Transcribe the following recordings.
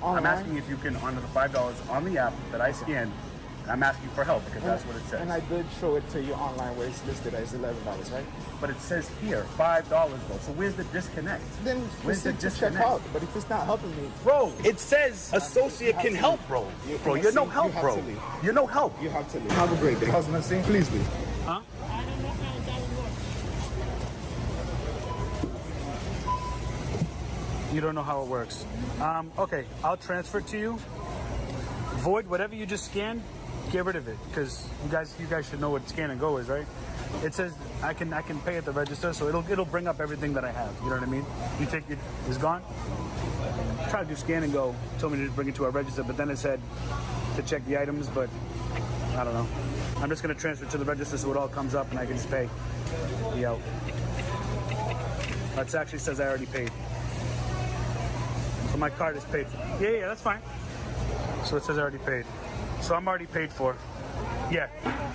online? I'm asking if you can, under the $5 on the app that I scanned, I'm asking for help because that's what it says. And I did show it to you online where it's listed as $11, right? But it says here, $5 though. So where's the disconnect? Then where's the disconnect? Check out. But if it's not helping me, bro, it says associate can help, bro. Bro, you're no help, bro. You're no help. You have to leave. Have a great day. Husband, saying, please leave. Huh? I don't know how that works. You don't know how it works. Okay, I'll transfer it to you. Void whatever you just scanned. Get rid of it because you guys should know what scan and go is, right? It says I can pay at the register, so it'll bring up everything that I have. You know what I mean? You take it, it's gone. Try to do scan and go. Told me to bring it to our register, but then it said to check the items, but I don't know. I'm just gonna transfer it to the register so it all comes up and I can just pay. Yo. That actually says I already paid. So my card is paid for. Yeah, that's fine. So it says I already paid. So I'm already paid for. Yeah.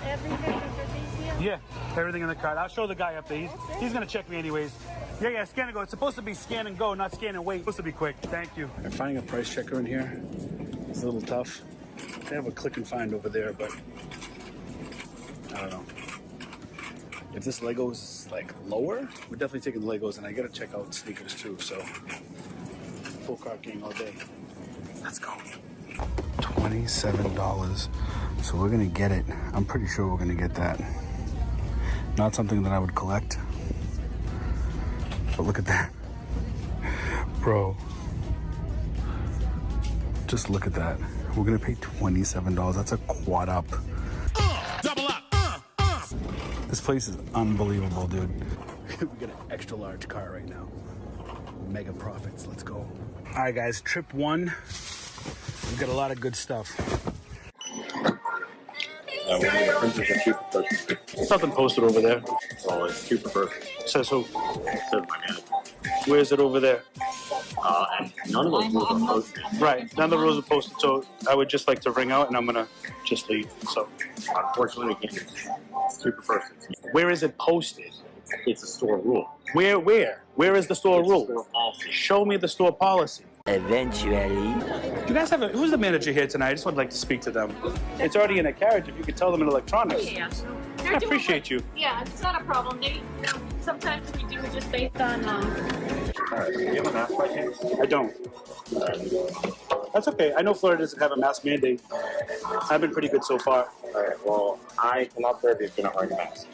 Everything for these here? Yeah, everything in the card. I'll show the guy up there. He's gonna check me anyways. Yeah, scan and go. It's supposed to be scan and go, not scan and wait. It's supposed to be quick. Thank you. I'm finding a price checker in here. It's a little tough. They have a click and find over there, but I don't know. If this Lego's like lower, we're definitely taking the Legos, and I gotta check out sneakers too. So full cart game all day. Let's go. $27. So we're gonna get it. I'm pretty sure we're gonna get that. Not something that I would collect. But look at that. Bro. Just look at that. We're gonna pay $27. That's a quad up. Double up. This place is unbelievable, dude. We got an extra large car right now. Mega profits. Let's go. All right, guys. Trip 1. We've got a lot of good stuff. Something posted over there. Oh, it's super perfect. Says who? It says my man. Where is it over there? And none of those rules are posted. Right. None of the rules are posted. So I would just like to ring out, and I'm gonna just leave. So Unfortunately, we can't. It's super perfect. where is it posted? It's a store rule. Where? Where is the store It's rule? store policy. Show me the store policy. Eventually. Do you guys have who's the manager here tonight? I just would like to speak to them. It's already in a carriage. If you could tell them in electronics. Yeah. I appreciate you. Yeah, it's not a problem. They sometimes we do it just based on Alright, do you have a mask by chance? I don't. That's okay. I know Florida doesn't have a mask mandate. I've been pretty good so far. Alright, well, I cannot serve you if you're not wearing a mask.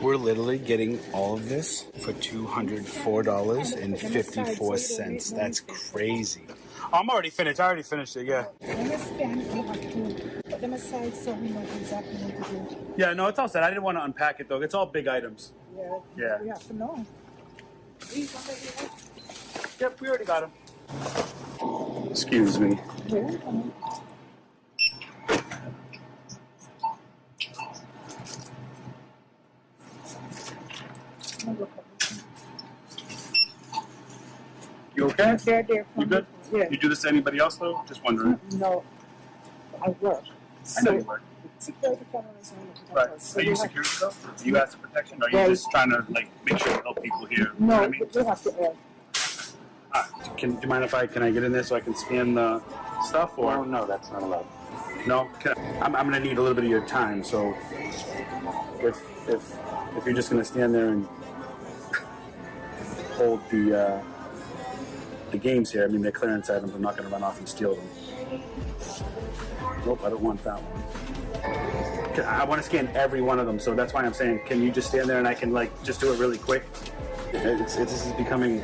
We're literally getting all of this for $204.54. That's crazy. Oh, I'm already finished. I already finished it, yeah. When you scan, you have to put them aside so we know exactly what to do. Yeah, no, it's all set. I didn't want to unpack it, though. It's all big items. Yeah. Yeah. We have to know. Yep, we already got them. Excuse me. You okay? They're there for You good? me. Yeah. You do this to anybody else, though? Just wondering. No, I work. I know you work. Security cameras on the Right. So Are we you have- security, though? Are you guys for protection? Or are you Right. just trying to, like, make sure to help people here? You know No, what I mean? we have to add. Do you mind if I get in there so I can scan the stuff? Or Oh, no, that's not allowed. no? I'm gonna need a little bit of your time. So if you're just gonna stand there and hold the games here, I mean they're clearance items. I'm not gonna run off and steal them. Nope, I don't want that one. I want to scan every one of them, so that's why I'm saying, can you just stand there and I can like just do it really quick? This is becoming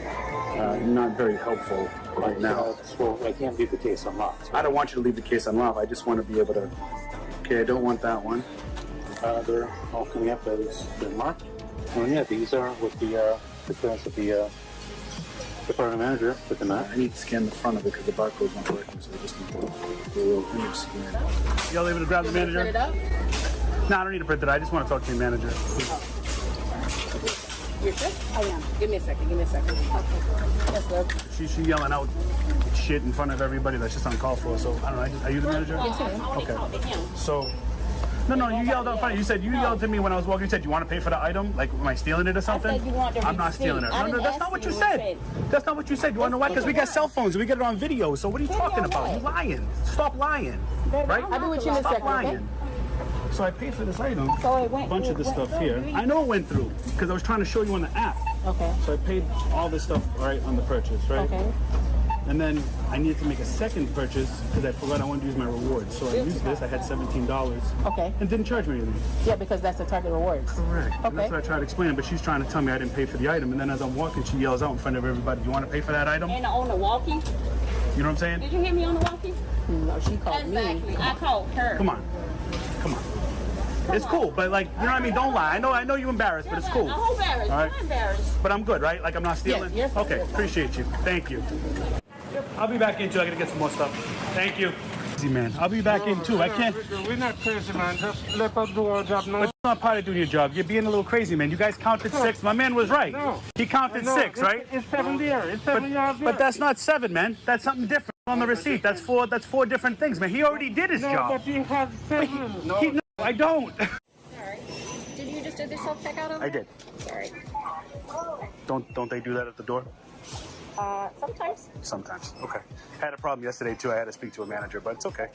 not very helpful right now. Well, I can't leave the case unlocked. I don't want you to leave the case unlocked. I just want to be able to. Okay, I don't want that one. They're all coming up as been marked. Oh yeah, these are with the clearance of the department manager with the map. I need to scan the front of it because the barcode's not working, so I just need to scan. Y'all able to grab the manager? print it up. No, I don't need to print it. I just want to talk to your manager. You're sure? I am. Give me a second. Yes, love. She yelling out shit in front of everybody. That's just uncalled for. So I don't know. Are you the manager? Yes, sir. Okay. So No, you yelled out front. You said you yelled to me when I was walking. You said, "You want to pay for the item? Like, am I stealing it or something?" I said you want the I'm not receipt. stealing it. I No, didn't that's ask not what you you said. That's not what you said. You want to know why? Because we got cell phones and we get it on video. So what are you talking about? You lying. Stop lying. Right? I'll be with you in a Stop second, okay? lying. So I paid for this item. So it went. A bunch of this stuff here. I know it went through because I was trying to show you on the app. Okay. So I paid all this stuff right on the purchase, right? Okay. And then I needed to make a second purchase because I forgot I wanted to use my rewards. So I used this. I had $17. Okay. And didn't charge me anything. Yeah, because that's the Target rewards. Correct. And Okay. that's what I tried to explain. But she's trying to tell me I didn't pay for the item. And then as I'm walking, she yells out in front of everybody, "Do you want to pay for that item?" And on the walkie. You know what I'm saying? Did you hear me on the walkie? No, she called me. Exactly. I called her. Come on. It's cool, but like, you know what I mean? Don't lie. I know you're embarrassed, but it's cool. I'm embarrassed. All right. I'm embarrassed. But I'm good, right? Like I'm not stealing? Yes, Okay, appreciate you. Thank you. I'll be back in too. I gotta get some more stuff. Thank you. Easy, man. I'll be back in too. I can't. We're not crazy, man. Just let us do our job now. But you're not part of doing your job. You're being a little crazy, man. You guys counted 6. My man was right. No. He counted 6, right? It's 7 there. It's 7 yards there. But that's not 7, man. That's something different on the receipt. That's 4 different things, man. He already did his No, job. but he has 7. No. No, I don't. Sorry. Did you just do the self-checkout over I did. Sorry. Don't they do that at the door? Sometimes. Sometimes. Okay. I had a problem yesterday too. I had to speak to a manager, but it's okay.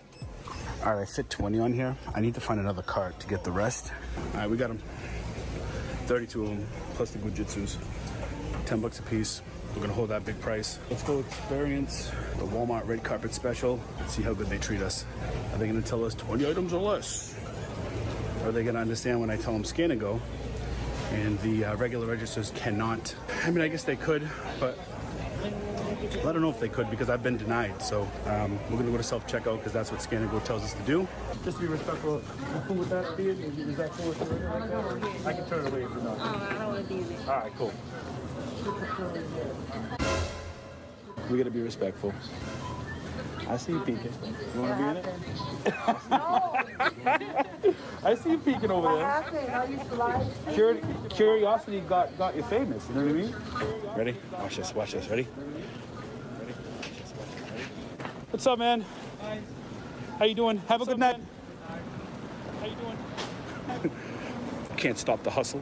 All right, I fit 20 on here. I need to find another card to get the rest. All right, we got them. 32 of them, plus the Gujitsus. $10 a piece. We're gonna hold that big price. Let's go experience the Walmart red carpet special. See how good they treat us. Are they gonna tell us 20 items or less? Or are they gonna understand when I tell them scan and go? And the regular registers cannot. I mean, I guess they could, but I don't know if they could because I've been denied. So we're gonna go to self-checkout because that's what Scan and Go tells us to do. Just to be respectful. You cool with that, Steve? Is that cool with you? I can turn it away if you know. I don't want to be in it. All right, cool. We gotta be respectful. I see you peeking. You wanna be in it? I see you peeking over there. Curiosity got you famous, you know what I mean? Ready? Watch this, ready? What's up, man? Hi. How you doing? Have a good night. How you doing? Can't stop the hustle.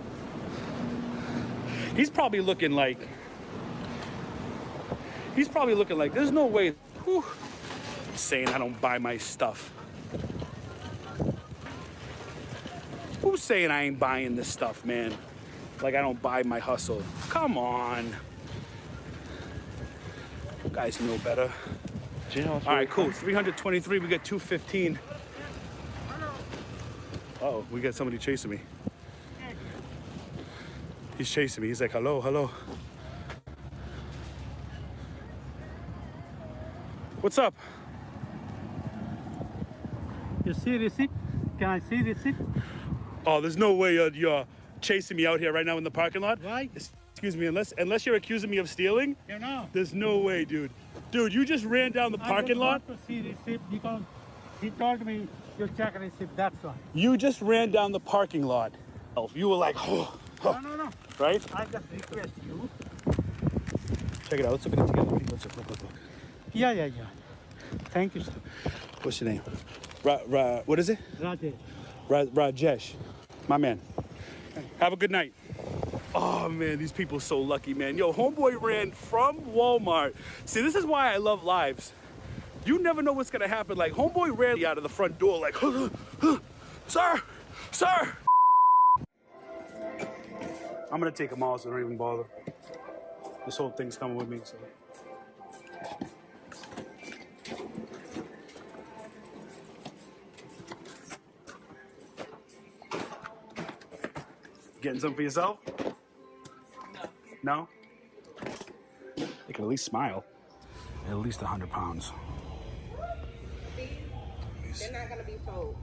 He's probably looking like, there's no way, whew, saying I don't buy my stuff. Who's saying I ain't buying this stuff, man? Like I don't buy my hustle. Come on. You guys know better. All right, cool. 323, we got 215. Uh-oh, we got somebody chasing me. He's chasing me. He's like, hello, hello. What's up? You see receipt? Can I see receipt? Oh, there's no way you're chasing me out here right now in the parking lot. Why? Excuse me, unless you're accusing me of stealing, You know. there's no way, dude. Dude, you just ran down the parking lot. I don't want to see receipt because he told me you check receipt. That's why. You just ran down the parking lot. You were like, oh, No. right? I just request you. Check it out. Let's look at it together. Let's look. Yeah. Thank you, sir. What's your name? What is it? Rajesh. Rajesh. My man. Have a good night. Oh, man, these people so lucky, man. Yo, homeboy ran from Walmart. See, this is why I love lives. You never know what's going to happen. Like, homeboy ran out of the front door like, sir. I'm going to take them all, so don't even bother. This whole thing's coming with me, so. Getting some for yourself? No? You can at least smile. At least 100 pounds. They're not gonna be sold.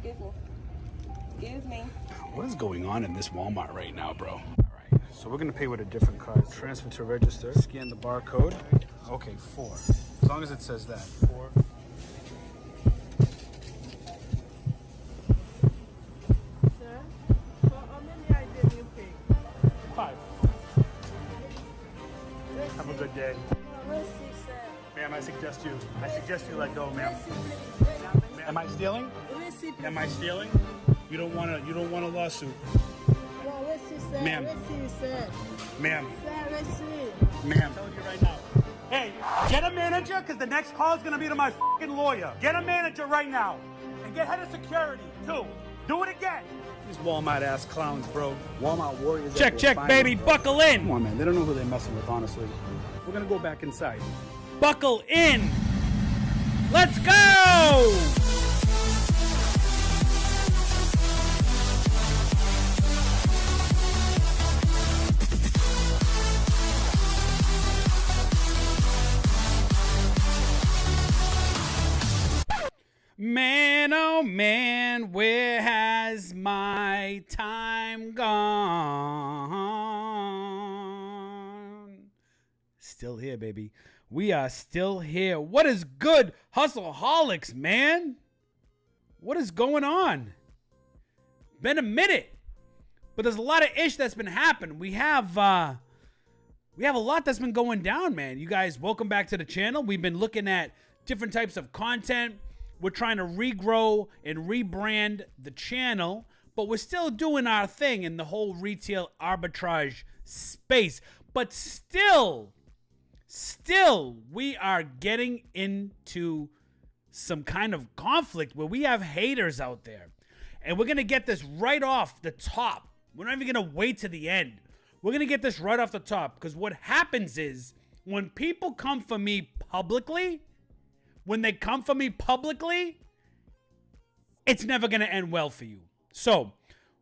Excuse me. What is going on in this Walmart right now, bro? All right, so we're gonna pay with a different card. Transfer to register, scan the barcode. Okay, 4. As long as it says that, 4. Sir, for how many items you pay? 5. Have a good day. Receipt, sir. Ma'am, I suggest you let go, ma'am. Receipt, please. Am I stealing? Receipt, see, please. Am I stealing? You don't want a lawsuit. Well, let's see, sir. Ma'am. Let's see, sir. Ma'am. Sir, let's see. Ma'am. I'm telling you right now. Hey, get a manager, because the next call is going to be to my fucking lawyer. Get a manager right now. And get head of security, too. Do it again. These Walmart-ass clowns, bro. Walmart warriors. Check, baby. Buckle in. Come on, man. They don't know who they're messing with, honestly. We're gonna go back inside. Buckle in. Let's go. Man, oh man, where has my time gone? Still here, baby. We are still here. What is good, Hustleholics, man? What is going on? Been a minute, but there's a lot of ish that's been happening. We have a lot that's been going down, man. You guys, welcome back to the channel. We've been looking at different types of content. We're trying to regrow and rebrand the channel, but we're still doing our thing in the whole retail arbitrage space. But still, we are getting into some kind of conflict where we have haters out there. And we're going to get this right off the top. We're not even going to wait to the end. We're going to get this right off the top, because what happens is when people come for me publicly, it's never going to end well for you. So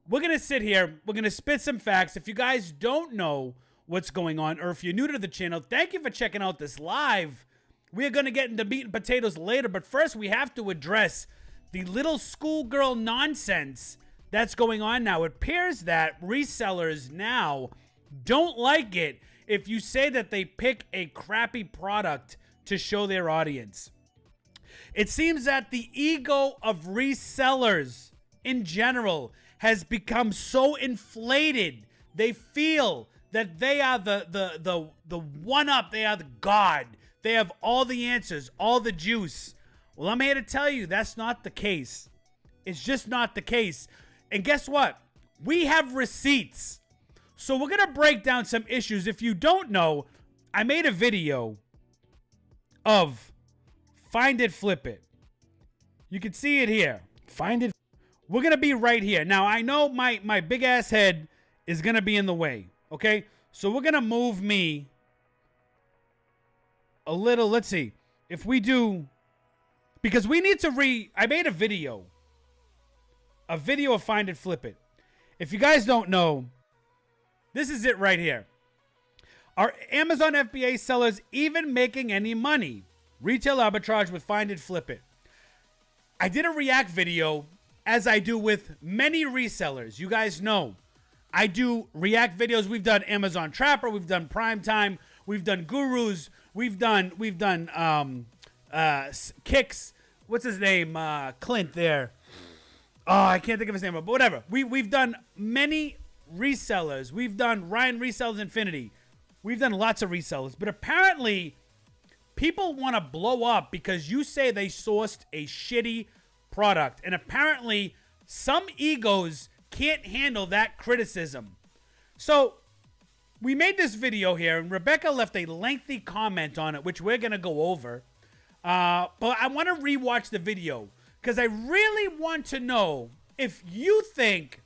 we're going to sit here. We're going to spit some facts. If you guys don't know what's going on, or if you're new to the channel, thank you for checking out this live. We are going to get into meat and potatoes later, but first we have to address the little schoolgirl nonsense that's going on now. It appears that resellers now don't like it if you say that they pick a crappy product to show their audience. It seems that the ego of resellers in general has become so inflated. They feel that they are the one-up. They are the God. They have all the answers, all the juice. Well, I'm here to tell you that's not the case. It's just not the case. And guess what? We have receipts. So we're going to break down some issues. If you don't know, I made a video of Find It, Flip It. You can see it here. Find it. We're going to be right here. Now, I know my big ass head is going to be in the way. Okay? So we're going to move me a little. Let's see. If we do, because we need to I made a video of Find It, Flip It. If you guys don't know, this is it right here. Are Amazon FBA sellers even making any money? Retail arbitrage with Find It, Flip It. I did a react video, as I do with many resellers. You guys know I do react videos. We've done Amazon Trapper, we've done Primetime, we've done Gurus, we've done Kicks. What's his name? Clint there. Oh, I can't think of his name, but whatever. We've done many resellers. We've done Ryan Resells Infinity. We've done lots of resellers, but apparently people want to blow up because you say they sourced a shitty product. And apparently some egos can't handle that criticism. So we made this video here, and Rebecca left a lengthy comment on it, which we're going to go over. But I want to rewatch the video because I really want to know if you think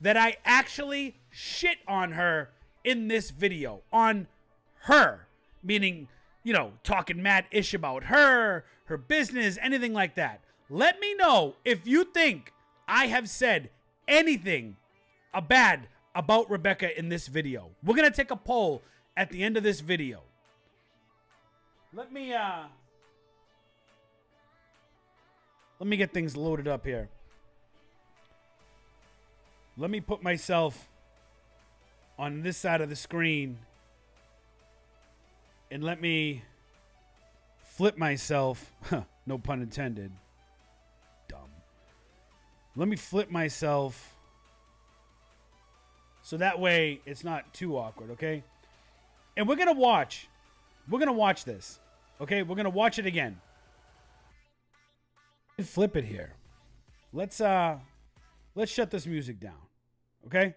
that I actually shit on her in this video. On her, meaning, you know, talking mad ish about her, her business, anything like that. Let me know if you think I have said anything bad about Rebecca in this video. We're going to take a poll at the end of this video. Let me get things loaded up here. Let me put myself on this side of the screen and let me flip myself. No pun intended. Dumb. Let me flip myself so that way it's not too awkward, okay? And we're going to watch. We're going to watch this. Okay? We're going to watch it again. Flip it here. let's shut this music down, okay?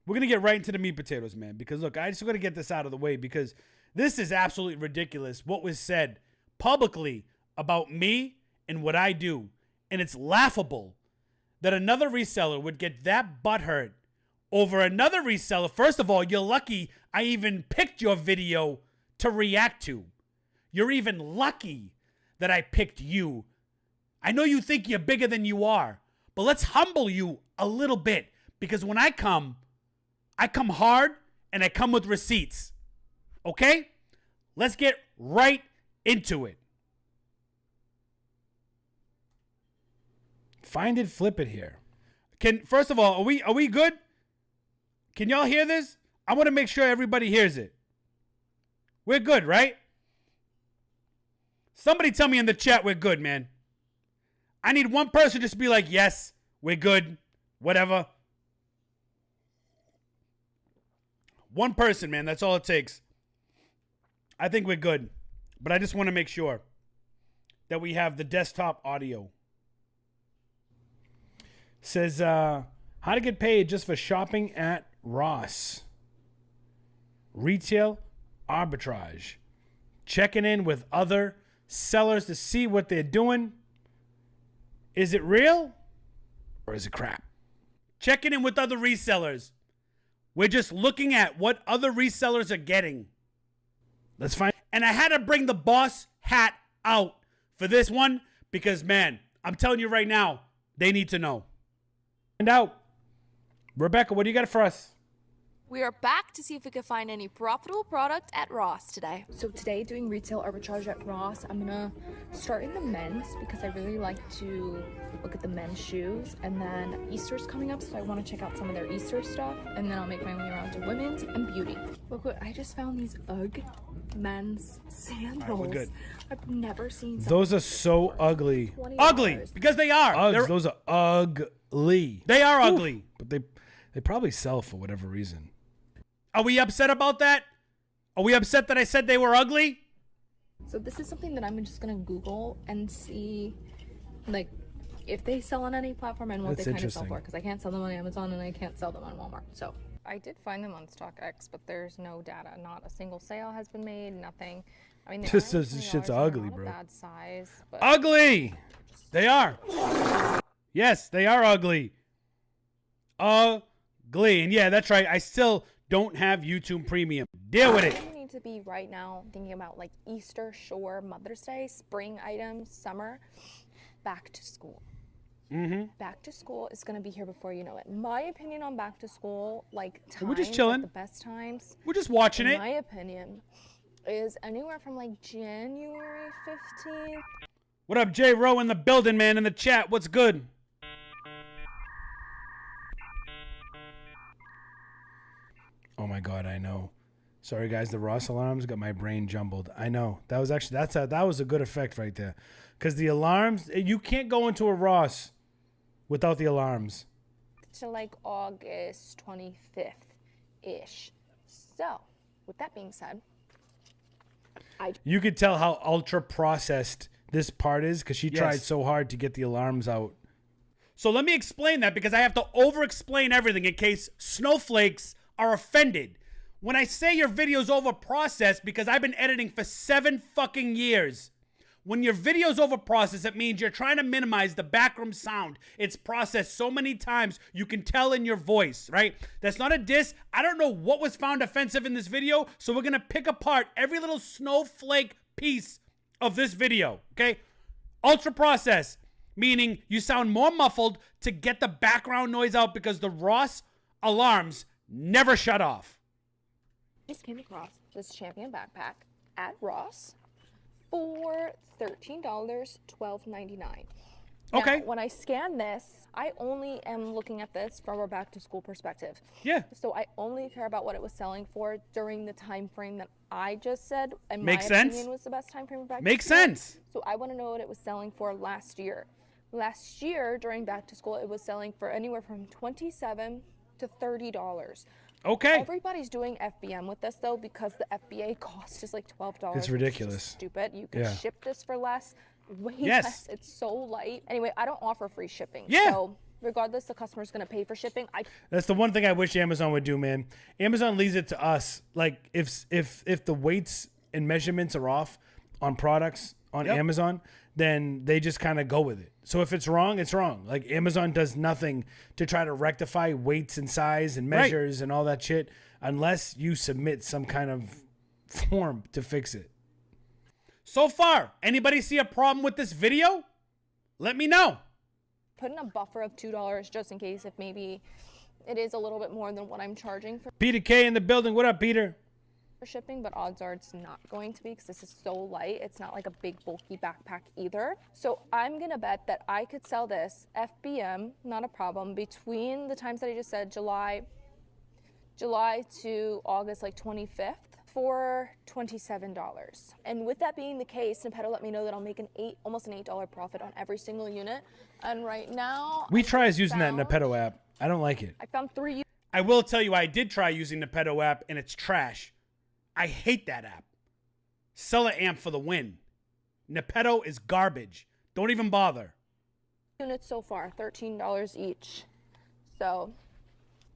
We're gonna get right into the meat potatoes, man. Because look, I just gotta get this out of the way because this is absolutely ridiculous. What was said publicly about me and what I do, and it's laughable that another reseller would get that butthurt over another reseller. First of all, you're lucky I even picked your video to react to. You're even lucky that I picked you. I know you think you're bigger than you are, but let's humble you a little bit because when I come hard and I come with receipts. Okay? Let's get right into it. Find it, flip it here. First of all, are we good? Can y'all hear this? I want to make sure everybody hears it. We're good, right? Somebody tell me in the chat we're good, man. I need one person just to be like, yes, we're good, whatever. One person, man, that's all it takes. I think we're good, but I just want to make sure that we have the desktop audio. Says, how to get paid just for shopping at Ross. Retail arbitrage. Checking in with other sellers to see what they're doing. Is it real or is it crap? Checking in with other resellers. We're just looking at what other resellers are getting. Let's find. And I had to bring the boss hat out for this one because, man, I'm telling you right now, they need to know. And out. Rebecca, what do you got for us? We are back to see if we can find any profitable product at Ross today. So today, doing retail arbitrage at Ross, I'm gonna start in the men's because I really like to look at the men's shoes. And then Easter's coming up, so I want to check out some of their Easter stuff. And then I'll make my way around to women's and beauty. Look what I just found, these UGG men's sandals. All right, we're good. I've never seen those are so ugly. Ugly, because they are. Uggs, those are ugly. They are ugly. But they probably sell for whatever reason. Are we upset about that? Are we upset that I said they were ugly? So this is something that I'm just gonna Google and see, like, if they sell on any platform and what they kind of sell for. Because I can't sell them on Amazon and I can't sell them on Walmart. So I did find them on StockX, but there's no data. Not a single sale has been made. Nothing. I mean, this shit's ugly, bro. Bad size. But ugly. They are. Yes, they are ugly. Ugly. And yeah, that's right. I still don't have YouTube Premium. Deal with it. I need to be right now thinking about like Easter, Shore, Mother's Day, spring items, summer, back to school. Mm-hmm. Back to school is going to be here before you know it. My opinion on back to school, like times, we're just chilling. Like the best times. We're just watching it. My opinion is anywhere from like January 15th. What up, J Rowe in the building, man, in the chat? What's good? Oh my God, I know. Sorry guys, the Ross alarms got my brain jumbled. I know. That was actually that was a good effect right there. Cuz the alarms, you can't go into a Ross without the alarms. To like August 25th ish. So, with that being said, you could tell how ultra processed this part is cuz she tried so hard to get the alarms out. So let me explain that because I have to over explain everything in case snowflakes are offended. When I say your video's over processed, because I've been editing for 7 fucking years. When your video's over processed, it means you're trying to minimize the backroom sound. It's processed so many times you can tell in your voice, right? That's not a diss. I don't know what was found offensive in this video, so we're gonna pick apart every little snowflake piece of this video, okay? Ultra processed, meaning you sound more muffled to get the background noise out because the Ross alarms never shut off. Just came across this Champion backpack at Ross for $13, $12.99. Okay. Now, when I scan this, I only am looking at this from a back to school perspective. Yeah. So I only care about what it was selling for during the time frame that I just said. And Makes my sense. opinion was the best time frame for back Makes to school. sense. So I want to know what it was selling for last year. Last year during back to school, it was selling for anywhere from $27 to $30. Okay. Everybody's doing FBM with this though because the FBA cost is like $12. It's ridiculous. Stupid. You can ship this for less. way Yes. less. It's so light. Anyway, I don't offer free shipping. Yeah. So regardless, the customer's going to pay for shipping. That's the one thing I wish Amazon would do, man. Amazon leaves it to us. Like if the weights and measurements are off on products on Amazon, then they just kind of go with it. So if it's wrong, it's wrong. Like Amazon does nothing to try to rectify weights and size and measures and all that shit unless you submit some kind of form to fix it. So far, anybody see a problem with this video? Let me know. Put in a buffer of $2 just in case if maybe it is a little bit more than what I'm charging for Peter K in the building. What up, Peter? shipping, but odds are it's not going to be because this is so light. It's not like a big bulky backpack either. So I'm gonna bet that I could sell this FBM, not a problem, between the times that I just said, July to August, like 25th, for $27. And with that being the case, Nepetto let me know that I'll make almost an $8 profit on every single unit. And right now, We try using that Nepetto app. I don't like it. I found 3. I will tell you, I did try using the Nepetto app, and it's trash. I hate that app. Seller Amp for the win. Nepetto is garbage. Don't even bother. Units so far, $13 each. So,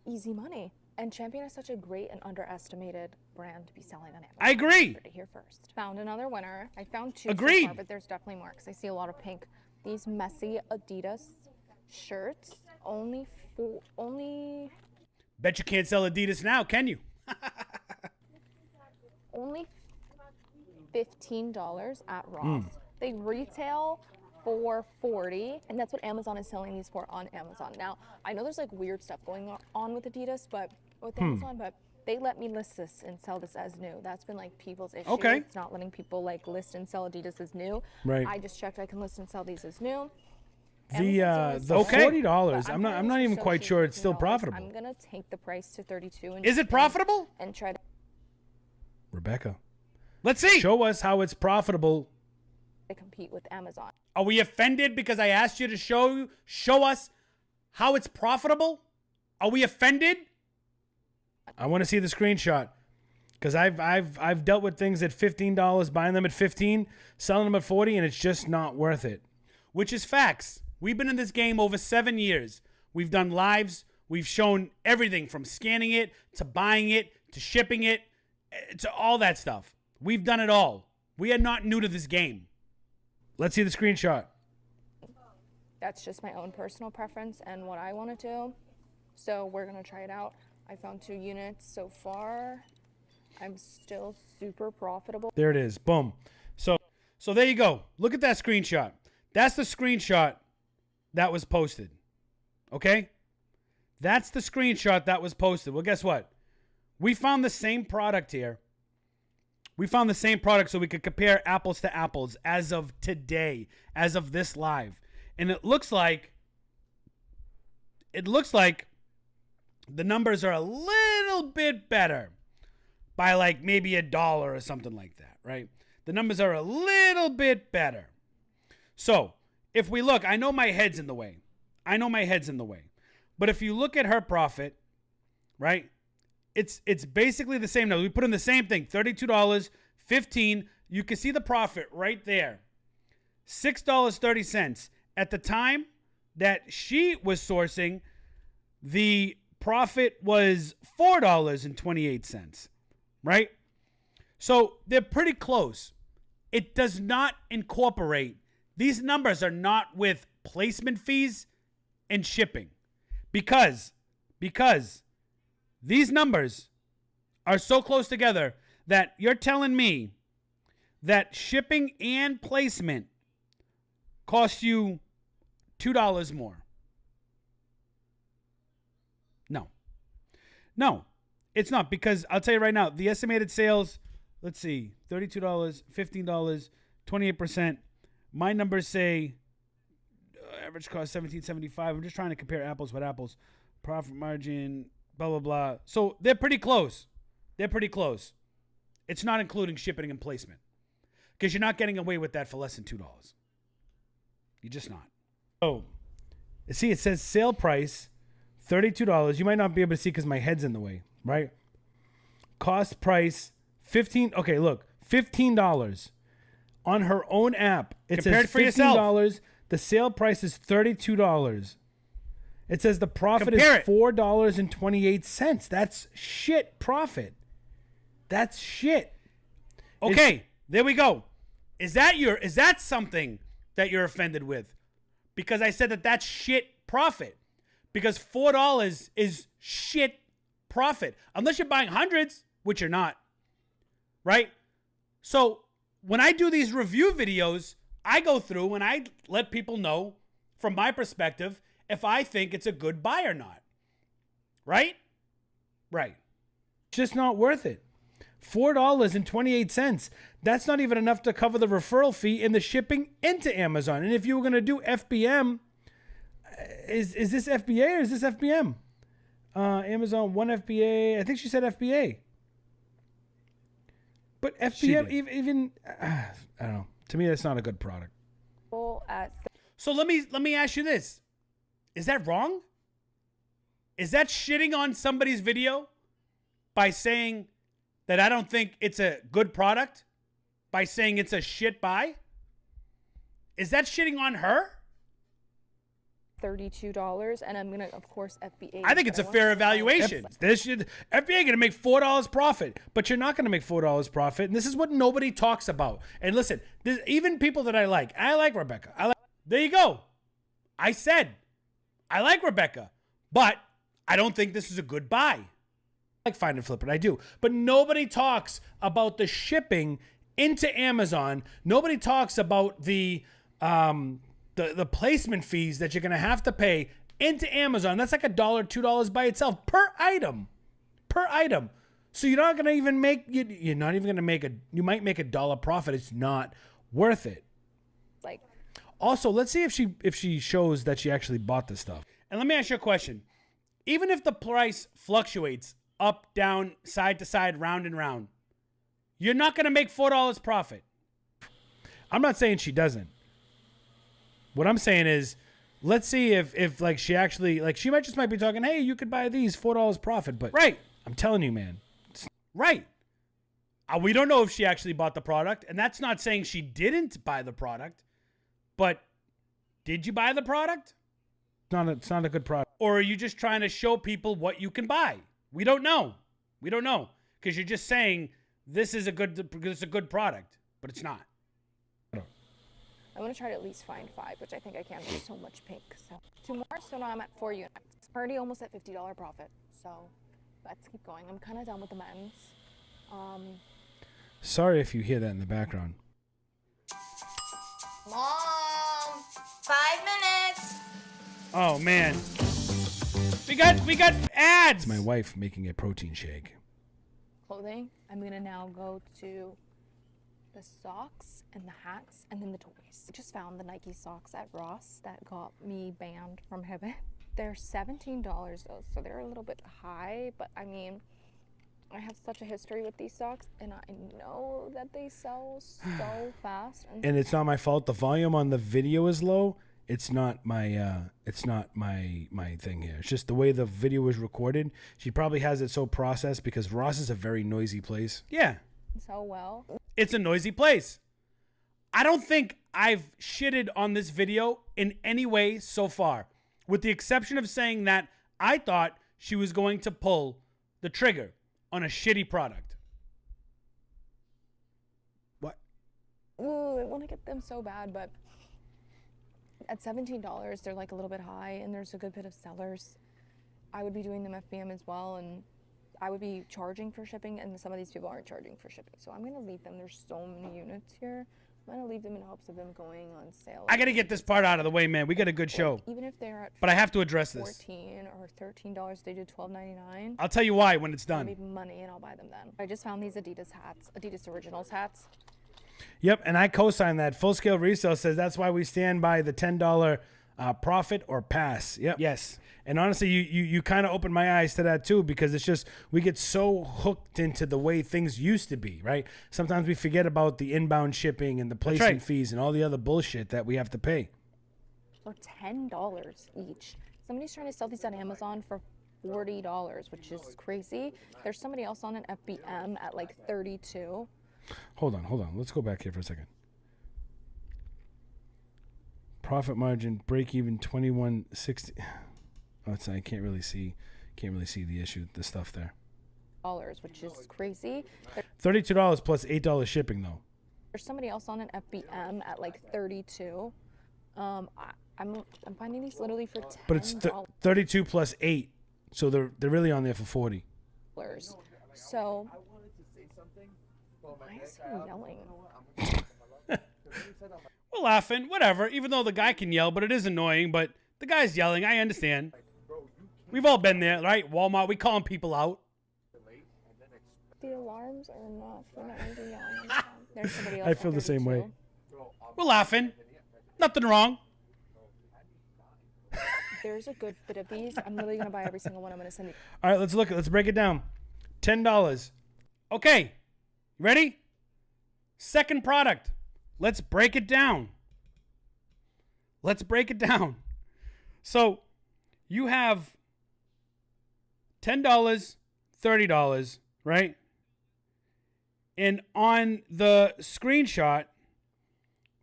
easy money. And Champion is such a great and underestimated brand to be selling on Amazon. I agree. Heard it here first. Found another winner. I found 2 Agreed. so far, but there's definitely more because I see a lot of pink. These messy Adidas shirts, only Bet you can't sell Adidas now, can you? only $15 at Ross. They retail for $40, and that's what Amazon is selling these for on Amazon. Now, I know there's like weird stuff going on with Adidas, but with Amazon, but they let me list this and sell this as new. That's been like people's issue. Okay. It's not letting people like list and sell Adidas as new. Right. I just checked I can list and sell these as new. The $40, I'm not even quite sure it's still profitable. I'm gonna take the price to 32. And Is it profitable? And try to Rebecca, let's see. Show us how it's profitable. compete with Amazon. Are we offended because I asked you to show us how it's profitable? Are we offended? I want to see the screenshot because I've dealt with things at $15, buying them at $15, selling them at $40, and it's just not worth it. Which is facts. We've been in this game over 7 years. We've done lives. We've shown everything from scanning it to buying it to shipping it to all that stuff. We've done it all. We are not new to this game. Let's see the screenshot. That's just my own personal preference and what I want to do. So we're going to try it out. I found 2 units so far. I'm still super profitable. There it is. Boom. So there you go. Look at that screenshot. That's the screenshot that was posted. Okay? That's the screenshot that was posted. Well, guess what? We found the same product here. We found the same product so we could compare apples to apples as of today, as of this live. And it looks like the numbers are a little bit better by like maybe $1 or something like that, right? The numbers are a little bit better. So if we look, I know my head's in the way. But if you look at her profit, right? It's basically the same. Now we put in the same thing, $32, $15. You can see the profit right there. $6.30. At the time that she was sourcing, the profit was $4.28, right? So they're pretty close. It does not incorporate, these numbers are not with placement fees and shipping because these numbers are so close together that you're telling me that shipping and placement cost you $2 more. No, it's not, because I'll tell you right now, the estimated sales, let's see, $32, $15, 28%. My numbers say average cost $17.75. I'm just trying to compare apples with apples. Profit margin, blah, blah, blah. So they're pretty close. It's not including shipping and placement because you're not getting away with that for less than $2. You're just not. Oh, see, it says sale price, $32. You might not be able to see because my head's in the way, right? Cost price, $15. Okay, look, $15. On her own app, it Compare says it for yourself. $15. The sale price is $32. It says the profit Compare is it. $4.28. That's shit profit. That's shit. Okay, there we go. Is that something that you're offended with? Because I said that that's shit profit. Because $4 is shit profit. Unless you're buying hundreds, which you're not. Right? So when I do these review videos, I go through and I let people know from my perspective if I think it's a good buy or not. Right? Right. It's just not worth it. $4.28. That's not even enough to cover the referral fee and the shipping into Amazon. And if you were going to do FBM, is this FBA or is this FBM? Amazon, one FBA. I think she said FBA. But FBM, even I don't know. To me, that's not a good product. So let me ask you this. Is that wrong? Is that shitting on somebody's video by saying that I don't think it's a good product? By saying it's a shit buy? Is that shitting on her? $32, and I'm gonna, of course, FBA. I think it's a fair evaluation. FBA gonna make $4 profit, but you're not gonna make $4 profit, and this is what nobody talks about. And listen, even people that I like Rebecca. There you go. I said I like Rebecca, but I don't think this is a good buy. I like Find and Flip It, I do, but nobody talks about the shipping into Amazon. Nobody talks about the placement fees that you're going to have to pay into Amazon. That's like $1, $2 by itself per item. So you're not going to even make, you're not even going to make you might make $1 profit. It's not worth it. Like, also, let's see if she shows that she actually bought this stuff. And let me ask you a question. Even if the price fluctuates up, down, side to side, round and round, you're not going to make $4 profit. I'm not saying she doesn't. What I'm saying is, let's see if like she actually, like she might be talking, hey, you could buy these $4 profit, but right. I'm telling you, man. Right. We don't know if she actually bought the product, and that's not saying she didn't buy the product, but did you buy the product? It's not a good product. Or are you just trying to show people what you can buy? We don't know. Because you're just saying this is a good product, but it's not. I want to try to at least find 5, which I think I can. There's so much pink. So 2 more, so now I'm at 4 units. Already almost at $50 profit. So let's keep going. I'm kind of done with the men's. Sorry if you hear that in the background. Mom, 5 minutes. Oh man, we got ads. It's my wife making a protein shake. Clothing. I'm gonna now go to the socks and the hats and then the toys. I just found the Nike socks at Ross that got me banned from Hibbett. They're $17 though, so they're a little bit high, but I mean, I have such a history with these socks and I know that they sell so fast. And it's not my fault. The volume on the video is low. It's not my thing here. It's just the way the video was recorded. She probably has it so processed because Ross is a very noisy place. Yeah. So well. It's a noisy place. I don't think I've shitted on this video in any way so far, with the exception of saying that I thought she was going to pull the trigger on a shitty product. What? Ooh, I want to get them so bad, but at $17, they're like a little bit high, and there's a good bit of sellers. I would be doing them FBM as well, and I would be charging for shipping, and some of these people aren't charging for shipping. So I'm going to leave them. There's so many units here. I'm going to leave them in hopes of them going on sale. I got to get this part out of the way, man. We got a good show. Even if they're at but I have to address this. $14 or $13, they do $12.99. I'll tell you why when it's done. I'll leave money, and I'll buy them then. I just found these Adidas hats, Adidas Originals hats. Yep, and I co-sign that. Full Scale Resale says that's why we stand by the $10 profit or pass. Yep. Yes. And honestly, you kind of opened my eyes to that too, because it's just we get so hooked into the way things used to be, right? Sometimes we forget about the inbound shipping and the placement fees and all the other bullshit that we have to pay. For $10 each. Somebody's trying to sell these on Amazon for $40, which is crazy. There's somebody else on an FBM at like $32. Hold on. Let's go back here for a second. Profit margin break even 21.60. Oh, it's, I can't really see the issue, the stuff there. Which is crazy. $32 plus $8 shipping though. There's somebody else on an FBM at like 32. I'm finding these literally for $10. But it's 32 plus 8, so they're really on there for 40. So why is he yelling? We're laughing, whatever. Even though the guy can yell, but it is annoying. But the guy's yelling. I understand. We've all been there, right? Walmart. We calling people out. The alarms are enough. We're not really yelling. There's somebody else. I feel the same way. We're laughing. Nothing wrong. There's a good bit of these. I'm literally gonna buy every single one. I'm gonna send you. All right, let's look. Let's break it down. $10. Okay. Ready? Second product. Let's break it down. Let's break it down. So you have $10, $30, right? And on the screenshot,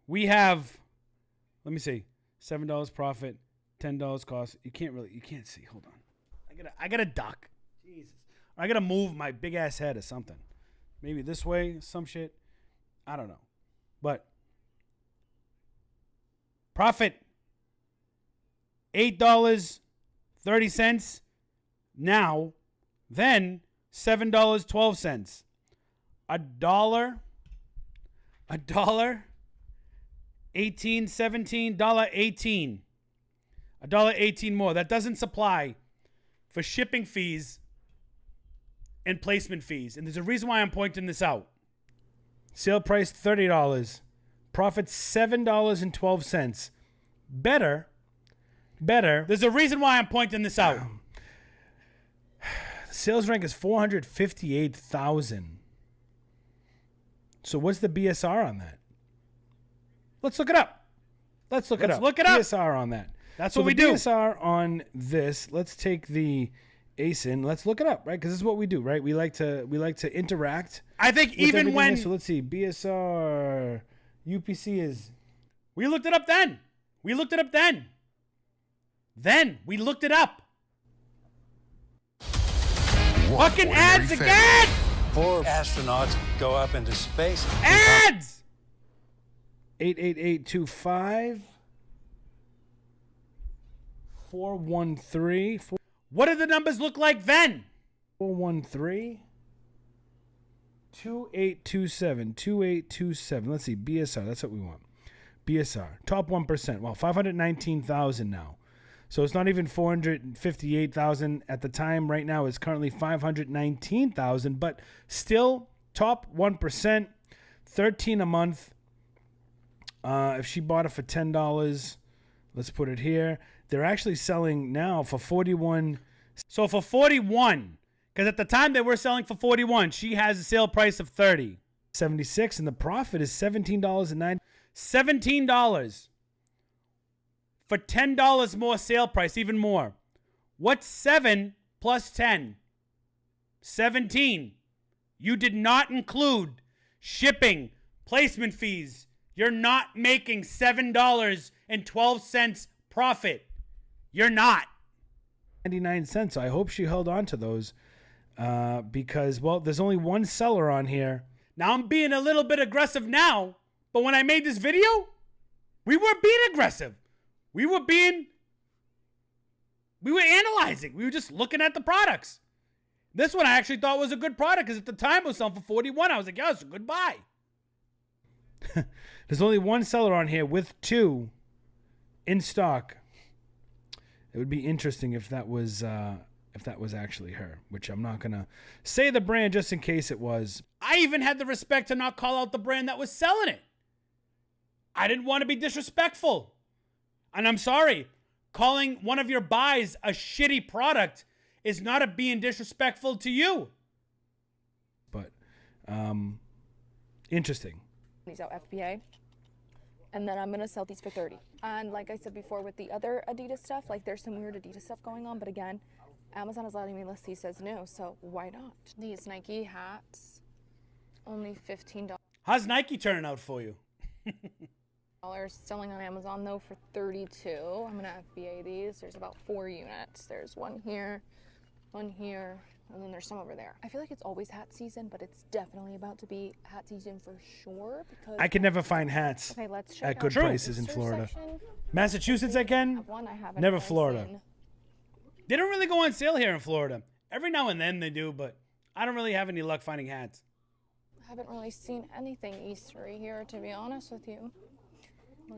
we have, let me see, $7 profit, $10 cost. You can't see. Hold on. I gotta duck. Jesus. I gotta move my big ass head or something. Maybe this way, some shit. I don't know. But profit $8.30 now, then $7.12. $1, $18, $17, $18. $1.18 more. That doesn't supply for shipping fees and placement fees. And there's a reason why I'm pointing this out. Sale price $30. Profit $7.12. Better. There's a reason why I'm pointing this out. Sales rank is 458,000. So what's the BSR on that? Let's look it up. Let's look it up. BSR on that. That's so what we the do. BSR on this. Let's take the ASIN. Let's look it up, right? Because this is what we do, right? We like to interact. I think even when so let's see, BSR UPC is. We looked it up then. We looked it up. Fucking ads again. 4 astronauts go up into space. Ads. 88825 413. What did the numbers look like then? 413 2827 2827. Let's see, BSR. That's what we want. BSR top 1%. Well, 519,000 now. So it's not even 458,000 at the time. Right now it's currently 519,000, but still top 1%, 13 a month. If she bought it for $10, let's put it here. They're actually selling now for 41. So for 41, because at the time they were selling for 41, she has a sale price of 30. 76, and the profit is $17.09. $17 for $10 more sale price, even more. What's 7 plus 10? 17. You did not include shipping, placement fees. You're not making $7.12 profit. You're not. 99 cents. I hope she held on to those because, well, there's only one seller on here. Now I'm being a little bit aggressive now, but when I made this video, we weren't being aggressive. We were analyzing. We were just looking at the products. This one I actually thought was a good product because at the time it was selling for 41. I was like, yeah, it's a good buy. There's only one seller on here with 2 in stock. It would be interesting if that was actually her, which I'm not gonna say the brand just in case it was. I even had the respect to not call out the brand that was selling it. I didn't want to be disrespectful. And I'm sorry, calling one of your buys a shitty product is not a being disrespectful to you. But interesting. These out FBA. And then I'm going to sell these for 30. And like I said before with the other Adidas stuff, like there's some weird Adidas stuff going on. But again, Amazon is letting me list these as new. So why not? These Nike hats, only $15. How's Nike turning out for you? Selling on Amazon though for $32. I'm gonna FBA these. There's about 4 units. There's one here, and then there's some over there. I feel like it's always hat season, but it's definitely about to be hat season for sure. Because I can never find hats at good prices in Florida. Massachusetts, I can. Never Florida. They don't really go on sale here in Florida. Every now and then they do, but I don't really have any luck finding hats. I haven't really seen anything Eastery here, to be honest with you.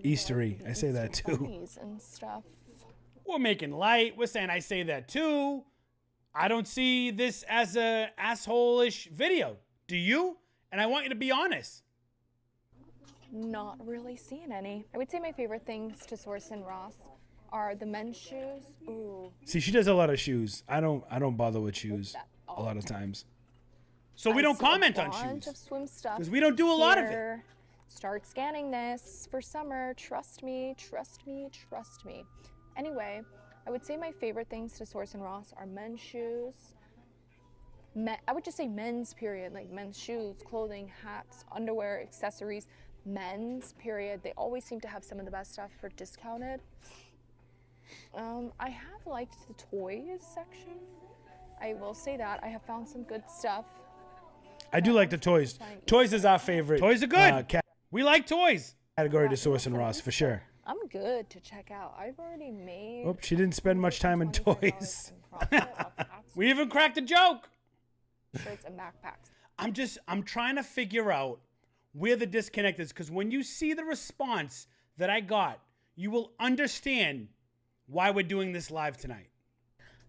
Eastery, I say that too. And stuff. We're making light. We're saying I say that too. I don't see this as a asshole-ish video. Do you? And I want you to be honest. Not really seeing any. I would say my favorite things to source in Ross are the men's shoes. Ooh. See, she does a lot of shoes. I don't bother with shoes a lot of times. So we don't comment on shoes. Of swim stuff because we don't do a lot of it. Start scanning this for summer. Trust me, trust me, trust me. Anyway, I would say my favorite things to source in Ross are men's shoes. I would just say men's, period. Like men's shoes, clothing, hats, underwear, accessories. Men's, period. They always seem to have some of the best stuff for discounted. I have liked the toys section. I will say that. I have found some good stuff. I do like the toys. Toys is our favorite. Toys are good. We like toys. Category to source in Ross for sure. I'm good to check out. I've already made. Oh, she didn't spend much time in toys. We even cracked a joke. Shirts and backpacks. I'm trying to figure out where the disconnect is, because when you see the response that I got, you will understand why we're doing this live tonight.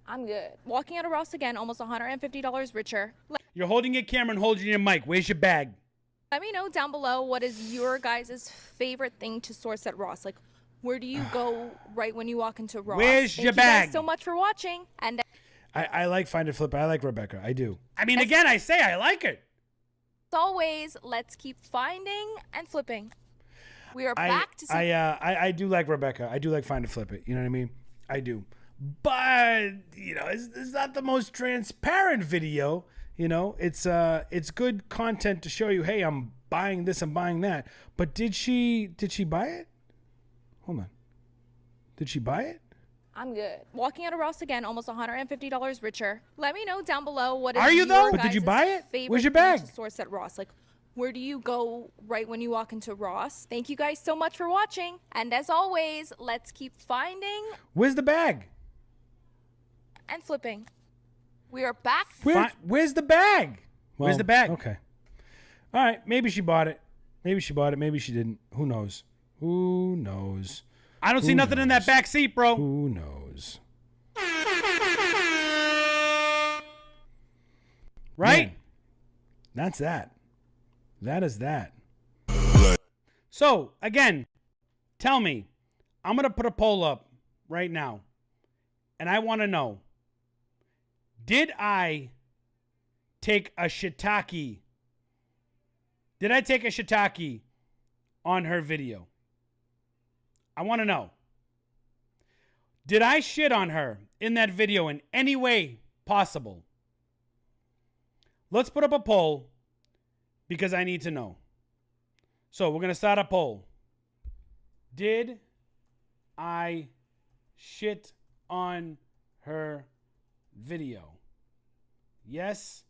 I'm good. Walking out of Ross again, almost $150 richer. You're holding your camera and holding your mic. Where's your bag? Let me know down below, what is your guys' favorite thing to source at Ross? Like, where do you go right when you walk into Ross? Where's your bag? Thank you guys so much for watching. And I like Find It Flipper. I like Rebecca. I do. I mean, again, I say I like it. As always, let's keep finding and flipping. We are back to see. I do like Rebecca. I do like Find It Flip It. You know what I mean? I do. But, you know, it's not the most transparent video. You know, it's good content to show you, hey, I'm buying this, I'm buying that. But did she buy it? Hold on. Did she buy it? I'm good. Walking out of Ross again, almost $150 richer. Let me know down below, what is Are you though? your But did you guys' buy it? favorite Where's your thing bag? to source at Ross? Like, where do you go right when you walk into Ross? Thank you guys so much for watching. And as always, let's keep finding Where's the bag? and flipping. We are back. Where's the bag? Well, Where's the bag? Okay. All right. Maybe she bought it. Maybe she bought it. Maybe she didn't. Who knows? Who knows? I don't see nothing in that back seat, bro. Who knows? Right? Man, that's that. That is that. So, again, tell me. I'm going to put a poll up right now. And I want to know, did I take a shiitake? Did I take a shiitake on her video? I want to know. Did I shit on her in that video in any way possible? Let's put up a poll because I need to know. So we're going to start a poll. Did I shit on her video? Yes?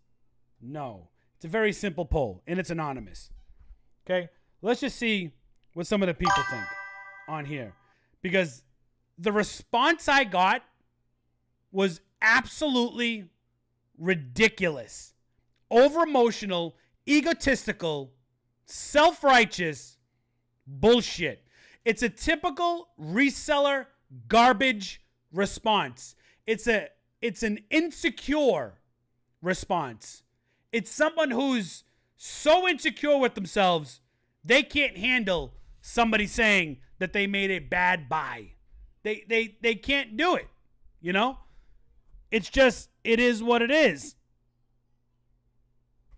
No. It's a very simple poll, and it's anonymous. Okay? Let's just see what some of the people think on here. Because the response I got was absolutely ridiculous. Over-emotional, egotistical, self-righteous bullshit. It's a typical reseller garbage response. It's an insecure response. It's someone who's so insecure with themselves, they can't handle somebody saying that they made a bad buy. They can't do it, you know? It's just, it is what it is.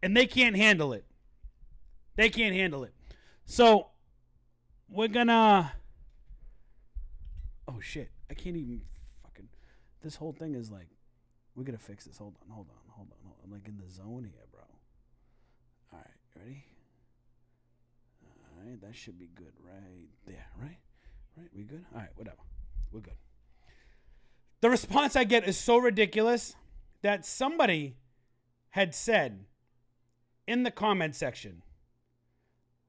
And they can't handle it. They can't handle it. So, we're gonna... Oh, shit. I can't even fucking... This whole thing is like... We're gonna fix this. Hold on. I'm like in the zone here, bro. All right, ready? All right? That should be good right there, right? Right? We good? All right, whatever. We're good. The response I get is so ridiculous that somebody had said in the comment section,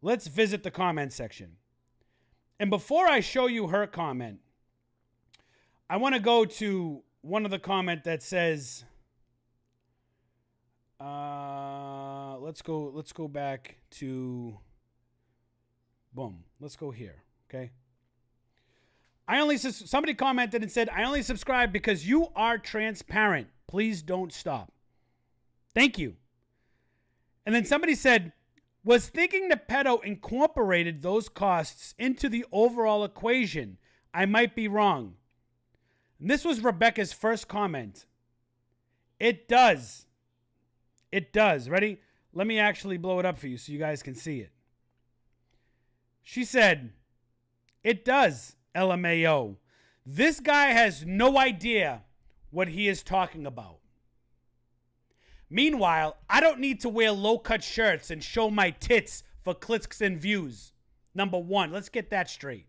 let's visit the comment section. And before I show you her comment, I want to go to one of the comment that says, let's go back to, boom. Let's go here, okay? Somebody commented and said, I only subscribe because you are transparent. Please don't stop. Thank you. And then somebody said, was thinking the pedo incorporated those costs into the overall equation. I might be wrong. And this was Rebecca's first comment. It does. It does. Ready? Let me actually blow it up for you so you guys can see it. She said, it does, LMAO. This guy has no idea what he is talking about. Meanwhile, I don't need to wear low-cut shirts and show my tits for clicks and views. Number one, let's get that straight.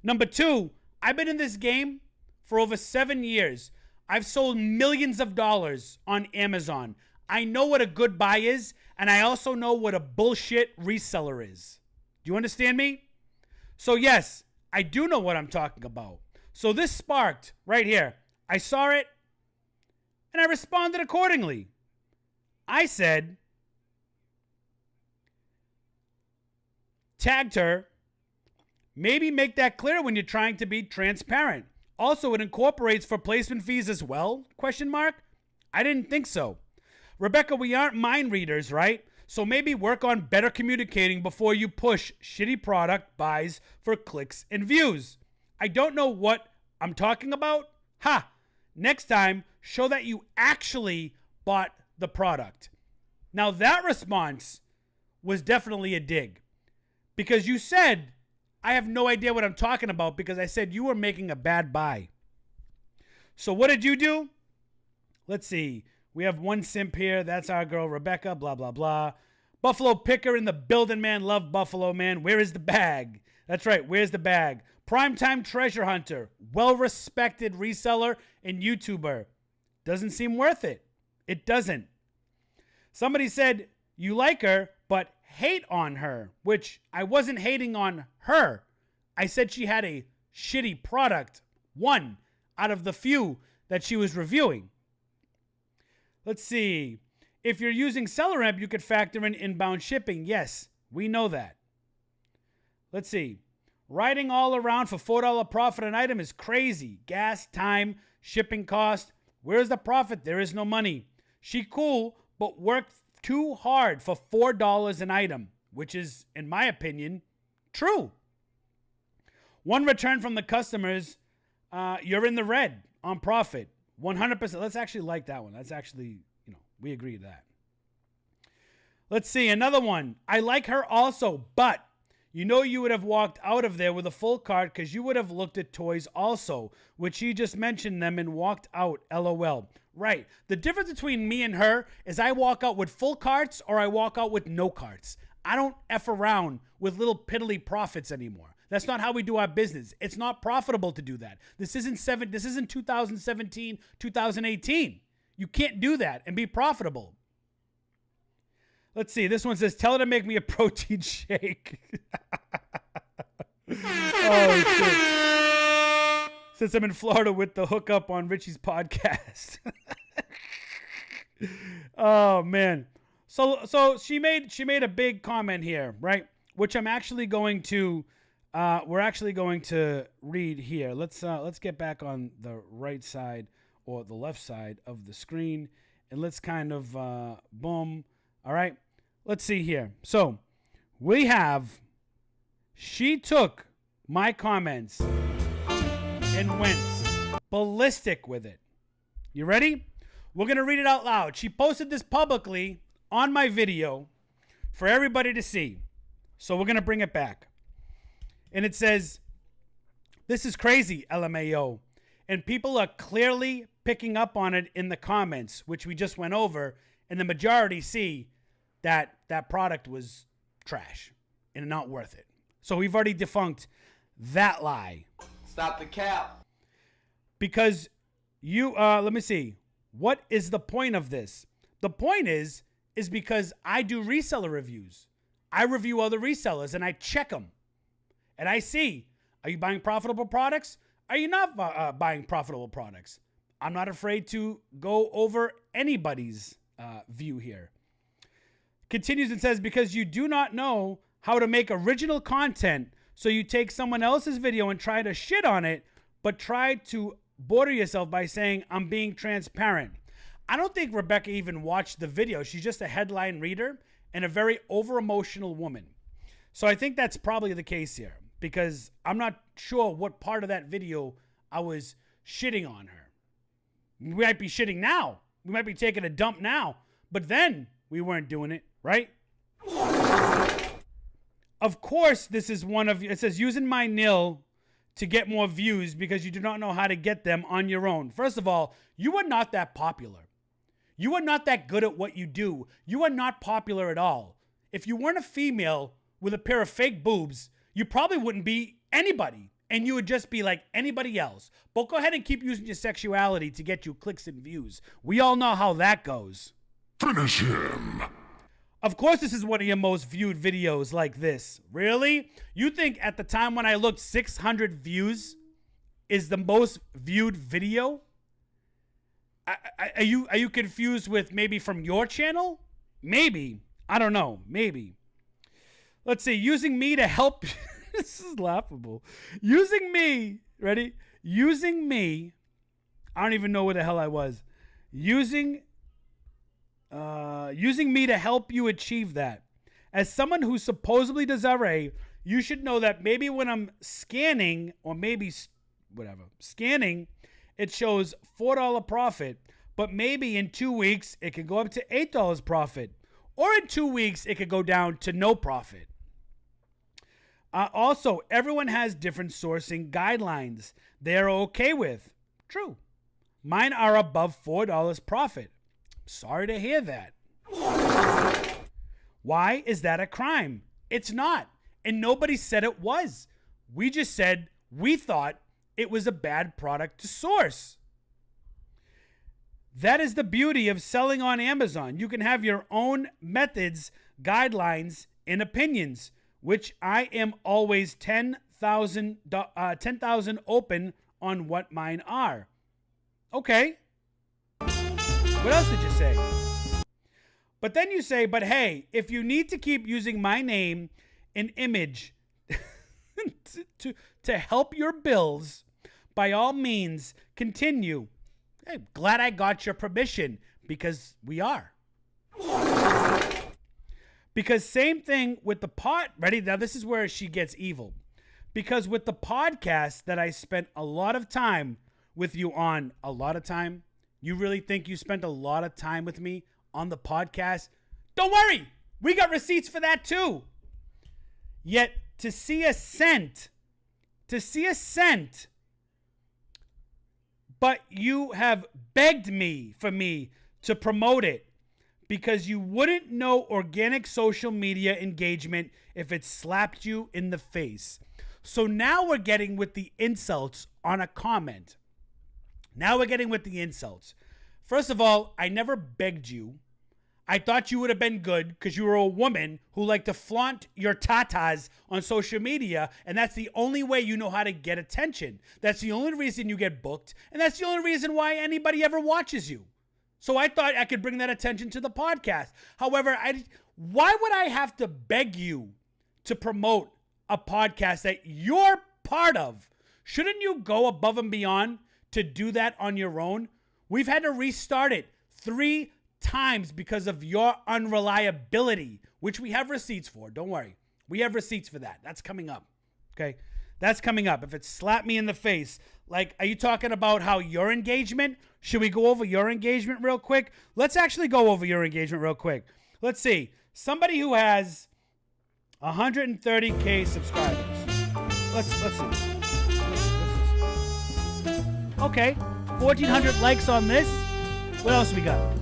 Number two, I've been in this game for over 7 years. I've sold millions of dollars on Amazon. I know what a good buy is, and I also know what a bullshit reseller is. Do you understand me? So yes, I do know what I'm talking about. So this sparked right here. I saw it, and I responded accordingly. I said, tagged her, maybe make that clear when you're trying to be transparent. Also, it incorporates for placement fees as well? Question mark. I didn't think so. Rebecca, we aren't mind readers, right? So maybe work on better communicating before you push shitty product buys for clicks and views. I don't know what I'm talking about. Ha! Next time, show that you actually bought the product. Now that response was definitely a dig. Because you said, I have no idea what I'm talking about because I said you were making a bad buy. So what did you do? Let's see. We have one simp here. That's our girl, Rebecca, blah, blah, blah. Buffalo Picker in the building, man. Love Buffalo, man. Where is the bag? That's right. Where's the bag? Primetime treasure hunter. Well-respected reseller and YouTuber. Doesn't seem worth it. It doesn't. Somebody said, you like her, but hate on her, which I wasn't hating on her. I said she had a shitty product. One out of the few that she was reviewing. Let's see. If you're using SellerAmp, you could factor in inbound shipping. Yes, we know that. Let's see. Riding all around for $4 profit an item is crazy. Gas, time, shipping cost. Where's the profit? There is no money. She cool, but worked too hard for $4 an item, which is, in my opinion, true. One return from the customers, you're in the red on profit. 100%. Let's actually like that one. That's actually, we agree to that. Let's see. Another one. I like her also, but you would have walked out of there with a full cart because you would have looked at toys also, which she just mentioned them and walked out. LOL. Right. The difference between me and her is I walk out with full carts or I walk out with no carts. I don't F around with little piddly profits anymore. That's not how we do our business. It's not profitable to do that. This isn't 2017, 2018. You can't do that and be profitable. Let's see. This one says, tell her to make me a protein shake. Oh, shit. Since I'm in Florida with the hookup on Richie's podcast. Oh, man. So she made a big comment here, right? Which I'm actually going to we're actually going to read here. Let's get back on the right side or the left side of the screen, and let's kind of boom. All right, let's see here. So we have, she took my comments and went ballistic with it. You ready? We're gonna read it out loud. She posted this publicly on my video for everybody to see. So we're gonna bring it back. And it says, this is crazy, LMAO. And people are clearly picking up on it in the comments, which we just went over. And the majority see that that product was trash. and not worth it. So we've already defunct that lie. Stop the cap. Because you, let me see. What is the point of this? The point is because I do reseller reviews. I review other resellers and I check them. And I see, are you buying profitable products? Are you not buying profitable products? I'm not afraid to go over anybody's view here. Continues and says, because you do not know how to make original content, so you take someone else's video and try to shit on it, but try to border yourself by saying, I'm being transparent. I don't think Rebecca even watched the video. She's just a headline reader and a very over-emotional woman. So I think that's probably the case here, because I'm not sure what part of that video I was shitting on her. We might be shitting now. We might be taking a dump now. But then we weren't doing it, right? Of course, this is one of, it says, using my nil to get more views because you do not know how to get them on your own. First of all, you are not that popular. You are not that good at what you do. You are not popular at all. If you weren't a female with a pair of fake boobs, you probably wouldn't be anybody. And you would just be like anybody else. But go ahead and keep using your sexuality to get you clicks and views. We all know how that goes. Finish him. Of course, this is one of your most viewed videos like this. Really? You think at the time when I looked, 600 views is the most viewed video? Are you confused with maybe from your channel? Maybe. I don't know. Maybe. Let's see. Using me to help. This is laughable. Using me. Ready? Using me. I don't even know where the hell I was. Using me to help you achieve that. As someone who supposedly does RA, you should know that maybe when I'm scanning, or maybe whatever, scanning, it shows $4 profit, but maybe in 2 weeks it could go up to $8 profit, or in 2 weeks it could go down to no profit. Also, everyone has different sourcing guidelines they're okay with. True. Mine are above $4 profit. Sorry to hear that. Why is that a crime? It's not. And nobody said it was. We just said we thought it was a bad product to source. That is the beauty of selling on Amazon. You can have your own methods, guidelines, and opinions, which I am always 10,000 open on what mine are. Okay. What else did you say? But then you say, but hey, if you need to keep using my name and image to help your bills, by all means, continue. Hey, glad I got your permission, because we are. Because same thing with the ready? Now this is where she gets evil. Because with the podcast that I spent a lot of time with you on, a lot of time, you really think you spent a lot of time with me on the podcast? Don't worry, we got receipts for that too. Yet to see a cent, but you have begged me for me to promote it because you wouldn't know organic social media engagement if it slapped you in the face. So now we're getting with the insults on a comment. First of all, I never begged you. I thought you would have been good because you were a woman who liked to flaunt your tatas on social media, and that's the only way you know how to get attention. That's the only reason you get booked, and that's the only reason why anybody ever watches you. So I thought I could bring that attention to the podcast. However, why would I have to beg you to promote a podcast that you're part of? Shouldn't you go above and beyond to do that on your own? We've had to restart it 3 times because of your unreliability, which we have receipts for. Don't worry. We have receipts for that. That's coming up. Okay? That's coming up. If it slapped me in the face, like, are you talking about how your engagement? Should we go over your engagement real quick? Let's actually go over your engagement real quick. Let's see. Somebody who has 130K subscribers. Let's see. Okay. 1,400 likes on this. What else we got?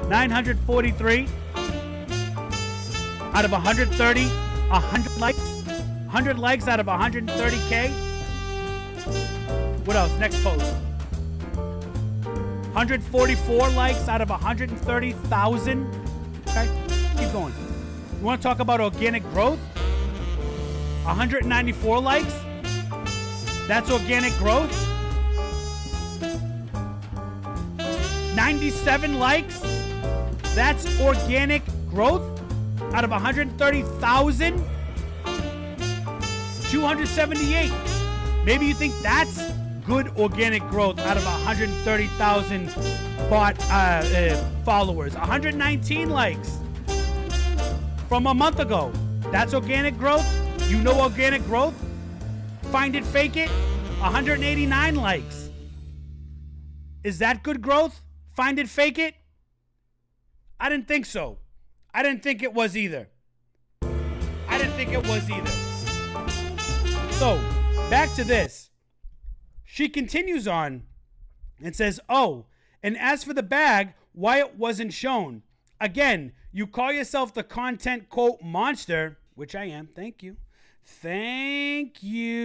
943. out of 130, 100 likes. 100 likes out of 130K. What else? Next post. 144 likes out of 130,000. Okay, keep going. You want to talk about organic growth? 194 likes. That's organic growth. 97 likes. That's organic growth out of 130,000. 278. Maybe you think that's good organic growth out of 130,000 bot followers. 119 likes from a month ago. That's organic growth. You know organic growth. Find it, fake it. 189 likes. Is that good growth? Find it, fake it? I didn't think so. I didn't think it was either. So, back to this. She continues on and says, oh, and as for the bag, why it wasn't shown. Again, you call yourself the content, quote, monster, which I am. Thank you. Thank you.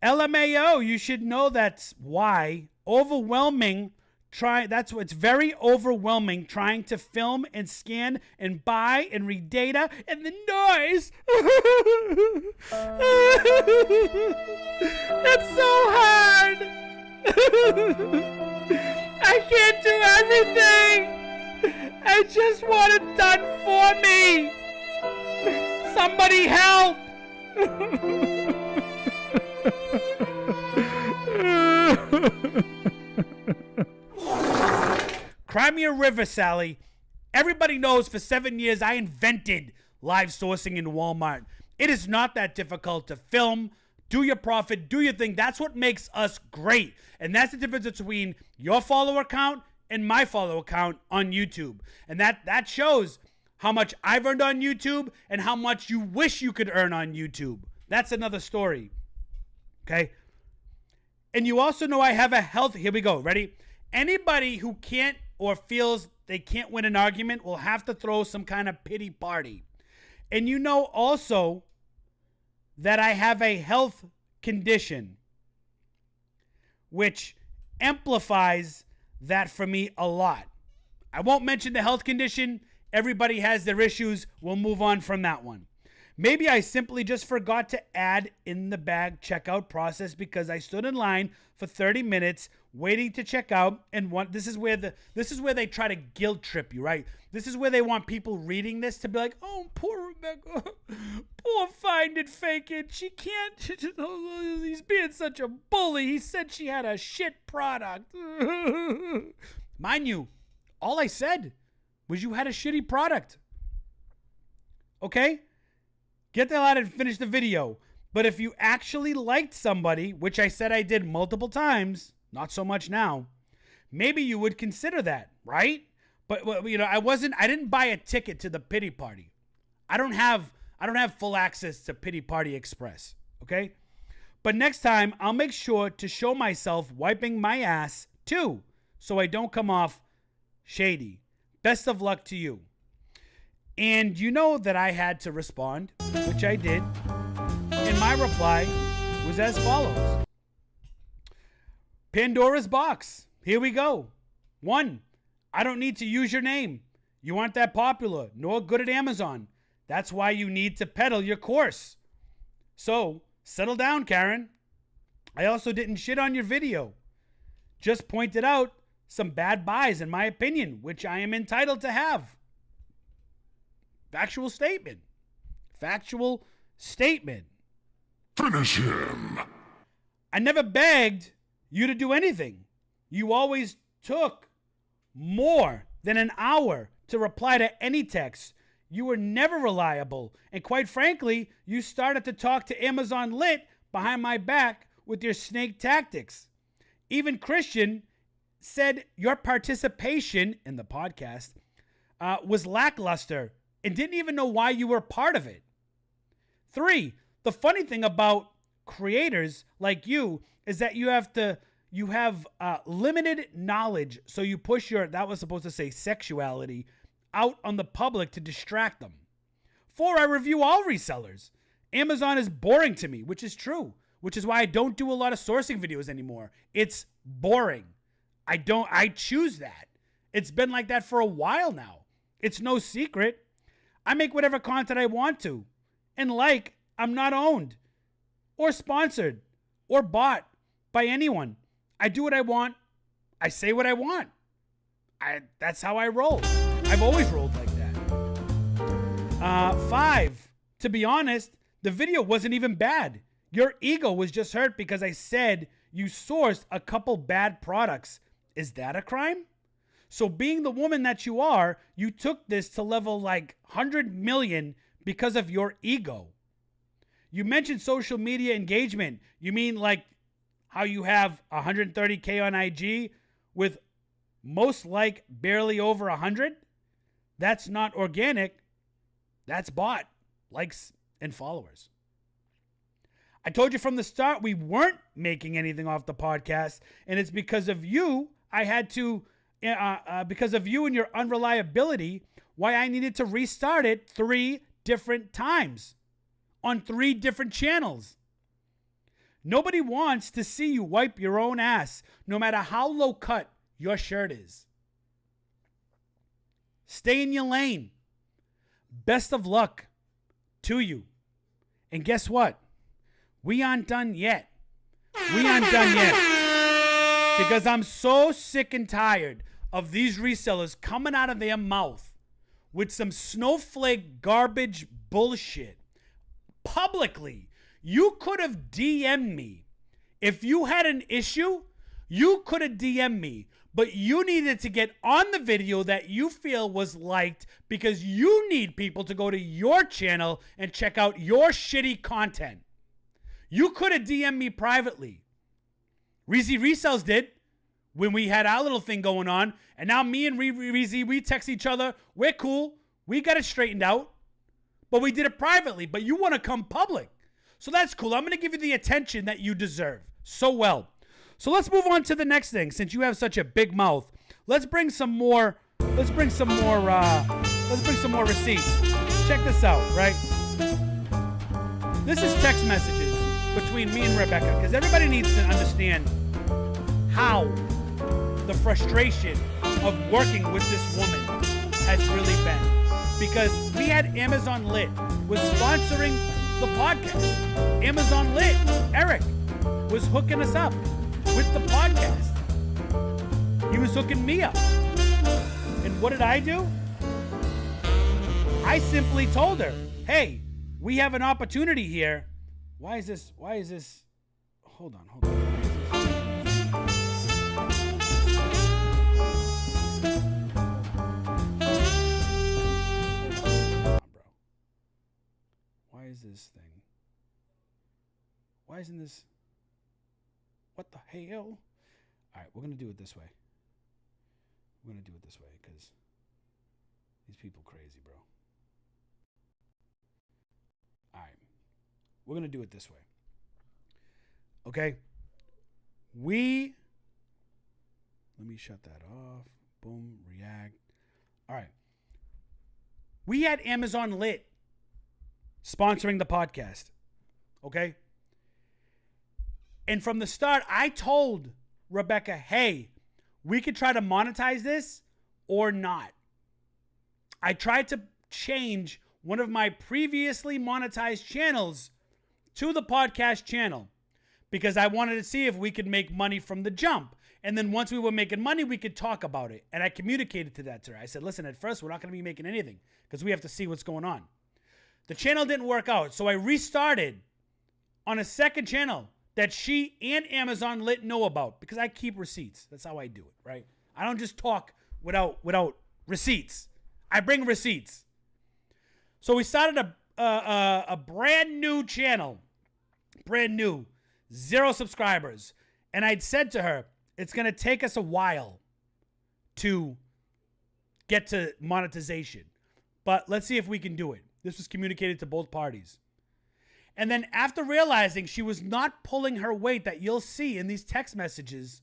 LMAO, you should know that's why. Overwhelming. It's very overwhelming trying to film and scan and buy and read data and the noise. It's so hard. I can't do everything. I just want it done for me. Somebody help. Cry me a river, Sally. Everybody knows for 7 years I invented live sourcing in Walmart. It is not that difficult to film, do your profit, do your thing. That's what makes us great. And that's the difference between your follower count and my follower count on YouTube. And that shows how much I've earned on YouTube and how much you wish you could earn on YouTube. That's another story. Okay? And you also know I have a health. Here we go. Ready? Anybody who can't or feels they can't win an argument will have to throw some kind of pity party. And you know also that I have a health condition which amplifies that for me a lot. I won't mention the health condition. Everybody has their issues. We'll move on from that one. Maybe I simply just forgot to add in the bag checkout process because I stood in line for 30 minutes waiting to check out. And this is where they try to guilt trip you, right? This is where they want people reading this to be like, oh, poor Rebecca, poor find it, fake it. She can't. He's being such a bully. He said she had a shit product. Mind you, all I said was you had a shitty product. Okay? Get the hell out and finish the video. But if you actually liked somebody, which I said I did multiple times, not so much now, maybe you would consider that, right? But you know, I didn't buy a ticket to the pity party. I don't have full access to Pity Party Express, okay? But next time, I'll make sure to show myself wiping my ass too, so I don't come off shady. Best of luck to you. And you know that I had to respond, which I did. And my reply was as follows. Pandora's box. Here we go. 1, I don't need to use your name. You aren't that popular, nor good at Amazon. That's why you need to peddle your course. So, settle down, Karen. I also didn't shit on your video. Just pointed out some bad buys, in my opinion, which I am entitled to have. Factual statement. Finish him. I never begged you to do anything. You always took more than an hour to reply to any text. You were never reliable. And quite frankly, you started to talk to Amazon Lit behind my back with your snake tactics. Even Christian said your participation in the podcast was lackluster and didn't even know why you were part of it. 3, the funny thing about creators like you is that you have limited knowledge. So you push that was supposed to say sexuality, out on the public to distract them. 4, I review all resellers. Amazon is boring to me, which is true, which is why I don't do a lot of sourcing videos anymore. It's boring. I choose that. It's been like that for a while now. It's no secret. I make whatever content I want to. And I'm not owned or sponsored or bought by anyone. I do what I want. I say what I want. That's how I roll. I've always rolled like that. 5, to be honest, the video wasn't even bad. Your ego was just hurt because I said you sourced a couple bad products. Is that a crime? So being the woman that you are, you took this to level 100 million because of your ego. You mentioned social media engagement. You mean how you have 130K on IG with most barely over 100? That's not organic. That's bought, likes, and followers. I told you from the start we weren't making anything off the podcast, and it's because of you I had to, because of you and your unreliability, why I needed to restart it 3 different times on 3 different channels. Nobody wants to see you wipe your own ass, no matter how low cut your shirt is. Stay in your lane. Best of luck to you. And guess what? We aren't done yet. We aren't done yet. Because I'm so sick and tired of these resellers coming out of their mouth with some snowflake garbage bullshit publicly. You could have DM'd me. If you had an issue, you could have DM'd me. But you needed to get on the video that you feel was liked because you need people to go to your channel and check out your shitty content. You could have DM'd me privately. Reezy Resells did when we had our little thing going on. And now me and Reezy, we text each other. We're cool. We got it straightened out. But we did it privately. But you want to come public. So that's cool. I'm going to give you the attention that you deserve. So well. So let's move on to the next thing. Since you have such a big mouth, let's bring some more receipts. Check this out, right? This is text messages between me and Rebecca, because everybody needs to understand how the frustration of working with this woman has really been. Because we had Amazon Lit was sponsoring the podcast. Amazon Lit, Eric, was hooking us up with the podcast. He was hooking me up. And what did I do? I simply told her, hey, we have an opportunity here. Why is this? Hold on. Why is this thing? Why isn't this? What the hell? All right, we're going to do it this way. Because these people crazy, bro. All right. We're going to do it this way. Okay? Let me shut that off. Boom, react. All right. We had Amazon Lit sponsoring the podcast. Okay? And from the start, I told Rebecca, hey, we could try to monetize this or not. I tried to change one of my previously monetized channels to the podcast channel because I wanted to see if we could make money from the jump. And then once we were making money, we could talk about it. And I communicated to that to her. I said, listen, at first, we're not going to be making anything because we have to see what's going on. The channel didn't work out. So I restarted on a second channel that she and Amazon Lit know about because I keep receipts. That's how I do it, right? I don't just talk without receipts. I bring receipts. So we started a brand new channel. Brand new. 0 subscribers. And I'd said to her, it's going to take us a while to get to monetization. But let's see if we can do it. This was communicated to both parties. And then after realizing she was not pulling her weight that you'll see in these text messages,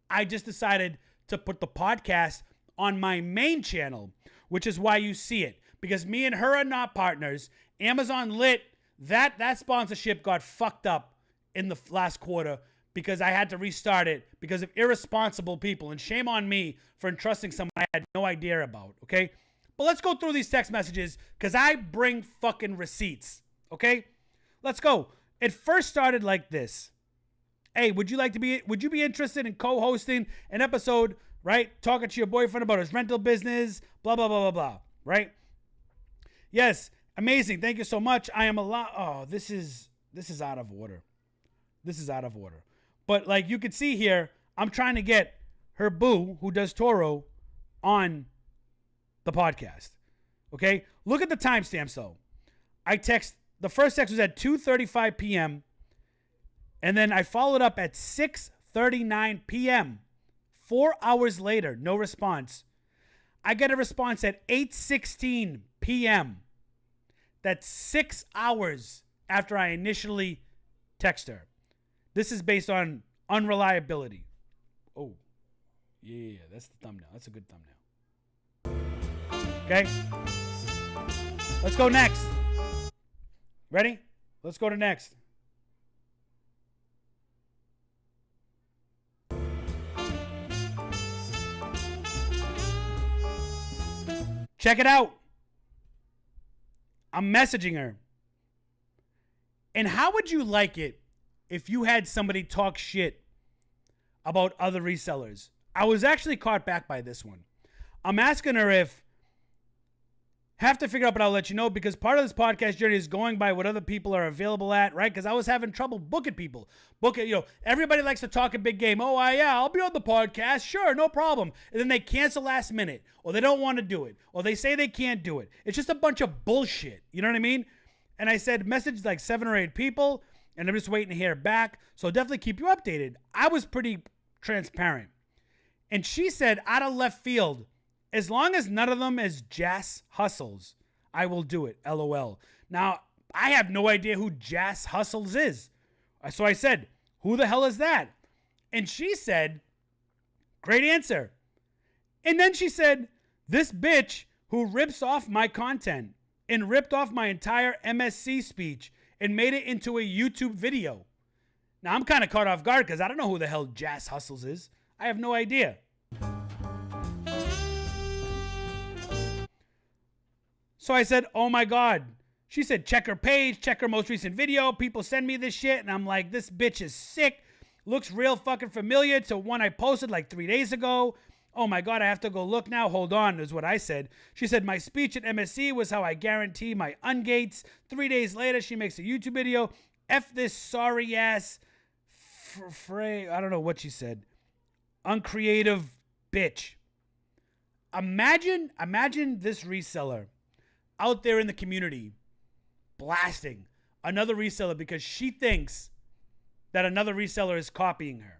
I just decided to put the podcast on my main channel, which is why you see it. Because me and her are not partners. Amazon Lit, that sponsorship got fucked up in the last quarter because I had to restart it because of irresponsible people. And shame on me for entrusting someone I had no idea about, okay? But let's go through these text messages because I bring fucking receipts, okay? Let's go. It first started like this. Hey, would you be interested in co-hosting an episode, right? Talking to your boyfriend about his rental business, blah, blah, blah, blah, blah, right? Yes, amazing. Thank you so much. I am a lot. Oh, this is out of order. This is out of order. But like you can see here, I'm trying to get her boo, who does Toro, on the podcast. Okay? Look at the timestamps though. The first text was at 2:35 p.m. And then I followed up at 6:39 p.m. 4 hours later, no response. I get a response at 8:16 p.m. That's 6 hours after I initially text her. This is based on unreliability. Oh, yeah, that's the thumbnail. That's a good thumbnail. Okay? Let's go next. Ready? Let's go to next. Check it out. I'm messaging her. And how would you like it if you had somebody talk shit about other resellers? I was actually caught back by this one. I'm asking her if, have to figure out, but I'll let you know, because part of this podcast journey is going by what other people are available at, right? Because I was having trouble booking people. Everybody likes to talk a big game. Oh, I'll be on the podcast. Sure, no problem. And then they cancel last minute, or they don't want to do it, or they say they can't do it. It's just a bunch of bullshit. You know what I mean? And I said, message like 7 or 8 people, and I'm just waiting to hear back. So definitely keep you updated. I was pretty transparent. And she said, out of left field, as long as none of them is Jas Hustles, I will do it. LOL. Now, I have no idea who Jas Hustles is. So I said, who the hell is that? And she said, great answer. And then she said, this bitch who rips off my content and ripped off my entire MSC speech and made it into a YouTube video. Now, I'm kind of caught off guard because I don't know who the hell Jas Hustles is. I have no idea. So I said, oh my God. She said, check her page, check her most recent video. People send me this shit. And I'm like, this bitch is sick. Looks real fucking familiar to one I posted like 3 days ago. Oh my God, I have to go look now. Hold on, is what I said. She said, my speech at MSC was how I guarantee my ungates. 3 days later, she makes a YouTube video. F this sorry ass, I don't know what she said. Uncreative bitch. Imagine this reseller out there in the community blasting another reseller because she thinks that another reseller is copying her.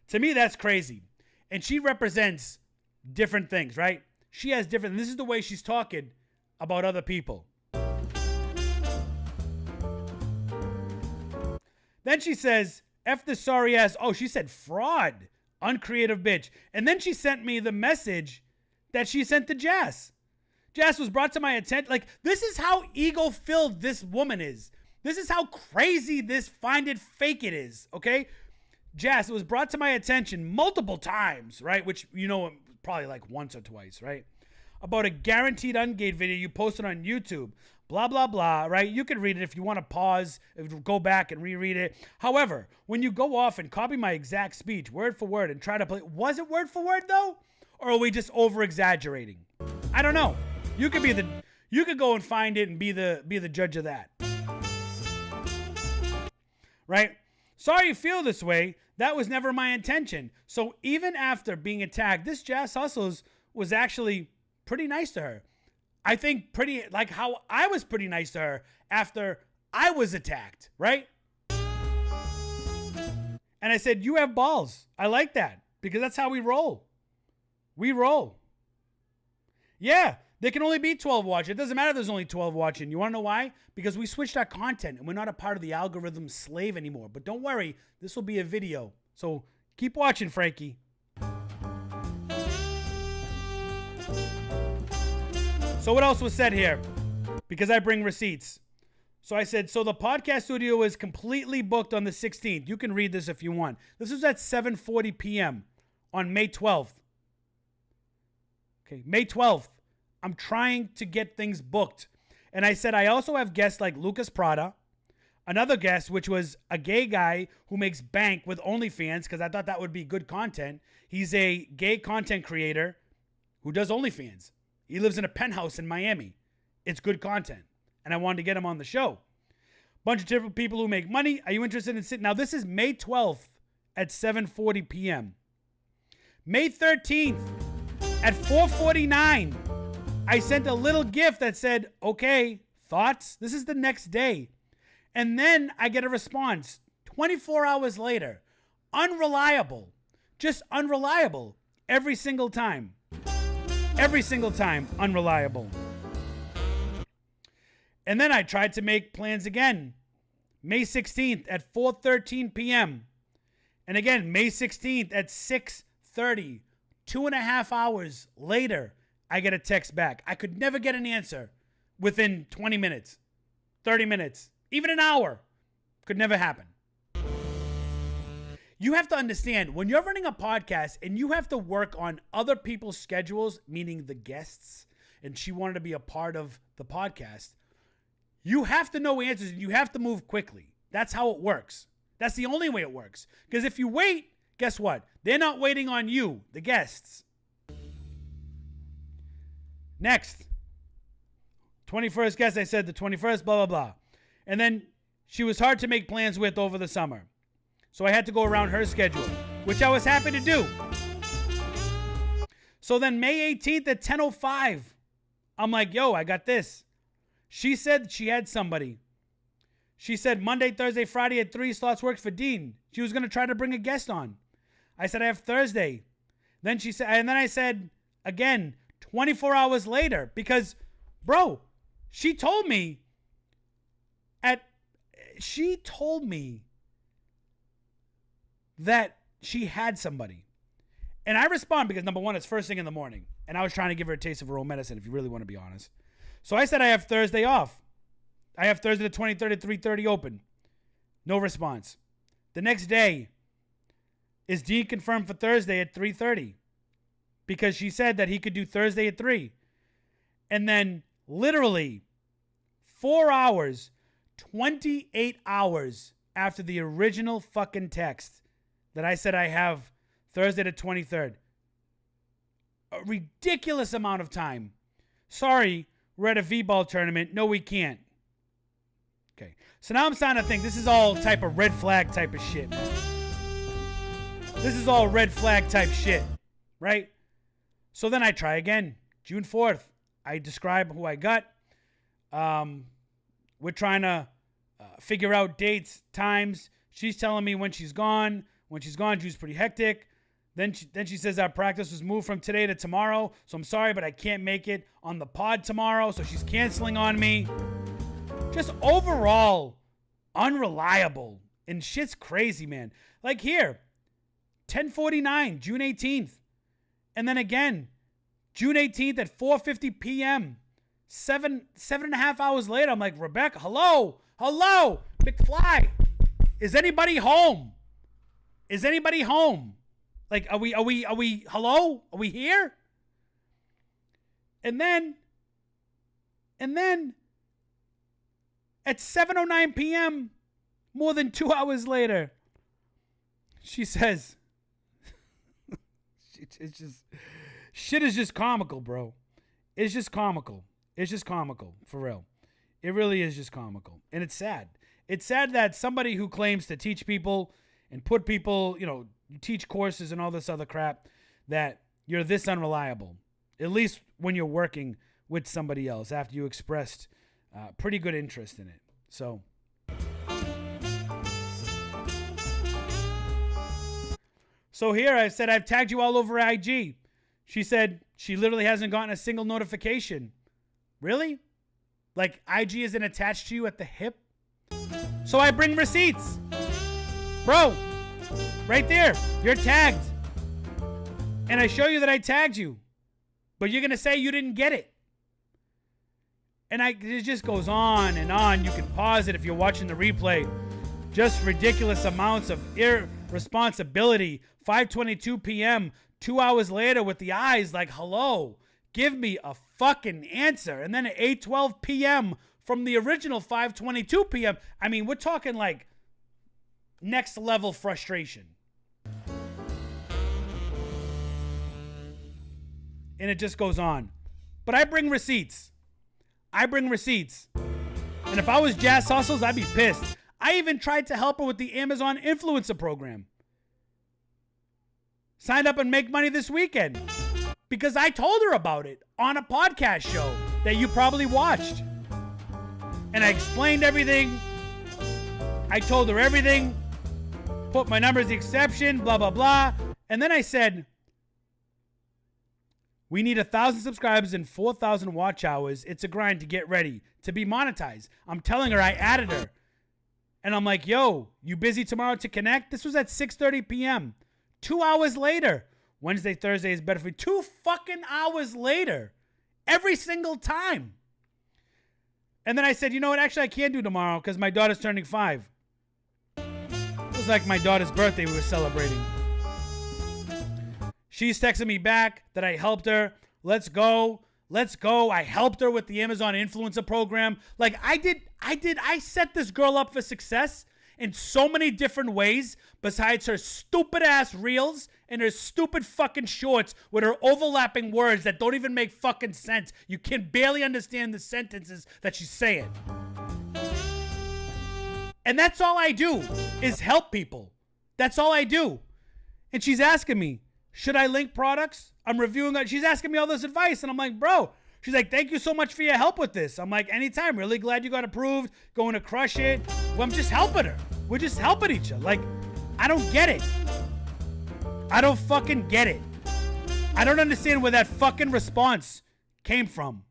To me, that's crazy. And she represents different things, right? She has different, this is the way she's talking about other people. Then she says, F the sorry ass, she said fraud, uncreative bitch. And then she sent me the message that she sent to Jas. Jas was brought to my attention. Like, this is how ego-filled this woman is. This is how crazy this find it fake it is, okay? Jas, it was brought to my attention multiple times, right? Which, probably like once or twice, right? About a guaranteed ungate video you posted on YouTube. Blah, blah, blah, right? You can read it if you want to pause, go back and reread it. However, when you go off and copy my exact speech, word for word, and try to play, was it word for word though? Or are we just over-exaggerating? I don't know. You could go and find it and be the judge of that. Right? Sorry you feel this way. That was never my intention. So even after being attacked, this Jas Hustles was actually pretty nice to her. I think pretty like how I was pretty nice to her after I was attacked, right? And I said, you have balls. I like that because that's how we roll. We roll. Yeah, There can only be 12 watching. It doesn't matter if there's only 12 watching. You want to know why? Because we switched our content and we're not a part of the algorithm slave anymore. But don't worry, this will be a video. So keep watching, Frankie. So what else was said here? Because I bring receipts. So I said, so the podcast studio is completely booked on the 16th. You can read this if you want. This was at 7:40 p.m. on May 12th. Okay, May 12th. I'm trying to get things booked. And I said, I also have guests like Lucas Prada, another guest, which was a gay guy who makes bank with OnlyFans, because I thought that would be good content. He's a gay content creator who does OnlyFans. He lives in a penthouse in Miami. It's good content. And I wanted to get him on the show. Bunch of different people who make money. Are you interested in sitting? Now, this is May 12th at 7:40 p.m. May 13th at 4:49. I sent a little gift that said, okay, thoughts? This is the next day. And then I get a response 24 hours later. Unreliable. Just unreliable. Every single time. Every single time. Unreliable. And then I tried to make plans again. May 16th at 4:13 p.m. And again, May 16th at 6:30. 2.5 hours later, I get a text back. I could never get an answer within 20 minutes, 30 minutes, even an hour. Could never happen. You have to understand, when you're running a podcast and you have to work on other people's schedules, meaning the guests, and she wanted to be a part of the podcast, you have to know answers and you have to move quickly. That's how it works. That's the only way it works. Because if you wait, guess what? They're not waiting on you, the guests. Next. 21st guest, I said the 21st, blah, blah, blah. And then she was hard to make plans with over the summer. So I had to go around her schedule, which I was happy to do. So then May 18th at 10:05, I'm like, yo, I got this. She said she had somebody. She said Monday, Thursday, Friday at 3 slots worked for Dean. She was going to try to bring a guest on. I said, I have Thursday. Then she said, and then I said again, 24 hours later, because, bro, she told me that she had somebody. And I respond because, number one, it's first thing in the morning. And I was trying to give her a taste of her own medicine, if you really want to be honest. So I said I have Thursday off. I have Thursday the 23rd at 3:30 open. No response. The next day, is Dean confirmed for Thursday at 3:30? Because she said that he could do Thursday at 3. And then literally 4 hours, 28 hours after the original fucking text that I said I have Thursday the 23rd. A ridiculous amount of time. Sorry, we're at a V-ball tournament. No, we can't. Okay. So now I'm starting to think this is all type of red flag type of shit. This is all red flag type shit. Right? So then I try again. June 4th. I describe who I got. We're trying to figure out dates, times. She's telling me when she's gone. When she's gone, she's pretty hectic. Then she says our practice was moved from today to tomorrow. So I'm sorry, but I can't make it on the pod tomorrow. So she's canceling on me. Just overall unreliable. And shit's crazy, man. Like here, 10:49, June 18th. And then again, June 18th at 4:50 p.m. 7.5 hours later, I'm like, Rebecca, hello, McFly. Is anybody home? Is anybody home? Like, are we, hello? Are we here? And then at 7:09 p.m., more than 2 hours later, she says, it's just, shit is just comical, bro. It's just comical. It's just comical, for real. It really is just comical. And it's sad. It's sad that somebody who claims to teach people and put people, you teach courses and all this other crap, that you're this unreliable. At least when you're working with somebody else after you expressed pretty good interest in it. So here I said, I've tagged you all over IG. She said she literally hasn't gotten a single notification. Really? Like IG isn't attached to you at the hip? So I bring receipts. Bro, right there. You're tagged. And I show you that I tagged you. But you're going to say you didn't get it. And it just goes on and on. You can pause it if you're watching the replay. Just ridiculous amounts of irresponsibility. 5:22 p.m., 2 hours later with the eyes like, hello, give me a fucking answer. And then at 8:12 p.m. from the original 5:22 p.m. I mean, we're talking like next level frustration. And it just goes on. But I bring receipts. And if I was Jazz Hustles, I'd be pissed. I even tried to help her with the Amazon influencer program. Signed up and make money this weekend. Because I told her about it on a podcast show that you probably watched. And I explained everything. I told her everything. Put my number as the exception, blah, blah, blah. And then I said, we need 1,000 subscribers and 4,000 watch hours. It's a grind to get ready to be monetized. I'm telling her I added her. And I'm like, yo, you busy tomorrow to connect? This was at 6:30 p.m. 2 hours later. Wednesday, Thursday is better for me. 2 fucking hours later. Every single time. And then I said, you know what? Actually, I can't do tomorrow because my daughter's turning 5. It was like my daughter's birthday we were celebrating. She's texting me back that I helped her. Let's go. I helped her with the Amazon influencer program. Like I set this girl up for success in so many different ways besides her stupid ass reels and her stupid fucking shorts with her overlapping words that don't even make fucking sense. You can barely understand the sentences that she's saying. And that's all I do is help people. That's all I do. And she's asking me, should I link products? I'm reviewing it. She's asking me all this advice. And I'm like, bro. She's like, thank you so much for your help with this. I'm like, anytime. Really glad you got approved. Going to crush it. Well, I'm just helping her. We're just helping each other. Like, I don't get it. I don't fucking get it. I don't understand where that fucking response came from.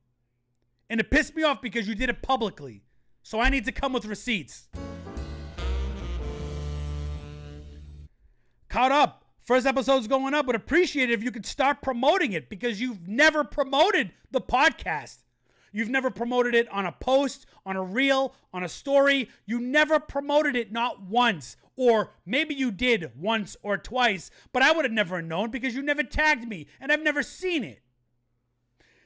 And it pissed me off because you did it publicly. So I need to come with receipts. Caught up. First episode's going up. Would appreciate it if you could start promoting it because you've never promoted the podcast. You've never promoted it on a post, on a reel, on a story. You never promoted it, not once. Or maybe you did once or twice, but I would have never known because you never tagged me and I've never seen it.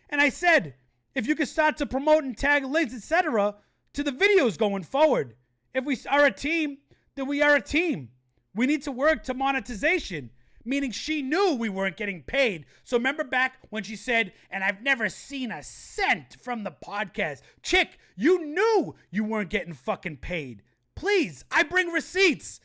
And I said, if you could start to promote and tag links, etc., to the videos going forward. If we are a team, then we are a team. We need to work to monetization, meaning she knew we weren't getting paid. So remember back when she said, and I've never seen a cent from the podcast. Chick, you knew you weren't getting fucking paid. Please, I bring receipts.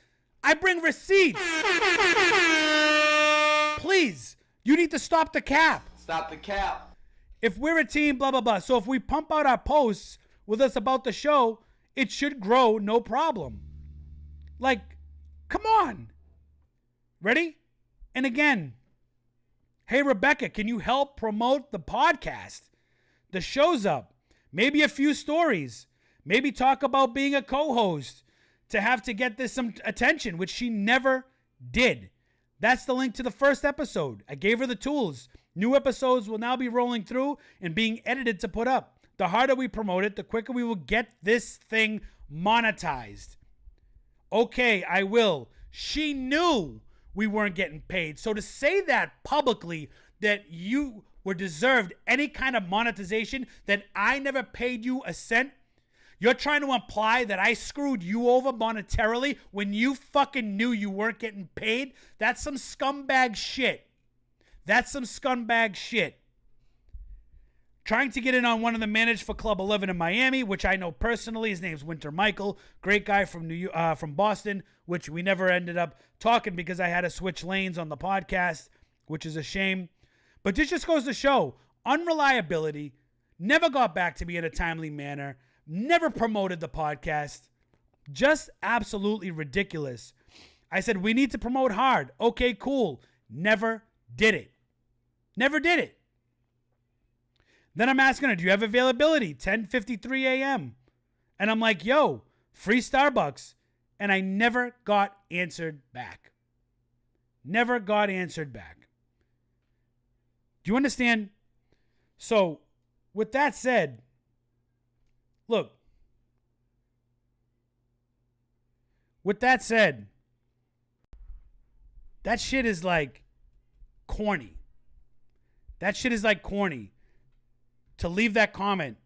Please, you need to stop the cap. Stop the cap. If we're a team, blah, blah, blah. So if we pump out our posts with us about the show, it should grow, no problem. Like, come on. Ready? And again, hey, Rebecca, can you help promote the podcast? The show's up. Maybe a few stories. Maybe talk about being a co-host to have to get this some attention, which she never did. That's the link to the first episode. I gave her the tools. New episodes will now be rolling through and being edited to put up. The harder we promote it, the quicker we will get this thing monetized. Okay, I will. She knew we weren't getting paid. So to say that publicly, that you were deserved any kind of monetization, that I never paid you a cent, you're trying to imply that I screwed you over monetarily when you fucking knew you weren't getting paid? That's some scumbag shit. Trying to get in on one of the managed for Club 11 in Miami, which I know personally. His name's Winter Michael. Great guy from from Boston, which we never ended up talking because I had to switch lanes on the podcast, which is a shame. But this just goes to show unreliability, never got back to me in a timely manner, never promoted the podcast. Just absolutely ridiculous. I said, we need to promote hard. Okay, cool. Never did it. Never did it. Then I'm asking her, do you have availability? 10:53 a.m. And I'm like, yo, free Starbucks. And I never got answered back. Never got answered back. Do you understand? So, with that said, look. With that said, that shit is like corny. That shit is like corny. To leave that comment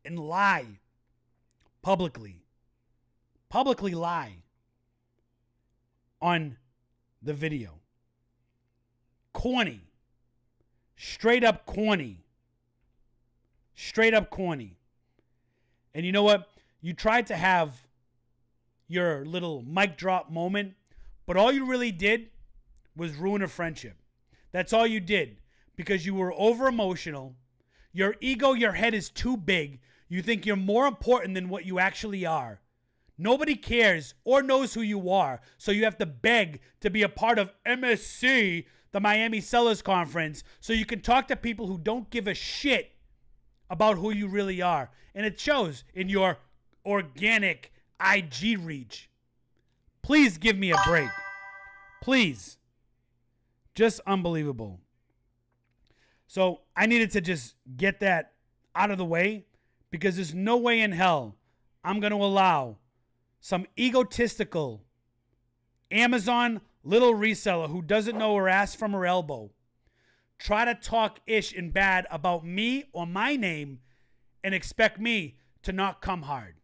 and lie publicly. Publicly lie on the video. Corny. Straight up corny. Straight up corny. And you know what? You tried to have your little mic drop moment, but all you really did was ruin a friendship. That's all you did, because you were over emotional. Your ego, your head is too big. You think you're more important than what you actually are. Nobody cares or knows who you are, so you have to beg to be a part of MSC, the Miami Sellers Conference, so you can talk to people who don't give a shit about who you really are. And it shows in your organic IG reach. Please give me a break. Please. Just unbelievable. So I needed to just get that out of the way, because there's no way in hell I'm going to allow some egotistical Amazon little reseller who doesn't know her ass from her elbow try to talk ish and bad about me or my name and expect me to not come hard.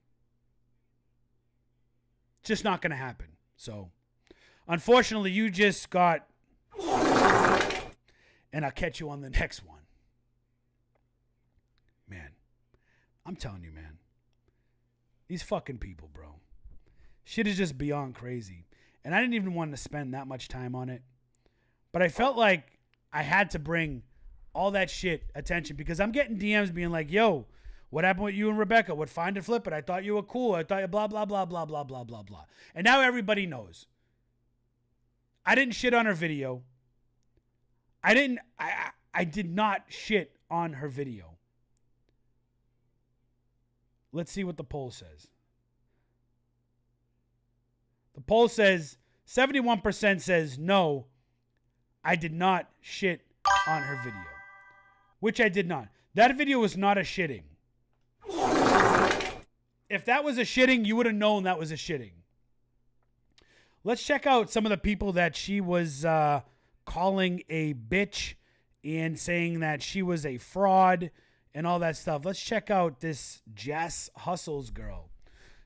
Just not going to happen. So, unfortunately, you just got... And I'll catch you on the next one. Man, I'm telling you, man. These fucking people, bro. Shit is just beyond crazy. And I didn't even want to spend that much time on it. But I felt like I had to bring all that shit attention, because I'm getting DMs being like, yo, what happened with you and Rebecca? What, find and flip it? I thought you were cool. I thought you blah, blah, blah, blah, blah, blah, blah, blah. And now everybody knows. I didn't shit on her video. I did not shit on her video. Let's see what the poll says. The poll says 71% says no, I did not shit on her video. Which I did not. That video was not a shitting. If that was a shitting, you would have known that was a shitting. Let's check out some of the people that she was calling a bitch and saying that she was a fraud and all that stuff. Let's check out this Jazz Hustles girl.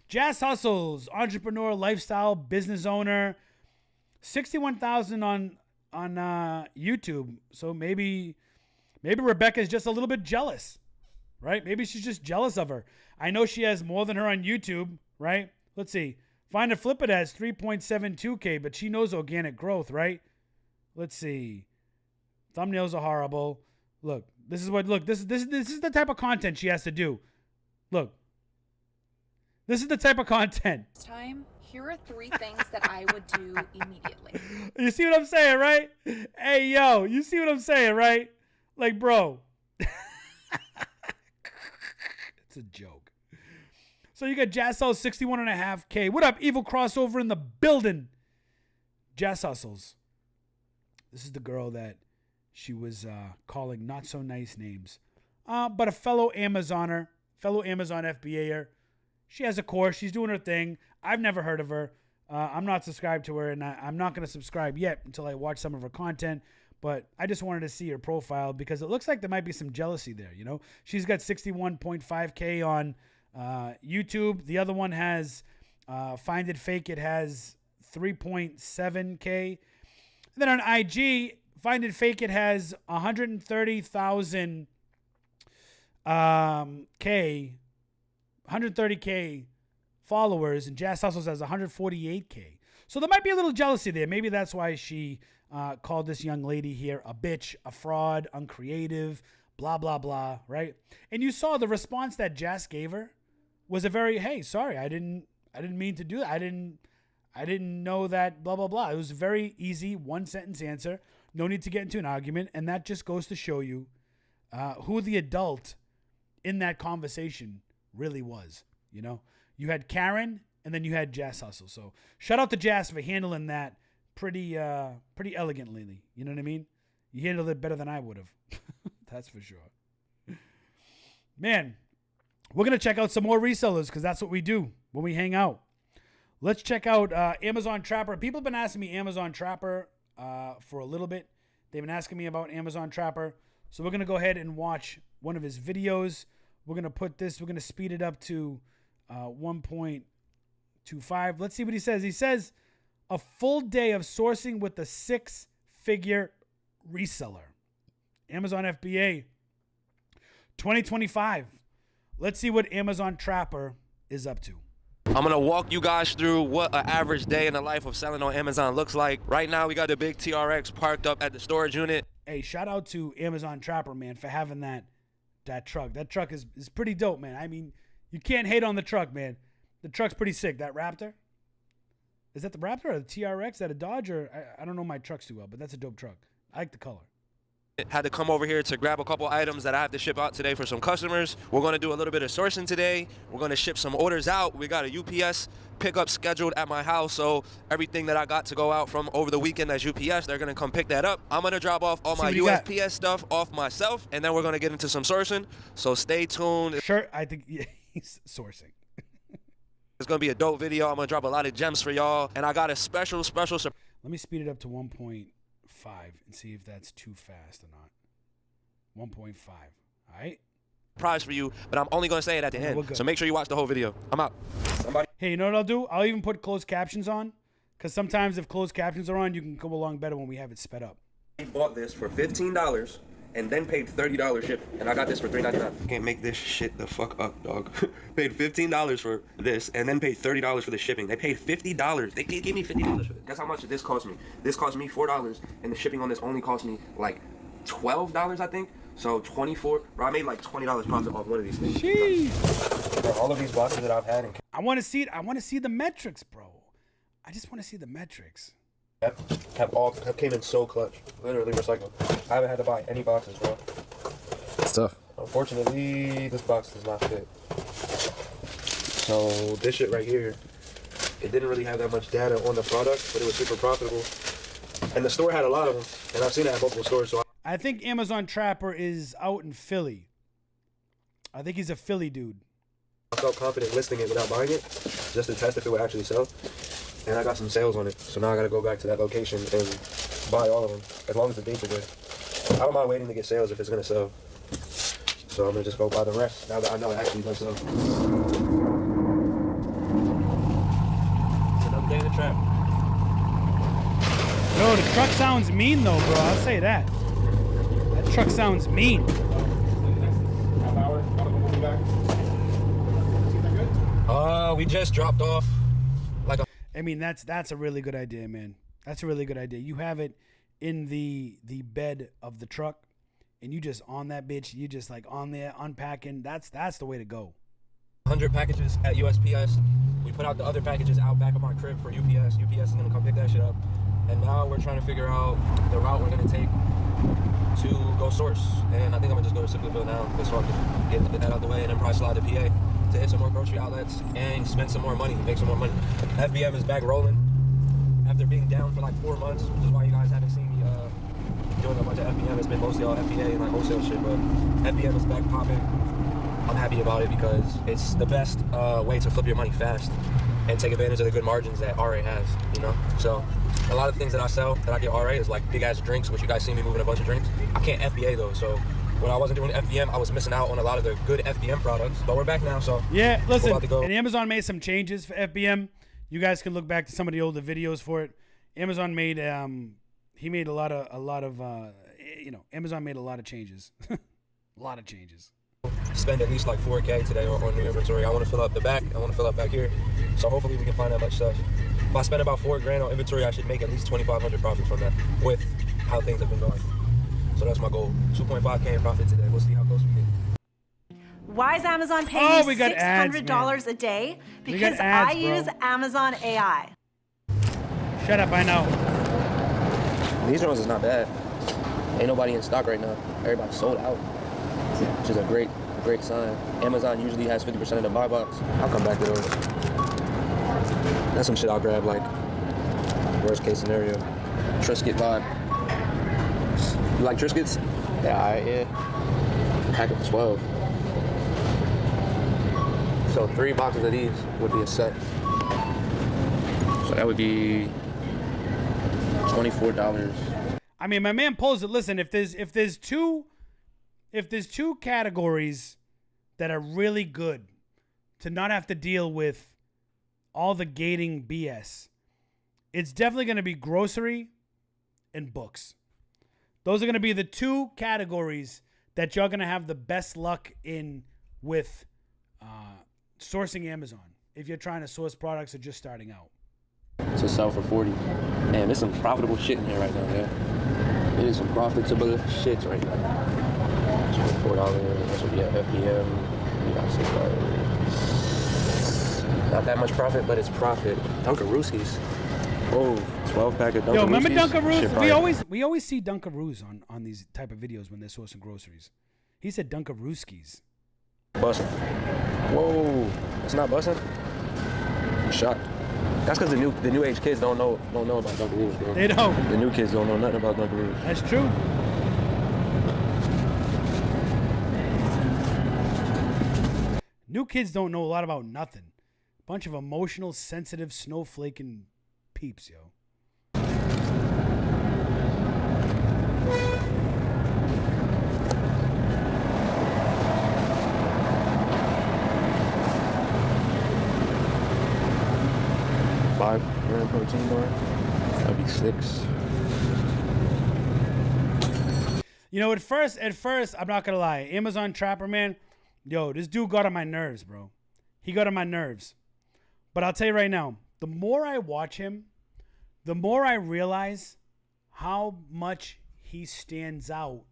Jazz Hustles, entrepreneur, lifestyle, business owner, 61,000 on YouTube. So maybe Rebecca's just a little bit jealous, right? Maybe she's just jealous of her. I know she has more than her on YouTube, right? Let's see. Find and Flip It has 3.72K, but she knows organic growth, right? Let's see. Thumbnails are horrible. Look, this is the type of content she has to do. Look. This is the type of content. This time, here are 3 things that I would do immediately. You see what I'm saying, right? Hey, yo, you see what I'm saying, right? Like, bro. It's a joke. So you got Jazz Hustles 61.5K. What up, Evil Crossover in the building? Jazz Hustles. This is the girl that she was calling not so nice names. But a fellow Amazoner, fellow Amazon FBA'er. She has a course. She's doing her thing. I've never heard of her. I'm not subscribed to her, and I'm not going to subscribe yet until I watch some of her content. But I just wanted to see her profile, because it looks like there might be some jealousy there, you know? She's got 61.5K on YouTube. The other one has Find It Fake. It has 3.7K. And then on IG, Find It Fake, it has 130,000 130K followers, and Jazz Hustles has 148K. So there might be a little jealousy there. Maybe that's why she called this young lady here a bitch, a fraud, uncreative, blah, blah, blah, right? And you saw the response that Jazz gave her was a very, hey, sorry, I didn't mean to do that. I didn't know that, blah, blah, blah. It was a very easy 1-sentence answer. No need to get into an argument. And that just goes to show you who the adult in that conversation really was. You know, you had Karen and then you had Jazz Hustle. So shout out to Jazz for handling that pretty elegantly. You know what I mean? You handled it better than I would have. That's for sure. Man, we're going to check out some more resellers because that's what we do when we hang out. Let's check out Amazon Trapper. People have been asking me Amazon Trapper for a little bit. They've been asking me about Amazon Trapper. So we're going to go ahead and watch one of his videos. We're going to put this, we're going to speed it up to 1.25. Let's see what he says. He says, a full day of sourcing with a 6-figure reseller. Amazon FBA 2025. Let's see what Amazon Trapper is up to. I'm going to walk you guys through what an average day in the life of selling on Amazon looks like. Right now, we got the big TRX parked up at the storage unit. Hey, shout out to Amazon Trapper, man, for having that truck. That truck is pretty dope, man. I mean, you can't hate on the truck, man. The truck's pretty sick. That Raptor? Is that the Raptor or the TRX? Is that a Dodge? Or I don't know my trucks too well, but that's a dope truck. I like the color. Had to come over here to grab a couple items that I have to ship out today for some customers. We're going to do a little bit of sourcing today. We're going to ship some orders out. We got a UPS pickup scheduled at my house, so everything that I got to go out from over the weekend as UPS, they're going to come pick that up. I'm going to drop off all my USPS stuff off myself, and then we're going to get into some sourcing, so stay tuned. Sure, I think he's sourcing. It's going to be a dope video. I'm going to drop a lot of gems for y'all, and I got a special Let me speed it up to 1.5 and see if that's too fast or not. 1.5. All right. Prize for you, but I'm only going to say it at the end. So make sure you watch the whole video. I'm out. Hey, you know what I'll do? I'll even put closed captions on, because sometimes if closed captions are on, you can go along better when we have it sped up. I bought this for $15 and then paid $30 shipping, and I got this for $3.99. Can't make this shit the fuck up, dog. Paid $15 for this and then paid $30 for the shipping. They paid $50. They gave me $50 for it. Guess how much this cost me? This cost me $4, and the shipping on this only cost me like $12, I think. So 24. Bro, I made like $20 profit off one of these things. Jeez. Bro, all of these boxes that I've had. I want to see it. I want to see the metrics, bro. I just want to see the metrics. Have came in so clutch. Literally recycled. I haven't had to buy any boxes, bro. It's tough. Unfortunately, this box does not fit. So this shit right here, it didn't really have that much data on the product, but it was super profitable. And the store had a lot of them, and I've seen it at multiple stores. So I think Amazon Trapper is out in Philly. I think he's a Philly dude. I felt confident listing it without buying it, just to test if it would actually sell. And I got some sales on it, so now I got to go back to that location and buy all of them, as long as the dates are good. I don't mind waiting to get sales if it's going to sell. So I'm going to just go buy the rest, now that I know it actually does sell. It's another day in the trap. Yo, the truck sounds mean though, bro. I'll say that. That truck sounds mean. We just dropped off. I mean, that's a really good idea, man. That's a really good idea. You have it in the bed of the truck, and you just on that bitch. You just like on there unpacking. That's the way to go. 100 packages at USPS. We put out the other packages out back of our crib for UPS. UPS is gonna come pick that shit up, and now we're trying to figure out the route we're gonna take to go source. And I think I'm gonna just go to Simpleville now, just so I can get that out the way, and then probably slide to PA to hit some more grocery outlets and spend some more money, make some more money. FBM is back rolling after being down for like 4 months, which is why you guys haven't seen me doing a bunch of FBM. It's been mostly all FBA and like wholesale shit, but FBM is back popping. I'm happy about it because it's the best way to flip your money fast and take advantage of the good margins that RA has, you know? So a lot of things that I sell that I get RA is like big ass drinks, which you guys see me moving a bunch of drinks. I can't FBA though, so when I wasn't doing FBM, I was missing out on a lot of the good FBM products, but we're back now, so yeah. Listen, and Amazon made some changes for FBM. You guys can look back to some of the older videos for it. Amazon made he made a lot of Amazon made a lot of changes, a lot of changes. Spend at least like 4K today on new inventory. I want to fill up the back. I want to fill up back here, so hopefully we can find that much stuff. If I spend about $4 grand on inventory, I should make at least $2,500 profit from that with how things have been going. So that's my goal. 2.5K in profit today. We'll see how close we get. Why is Amazon paying me $600 a day? Because ads, I use Amazon AI. Shut up, I know. These ones is not bad. Ain't nobody in stock right now. Everybody's sold out, which is a great sign. Amazon usually has 50% of the buy box. I'll come back to those. That's some shit I'll grab, like, worst case scenario. Triscuit vibe. You like Triscuits? Yeah. Pack of 12. So 3 boxes of these would be a set. So that would be $24. I mean, my man posed it. Listen, if there's two categories that are really good to not have to deal with all the gating BS, it's definitely going to be grocery and books. Those are going to be the 2 categories that you're going to have the best luck in with sourcing Amazon if you're trying to source products or just starting out. To sell for 40. Man, there's some profitable shit in here right now, man. It is some profitable shit right now. $4. This will be at FBM. We got $6. Not that much profit, but it's profit. Dunkaroos. Oh, 12 pack of Dunkaroos. Yo, remember Dunkaroos? We always see Dunkaroos on these type of videos when they're sourcing groceries. He said Dunkarooskis. Bussin'. Whoa, it's not bussin'? I'm shocked. That's because the new age kids don't know about Dunkaroos, bro. They don't. The new kids don't know nothing about Dunkaroos. That's true. New kids don't know a lot about nothing. Bunch of emotional, sensitive, snowflaking peeps, yo. $5 protein bar. That'd be $6. You know, at first, I'm not gonna lie, Amazon Trapper, man, yo, this dude got on my nerves, bro. He got on my nerves. But I'll tell you right now, the more I watch him, the more I realize how much he stands out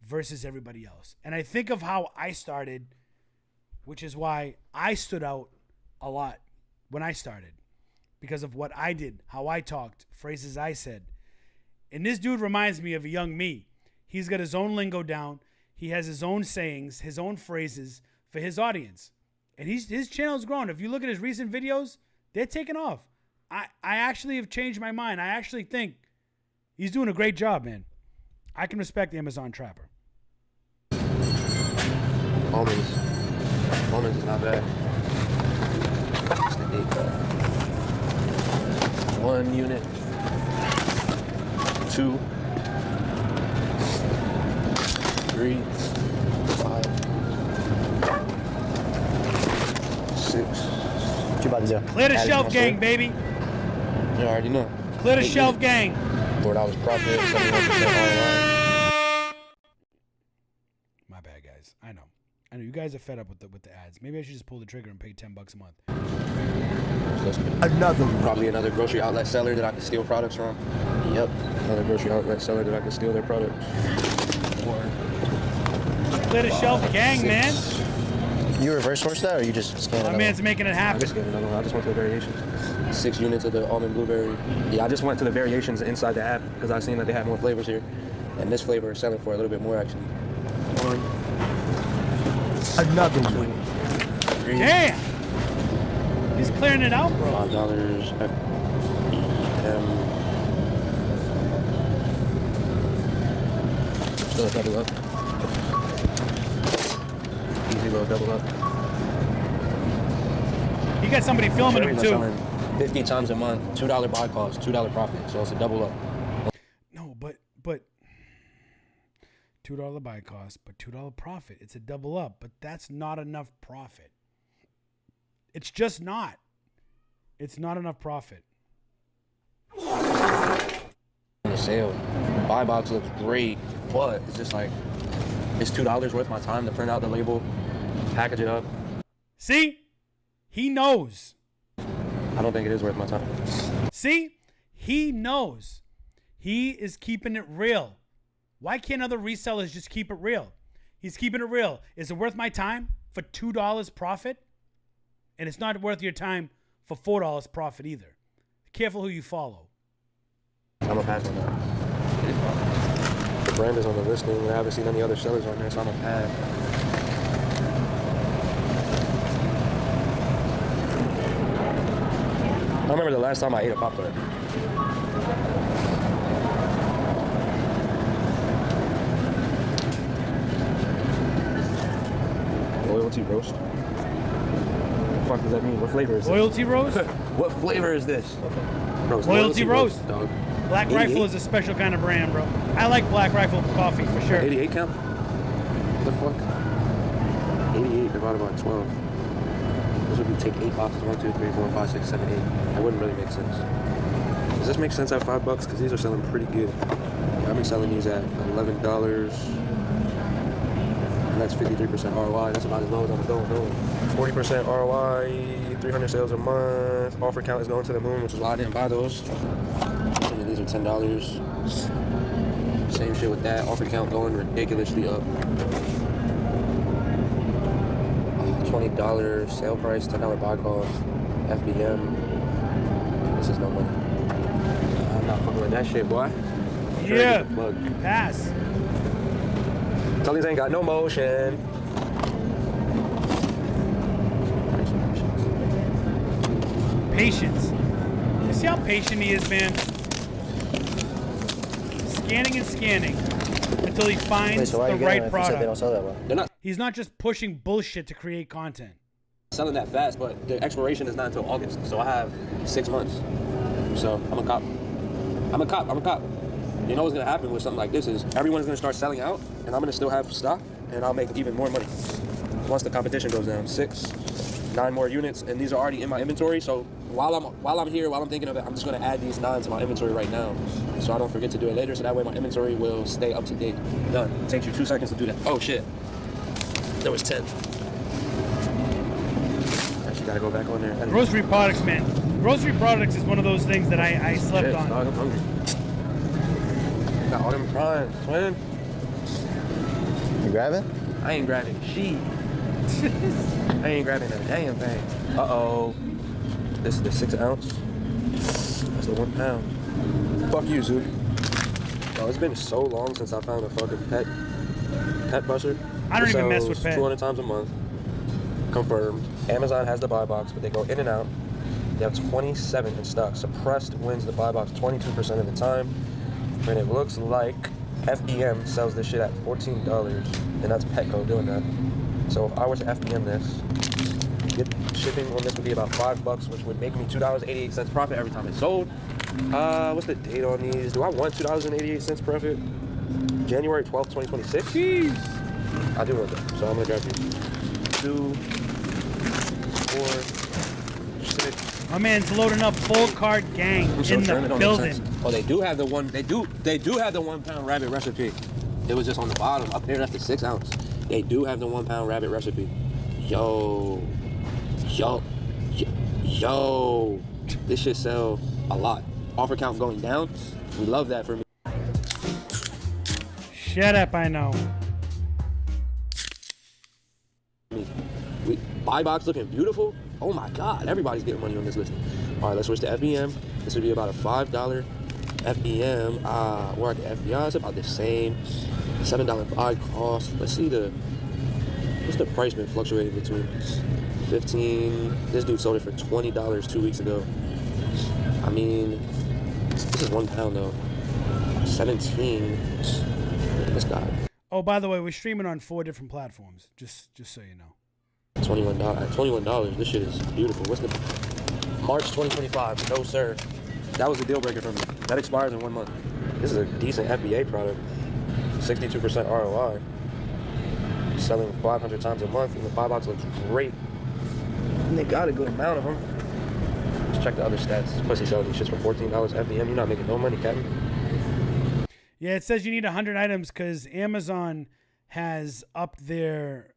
versus everybody else. And I think of how I started, which is why I stood out a lot when I started. Because of what I did, how I talked, phrases I said. And this dude reminds me of a young me. He's got his own lingo down. He has his own sayings, his own phrases for his audience. And his channel's grown. If you look at his recent videos, they're taking off. I actually have changed my mind. I actually think he's doing a great job, man. I can respect Amazon Trapper. Almonds. Almonds is not bad. It's the 1 unit. 2. 3. 5. 6. What you about to do? Clear the shelf gang, baby. You already know. Clear the shelf gang. $4 profit, 71% online. My bad, guys. I know you guys are fed up with the ads. Maybe I should just pull the trigger and pay $10 a month. Probably another grocery outlet seller that I could steal products from. Yep. Another grocery outlet seller that I could steal their products. Clear the shelf gang, man. You reverse source that, or you just scan it? My man's making it happen. I just scanned another one. I just went to the variations. 6 units of the almond blueberry. Yeah, I just went to the variations inside the app because I seen that they had more flavors here. And this flavor is selling for a little bit more, actually. Another one. Damn! He's clearing it out, bro. $5 FBM. Still a double up. Easy little double up. You got somebody filming him too. 50 times a month, $2 buy cost, $2 profit. So it's a double up. No, but $2 buy cost, but $2 profit. It's a double up, but that's not enough profit. It's just not. It's not enough profit. The sale, buy box looks great, but it's just like it's $2 worth my time to print out the label, package it up. See, he knows. I don't think it is worth my time. See, he knows. He is keeping it real. Why can't other resellers just keep it real? He's keeping it real. Is it worth my time for $2 profit? And it's not worth your time for $4 profit either. Careful who you follow. I'm a pass on that. The brand is on the listing. I haven't seen any other sellers on there, so I'm gonna add. I remember the last time I ate a Pop-Tart. Loyalty roast. What the fuck does that mean? What flavor is this? Loyalty roast? What flavor is this? Bro, it's Loyalty roast. dog. Black 88? Rifle is a special kind of brand, bro. I like Black Rifle coffee for sure. 88 count? What the fuck? 88 divided by 12. This would be take 8 boxes. 1, 2, 3, 4, 5, 6, 7, 8. That wouldn't really make sense. Does this make sense at $5? Because these are selling pretty good. Yeah, I've been selling these at $11. And that's 53% ROI. That's about as low as I'm going. 40% ROI, 300 sales a month. Offer count is going to the moon, which is why I didn't buy those. Some of these are $10. Same shit with that. Offer count going ridiculously up. $20 sale price, $10 buy cost, FBM. This is no money. I'm not fucking with that shit, boy. Yeah, pass. Tell these ain't got no motion. Patience. You see how patient he is, man? Scanning and scanning until he finds the right product. They don't sell that well. They're not He's not just pushing bullshit to create content. selling that fast, but the expiration is not until August, so I have 6 months. So I'm a cop. You know what's gonna happen with something like this is everyone's gonna start selling out, and I'm gonna still have stock, and I'll make even more money once the competition goes down. 6, 9 more units, and these are already in my inventory. So while I'm here, while I'm thinking of it, I'm just gonna add these 9 to my inventory right now, so I don't forget to do it later. So that way my inventory will stay up to date. Done. It takes you 2 seconds to do that. Oh shit, there was 10. Actually, gotta go back on there. Grocery products, man. Grocery products is one of those things that I slept Shit, on. dog, I'm hungry. Got all them primes, twin. You grabbing? I ain't grabbing shit. I ain't grabbing a damn thing. Uh-oh. This is the 6 ounce. That's the 1 pound. Fuck you, Zook. Oh, it's been so long since I found a fucking pet buster. I don't even mess with pet. 200 times a month. Confirmed. Amazon has the buy box, but they go in and out. They have 27 in stock. Suppressed wins the buy box 22% of the time. And it looks like FBM sells this shit at $14, and that's Petco doing that. So if I were to FBM this, shipping on this would be about $5, which would make me $2.88 profit every time it's sold. What's the date on these? Do I want $2.88 profit? January 12th, 2026? Jeez. I do want that, so I'm gonna grab these. 2, 4, 6. My man's loading up full cart gang in the building. Oh, they do have the one. They do have the 1 pound rabbit recipe. It was just on the bottom up there. That's the 6 ounce. They do have the 1 pound rabbit recipe. Yo. This shit sell a lot. Offer count going down. We love that for me. Shut up, I know. Buy box looking beautiful. Oh my God, everybody's getting money on this listing. All right, let's switch to FBM. This would be about a $5 FBM. We're at the FBI, it's about the same. $7 buy cost. Let's see what's the price been fluctuating between 15. This dude sold it for $20 2 weeks ago. I mean, this is 1 pound though. 17. This guy. Oh, by the way, we're streaming on 4 different platforms. Just so you know. $21. This shit is beautiful. What's the March 2025? No sir. That was a deal breaker for me. That expires in 1 month. This is a decent FBA product. 62% ROI. Selling 500 times a month, and the buy box looks great. And they got a good amount of them. Let's check the other stats. Pussy selling these shits for $14 FBM. You're not making no money, Captain. Yeah, it says you need 100 items because Amazon has upped their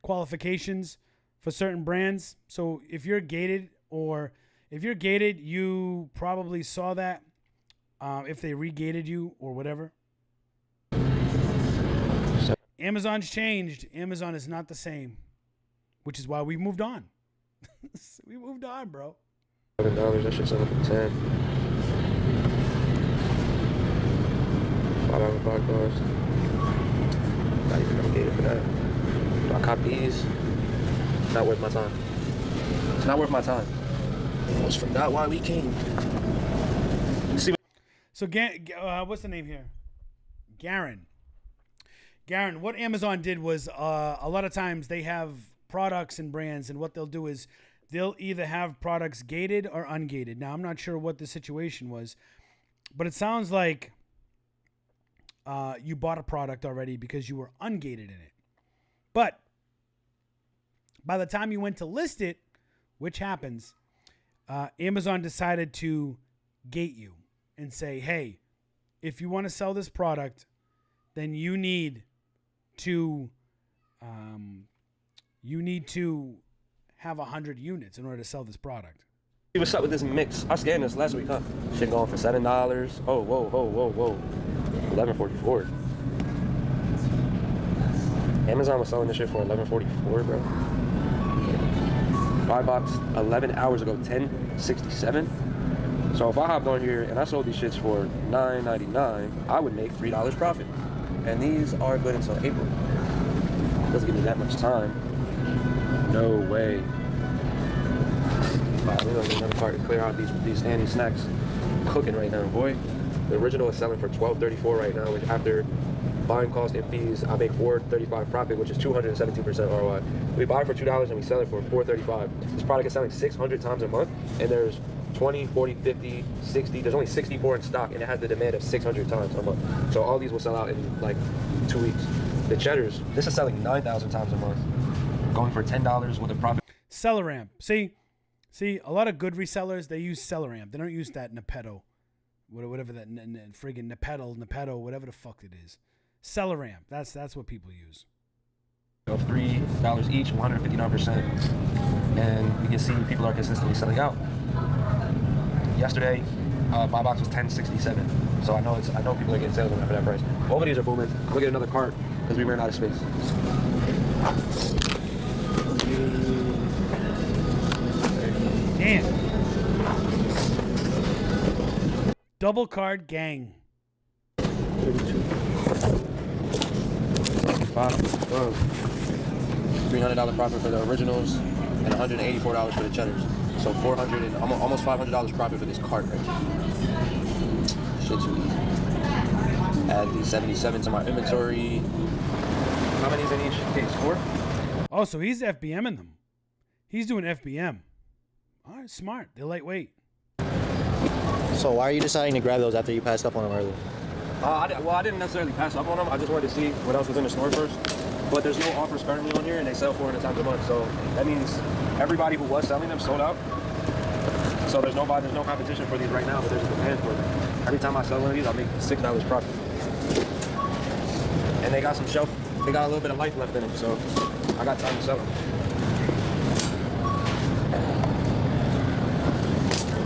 qualifications for certain brands. So if you're gated, you probably saw that if they regated you or whatever. Amazon's changed. Amazon is not the same, which is why we moved on. We moved on, bro. $7, that shit's selling for $10. 5-hour podcast. Not even gonna get it for that. Do I cop these? It's not worth my time. It's not worth my time. I almost forgot why we came. So, what's the name here? Garen. Garen, what Amazon did was a lot of times they have products and brands, and what they'll do is they'll either have products gated or ungated. Now, I'm not sure what the situation was, but it sounds like you bought a product already because you were ungated in it. But by the time you went to list it, which happens, Amazon decided to gate you and say, hey, if you want to sell this product, then you need to have 100 units in order to sell this product. See what's up with this mix. I scanned this last week, huh? Shit going for $7. Oh, whoa. $11.44. Amazon was selling this shit for $11.44, bro. Buy box 11 hours ago, $10.67. So if I hopped on here and I sold these shits for $9.99, I would make $3 profit. And these are good until April. Doesn't give me that much time. No way. Wow, we don't need another cart to clear out these standing snacks. Cooking right now, boy. The original is selling for $12.34 right now, which after buying cost and fees, I make $4.35 profit, which is 217% ROI. We buy for $2 and we sell it for $4.35. This product is selling 600 times a month, and there's 20, 40, 50, 60. There's only 64 in stock, and it has the demand of 600 times a month. So all these will sell out in like 2 weeks. The cheddars, this is selling 9,000 times a month, going for $10 with a profit. Selleramp. See, a lot of good resellers, they use Selleramp. They don't use that Nepetto, whatever that friggin' Nepetto, whatever the fuck it is. Selleramp. That's what people use. $3 each, 159%, and you can see people are consistently selling out. Yesterday, buy box was $10.67, so I know people are getting sales on that for that price. All of these are booming. I'm gonna get another cart because we ran out of space. Damn. Double card gang. 32. $300 profit for the originals and $184 for the cheddars. So $400 and almost $500 profit for this cart right here. Shit too easy. Add the 77 to my inventory. How many is in each case? 4? Oh, so he's FBMing them. He's doing FBM. All right, smart. They're lightweight. So why are you deciding to grab those after you passed up on them earlier? I didn't necessarily pass up on them. I just wanted to see what else was in the store first. But there's no offers currently on here, and they sell 400 times a month. So that means everybody who was selling them sold out. So there's no competition for these right now, but there's a demand for them. Every time I sell one of these, I make $6 profit. And they got some shelf, they got a little bit of life left in them, so I got time to sell them.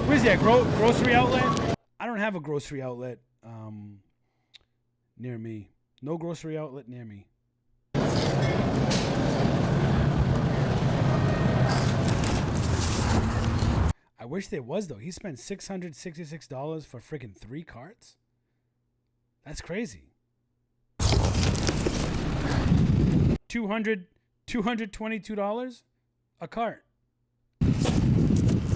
Where's that grocery outlet? I don't have a grocery outlet near me. No grocery outlet near me. I wish there was, though. He spent $666 for freaking 3 carts? That's crazy. $222 a cart.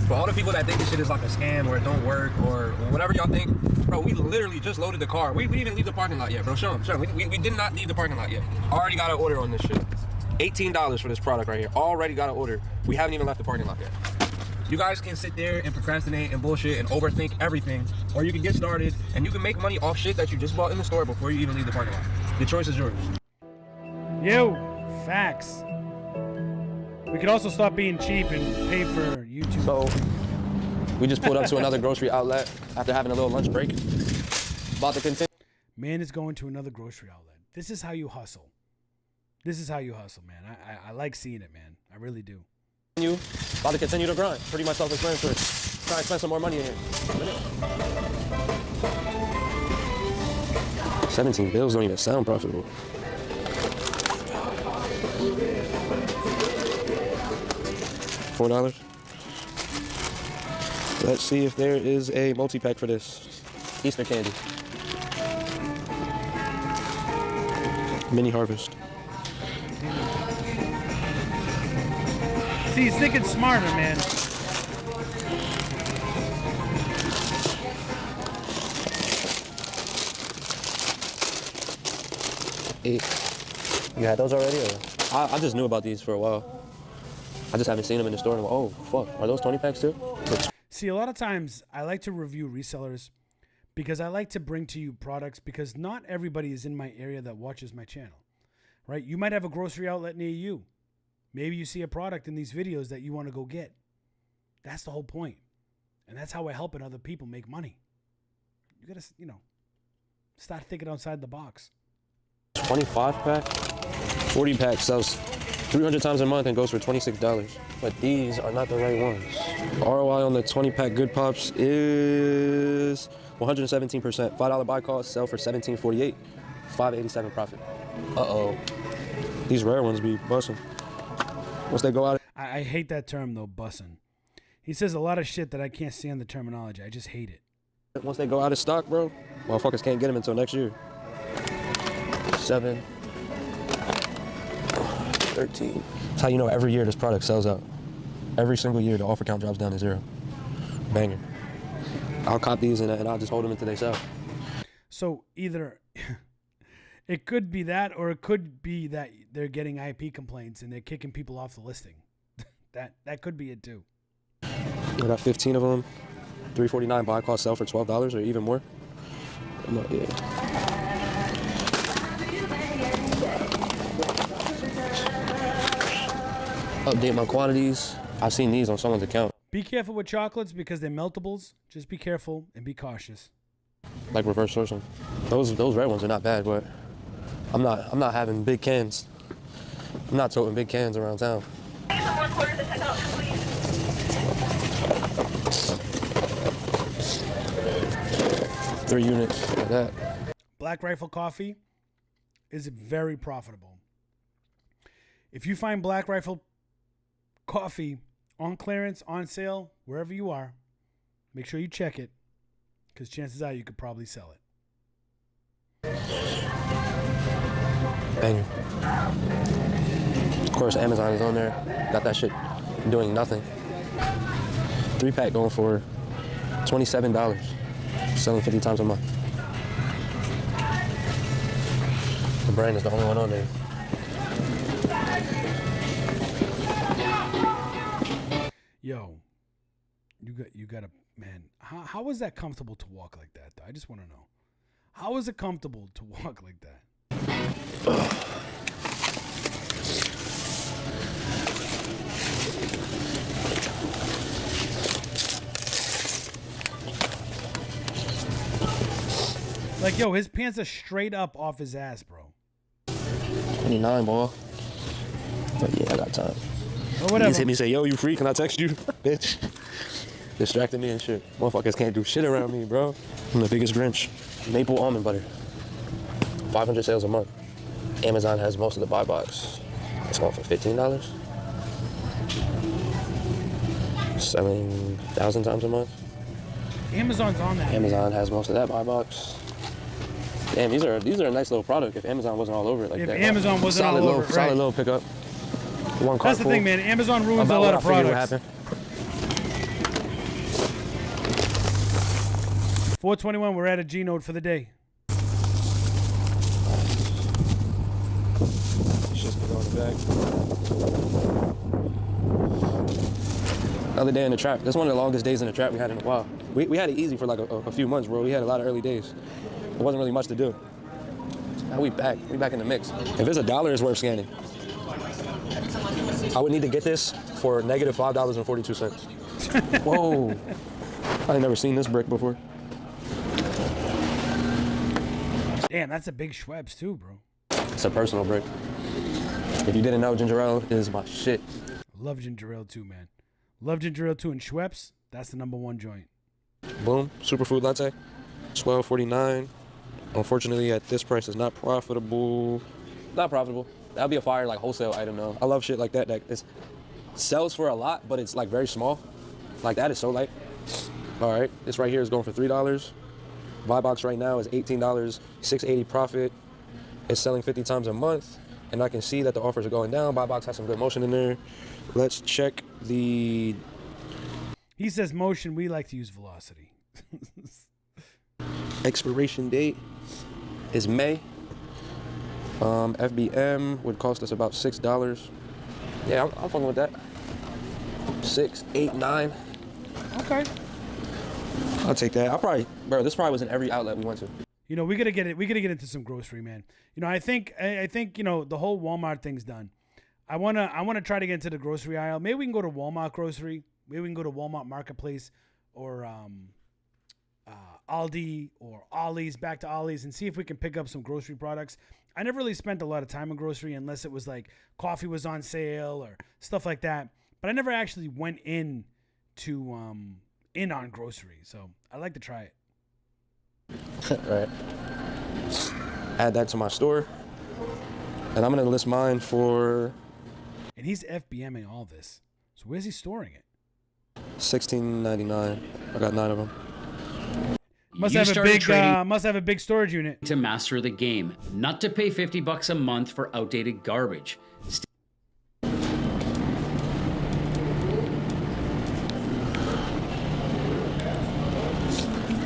For all the people that think this shit is like a scam or it don't work or whatever y'all think, bro, we literally just loaded the car. We didn't even leave the parking lot yet, bro. Show them. We did not leave the parking lot yet. Already got an order on this shit. $18 for this product right here. Already got an order. We haven't even left the parking lot yet. You guys can sit there and procrastinate and bullshit and overthink everything, or you can get started and you can make money off shit that you just bought in the store before you even leave the parking lot. The choice is yours. Yo, facts. We could also stop being cheap and pay for YouTube. So, we just pulled up to another grocery outlet after having a little lunch break. About to continue. Man is going to another grocery outlet. This is how you hustle. This is how you hustle, man. I like seeing it, man. I really do. About to continue to grind. Pretty much self-explanatory. Try and spend some more money in here. 17 bills don't even sound profitable. $4. Let's see if there is a multi-pack for this. Easter candy. Mini harvest. See, he's thinking smarter, man. You had those already? Or? I just knew about these for a while. I just haven't seen them in the store. And oh, fuck. Are those 20 packs too? See, a lot of times I like to review resellers because I like to bring to you products because not everybody is in my area that watches my channel, right? You might have a grocery outlet near you. Maybe you see a product in these videos that you want to go get. That's the whole point. And that's how we're helping other people make money. You got to, start thinking outside the box. 25 pack? 40 pack sells 300 times a month and goes for $26. But these are not the right ones. ROI on the 20 pack Good Pops is 117%. $5 buy cost, sell for $17.48. $5.87 profit. Uh-oh. These rare ones be busting. Once they go out. I hate that term though, bussin'. He says a lot of shit that I can't stand the terminology. I just hate it. Once they go out of stock, bro, motherfuckers can't get them until next year. 7, 13. That's how you know every year this product sells out. Every single year the offer count drops down to 0. Banger. I'll cop these and I'll just hold them until they sell. So either it could be that, or it could be that they're getting IP complaints and they're kicking people off the listing. That could be it too. I got 15 of them. $3.49 buy cost, sell for $12 or even more. Yeah. Update my quantities. I've seen these on someone's account. Be careful with chocolates because they're meltables. Just be careful and be cautious. Like reverse sourcing. Those red ones are not bad, but I'm not having big cans. I'm not toting big cans around town. 3 units like that. Black Rifle Coffee is very profitable. If you find Black Rifle Coffee on clearance, on sale, wherever you are, make sure you check it because chances are you could probably sell it. Banger. Of course, Amazon is on there. Got that shit doing nothing. 3-pack going for $27. Selling 50 times a month. The brand is the only one on there. Yo, you got a man. How is that comfortable to walk like that? Though? I just want to know. How is it comfortable to walk like that? Like, yo, his pants are straight up off his ass, bro. 29, boy. But yeah, I got time. Or whatever. He just hit me and say, yo, you free? Can I text you? Bitch. Distracting me and shit. Motherfuckers can't do shit around me, bro. I'm the biggest Grinch. Maple almond butter. 500 sales a month. Amazon has most of the buy box. It's going for $15. Selling 1,000 times a month. Amazon's on that. Amazon has most of that buy box. Damn, these are a nice little product. If Amazon wasn't all over it like if that. If Amazon wasn't all over it, solid little pickup. One cart That's the thing, man. Amazon ruins a lot of products. 421, we're at a G note for the day. Just go in the bag. Another day in the trap. That's one of the longest days in the trap we had in a while. We had it easy for like a few months, bro. We had a lot of early days. There wasn't really much to do. Now we back. We back in the mix. If it's $1, it's worth scanning. I would need to get this for negative $5.42. Whoa. I ain't never seen this brick before. Damn, that's a big Schweppes too, bro. It's a personal brick. If you didn't know, ginger ale is my shit. Love ginger ale too, man. Love ginger ale too, and Schweppes, that's the #1 joint. Boom, superfood latte, $12.49. Unfortunately, at this price, it's not profitable. Not profitable. That'll be a fire like wholesale item though. I love shit like that. That sells for a lot, but it's like very small. Like that is so light. All right, this right here is going for $3. Buy box right now is $18, $6.80 profit. It's selling 50 times a month, and I can see that the offers are going down. Buy box has some good motion in there. Let's check the... He says motion, we like to use velocity. Expiration date is May. FBM would cost us about $6. Yeah, I'm fucking with that. 6, 8, 9. Okay. I'll take that. This probably was in every outlet we went to. You know, we gotta get it. We gotta get into some grocery, man. You know, I think you know the whole Walmart thing's done. I wanna try to get into the grocery aisle. Maybe we can go to Walmart grocery. Maybe we can go to Walmart Marketplace or Aldi or Ollie's, back to Ollie's, and see if we can pick up some grocery products. I never really spent a lot of time in grocery unless it was like coffee was on sale or stuff like that. But I never actually went in on grocery, so I'd like to try it. Right. Add that to my store, and I'm gonna list mine for. And he's FBMing all this. So where's he storing it? $16.99. I got 9 of them. Must have a big storage unit. To master the game, not to pay $50 a month for outdated garbage.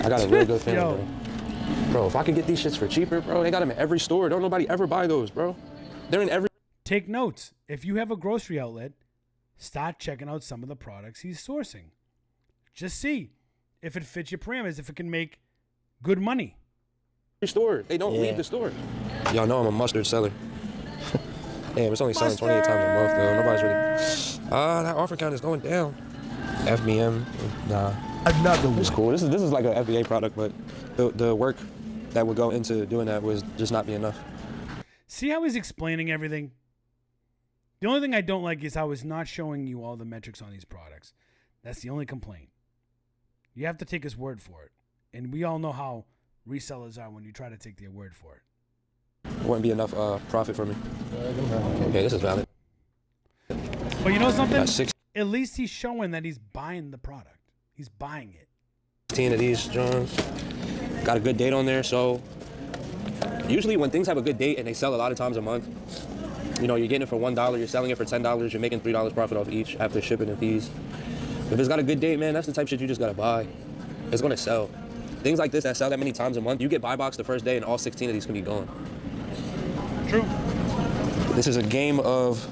I got a real good feeling, bro. If I could get these shits for cheaper, bro, they got them in every store. Don't nobody ever buy those, bro. They're in every... Take notes. If you have a grocery outlet, start checking out some of the products he's sourcing. Just see if it fits your parameters, if it can make good money. Store. They don't leave the store. Y'all know I'm a mustard seller. Damn, it's only selling 28 times a month, though. Nobody's really... that offer count is going down. FBM, nah. Another one. It's cool. This is like an FBA product, but the work that would go into doing that was just not be enough. See how he's explaining everything? The only thing I don't like is how he's not showing you all the metrics on these products. That's the only complaint. You have to take his word for it. And we all know how resellers are when you try to take their word for it. Wouldn't be enough profit for me. Okay, this is valid. But you know something? At least he's showing that he's buying the product. He's buying it. 16 of these, Johns. Got a good date on there, so usually when things have a good date and they sell a lot of times a month, you know, you're getting it for $1, you're selling it for $10, you're making $3 profit off each after shipping and fees. If it's got a good date, man, that's the type of shit you just gotta buy. It's gonna sell. Things like this that sell that many times a month, you get buy box the first day and all 16 of these can be gone. True. This is a game of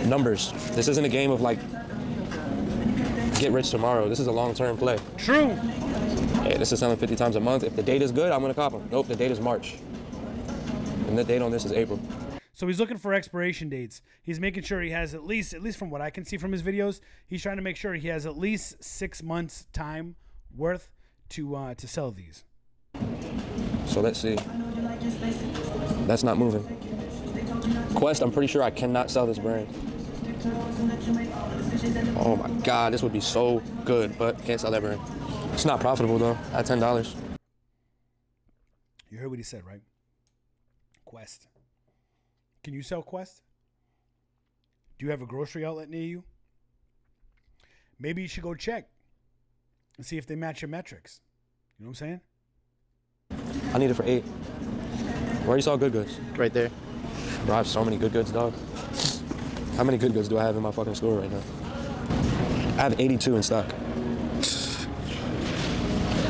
numbers. This isn't a game of like get rich tomorrow. This is a long-term play. True. Hey, this is selling 50 times a month. If the date is good, I'm gonna cop them. Nope, the date is March. And the date on this is April. So he's looking for expiration dates. He's making sure he has at least from what I can see from his videos, he's trying to make sure he has at least 6 months time worth to sell these. So let's see. That's not moving. Quest, I'm pretty sure I cannot sell this brand. Oh my God, this would be so good, but can't sell that brand. It's not profitable though, at $10. You heard what he said, right? Quest. Can you sell Quest? Do you have a grocery outlet near you? Maybe you should go check and see if they match your metrics. You know what I'm saying? I need it for 8. Where you saw Good Goods? Right there. Bro, I have so many Good Goods, dog. How many Good Goods do I have in my fucking store right now? I have 82 in stock.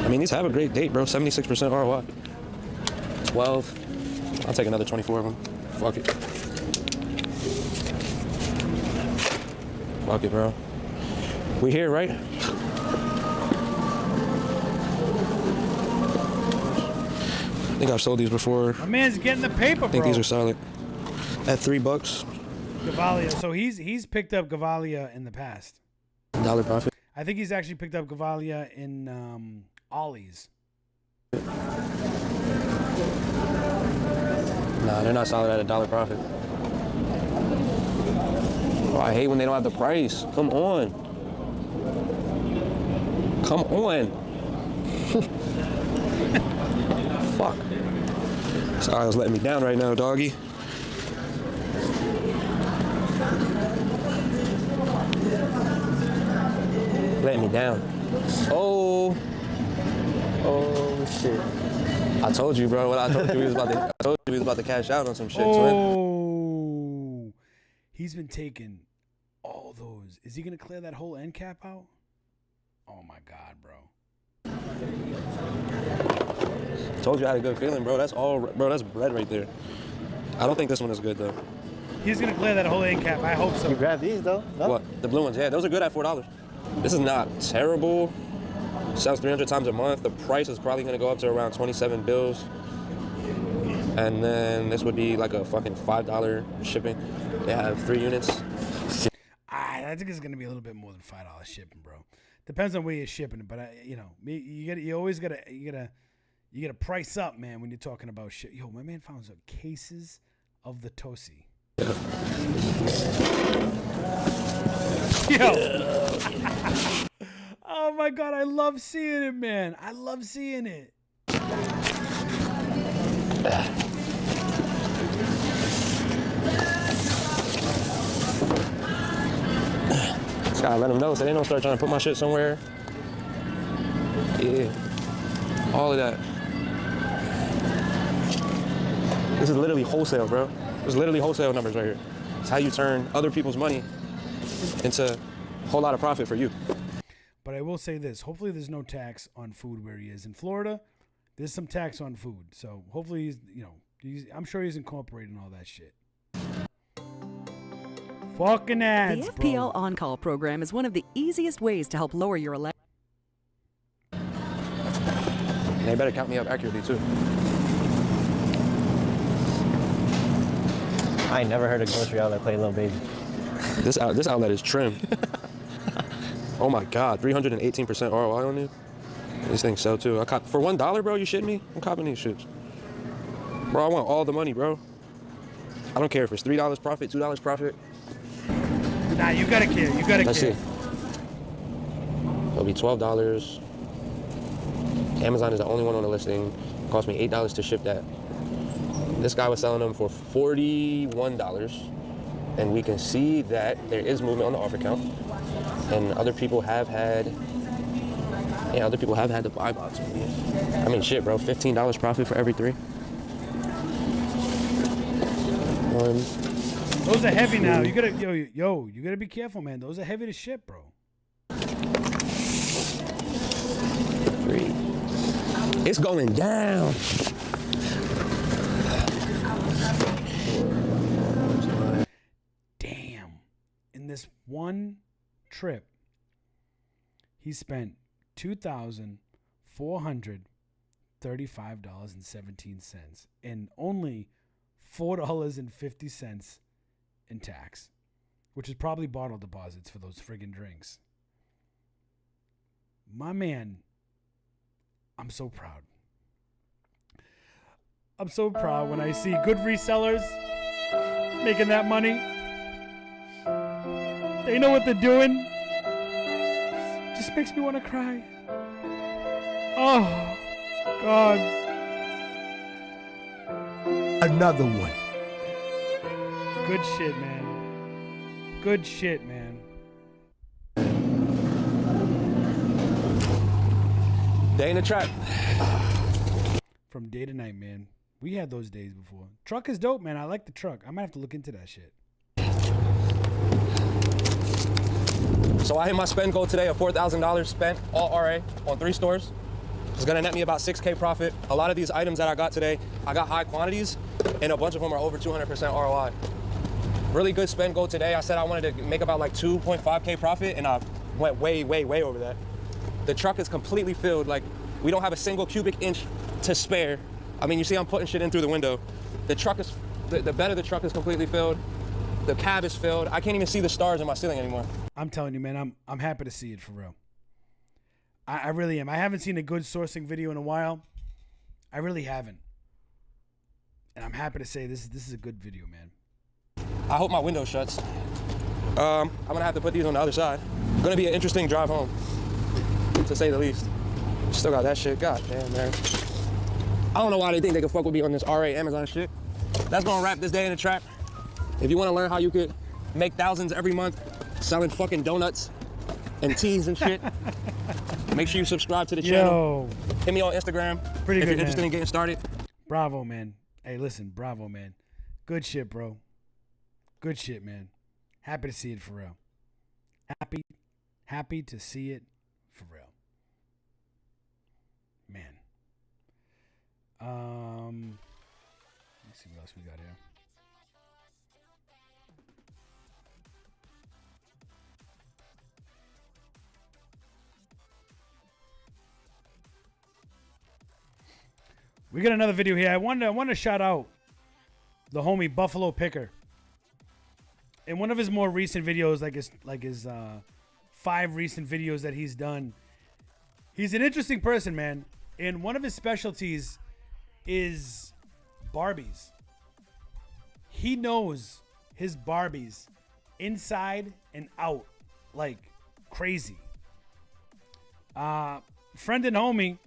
I mean, these have a great date, bro. 76% ROI. 12. I'll take another 24 of them. Fuck it. Fuck it, bro. We here, right? I think I've sold these before. My man's getting the paper, bro. I think these are solid. At $3. Gavalia. So he's picked up Gavalia in the past. $1 profit. I think he's actually picked up Gavalia in Ollie's. Nah, they're not solid at $1 profit. Oh, I hate when they don't have the price. Come on. Come on. Fuck. Sorry, I was letting me down right now, doggy. Letting me down. Oh. Oh, shit. I told you, bro. I told you he was about to cash out on some shit. Oh, he's been taking all those. Is he gonna clear that whole end cap out? Oh my God, bro. Told you I had a good feeling, bro. That's all, bro. That's bread right there. I don't think this one is good though. He's gonna clear that whole end cap. I hope so. You grab these though? No? What? The blue ones? Yeah, those are good at $4. This is not terrible. Sells 300 times a month. The price is probably gonna go up to around 27 bills. And then this would be like a fucking $5 shipping. They have 3 units. I think it's gonna be a little bit more than $5 shipping, bro. Depends on where you're shipping it, but you always gotta price up, man, when you're talking about shit. Yo, my man found some cases of the Tosi. Yo. Oh my God, I love seeing it, man. I love seeing it. Just gotta let them know so they don't start trying to put my shit somewhere. Yeah. All of that. This is literally wholesale, bro. There's literally wholesale numbers right here. It's how you turn other people's money into a whole lot of profit for you. But I will say this. Hopefully there's no tax on food where he is. In Florida, there's some tax on food. So hopefully I'm sure he's incorporating all that shit. Fucking ads, The FPL On-Call program is one of the easiest ways to help lower your electricity. They better count me up accurately too. I ain't never heard a grocery outlet play Lil Baby. This outlet is trim. Oh my God, 318% ROI on you. These things sell too. For $1, bro, you shitting me? I'm copping these shits. Bro, I want all the money, bro. I don't care if it's $3 profit, $2 profit. Nah, you gotta care. You gotta Let's care. see. It'll be $12. Amazon is the only one on the listing. It cost me $8 to ship that. This guy was selling them for $41. And we can see that there is movement on the offer count. And other people have had the buy box. I mean, shit, bro, $15 profit for every 3. Those are heavy now. You gotta, you gotta be careful, man. Those are heavy to ship, bro. 3. It's going down. Damn. In this one trip, he spent $2,435.17 and only $4.50 in tax, which is probably bottle deposits for those friggin' drinks. My man, I'm so proud. I'm so proud when I see good resellers making that money. They know what they're doing. Just makes me want to cry. Oh, God. Another one. Good shit, man. Good shit, man. Day in the trap. From day to night, man. We had those days before. Truck is dope, man. I like the truck. I might have to look into that shit. So I hit my spend goal today of $4,000 spent, all RA, on 3 stores. It's gonna net me about $6K profit. A lot of these items that I got today, I got high quantities, and a bunch of them are over 200% ROI. Really good spend goal today. I said I wanted to make about like 2.5K profit, and I went way, way, way over that. The truck is completely filled. Like, we don't have a single cubic inch to spare. I mean, you see I'm putting shit in through the window. The truck is, the bed of the truck is completely filled. The cab is filled. I can't even see the stars in my ceiling anymore. I'm telling you, man, I'm happy to see it for real. I really am. I haven't seen a good sourcing video in a while. I really haven't. And I'm happy to say this is a good video, man. I hope my window shuts. I'm gonna have to put these on the other side. Gonna be an interesting drive home, to say the least. Still got that shit. God damn, man. I don't know why they think they can fuck with me on this RA Amazon shit. That's gonna wrap this day in the trap. If you wanna learn how you could make thousands every month selling fucking donuts and teas and shit, make sure you subscribe to the channel. Hit me on Instagram. Pretty if good, you're interested man. in getting started. Bravo, man. Hey, listen, bravo, man. Good shit, bro. Good shit, man. Happy to see it for real. Happy to see it for real. Man. Let's see what else we got here. We got another video here. I want to shout out the homie Buffalo Picker. In one of his more recent videos, like his 5 recent videos that he's done, he's an interesting person, man. And one of his specialties is Barbies. He knows his Barbies inside and out like crazy. Friend and homie,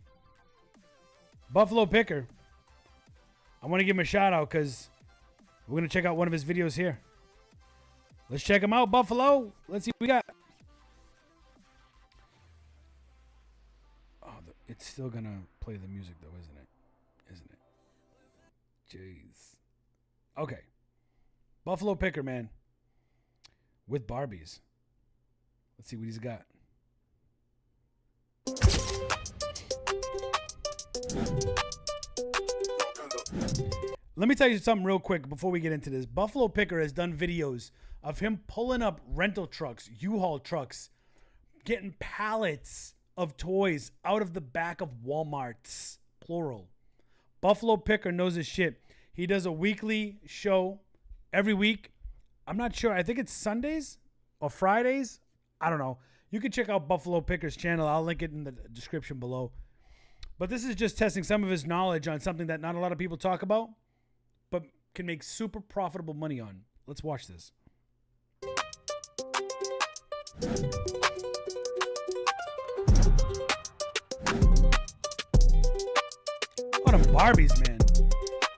Buffalo Picker. I want to give him a shout out because we're going to check out one of his videos here. Let's check him out, Buffalo. Let's see what we got. Oh, it's still going to play the music though, isn't it? Isn't it? Jeez. Okay. Buffalo Picker, man. With Barbies. Let's see what he's got. Let me tell you something real quick before we get into this. Buffalo Picker has done videos of him pulling up rental trucks, U-Haul trucks, getting pallets of toys out of the back of Walmarts, plural. Buffalo Picker knows his shit. He does a weekly show every week. I'm not sure. I think it's Sundays or Fridays. I don't know. You can check out Buffalo Picker's channel. I'll link it in the description below. But this is just testing some of his knowledge on something that not a lot of people talk about, but can make super profitable money on. Let's watch this. Oh, them Barbies, man.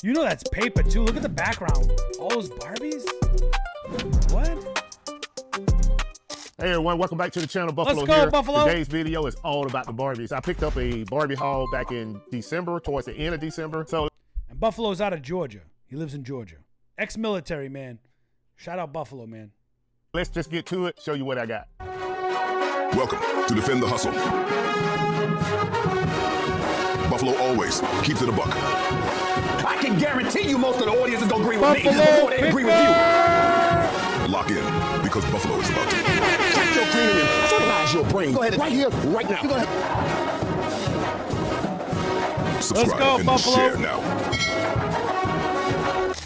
You know that's paper, too. Look at the background. All those Barbies? What? Hey everyone, welcome back to the channel. Buffalo Let's go, here. Buffalo. Today's video is all about the Barbies. I picked up a Barbie haul back in December, towards the end of December. So, and Buffalo's out of Georgia. He lives in Georgia. Ex-military, man. Shout out Buffalo, man. Let's just get to it, show you what I got. Welcome to Defend the Hustle. Buffalo always keeps it a buck. I can guarantee you most of the audience is going to agree with Buffalo me before they agree with you. Lock in, because Buffalo is about to. Check your cranium and fertilize your brain. Go ahead, right here, right now. Go ahead. Subscribe Let's go, and Buffalo. share now.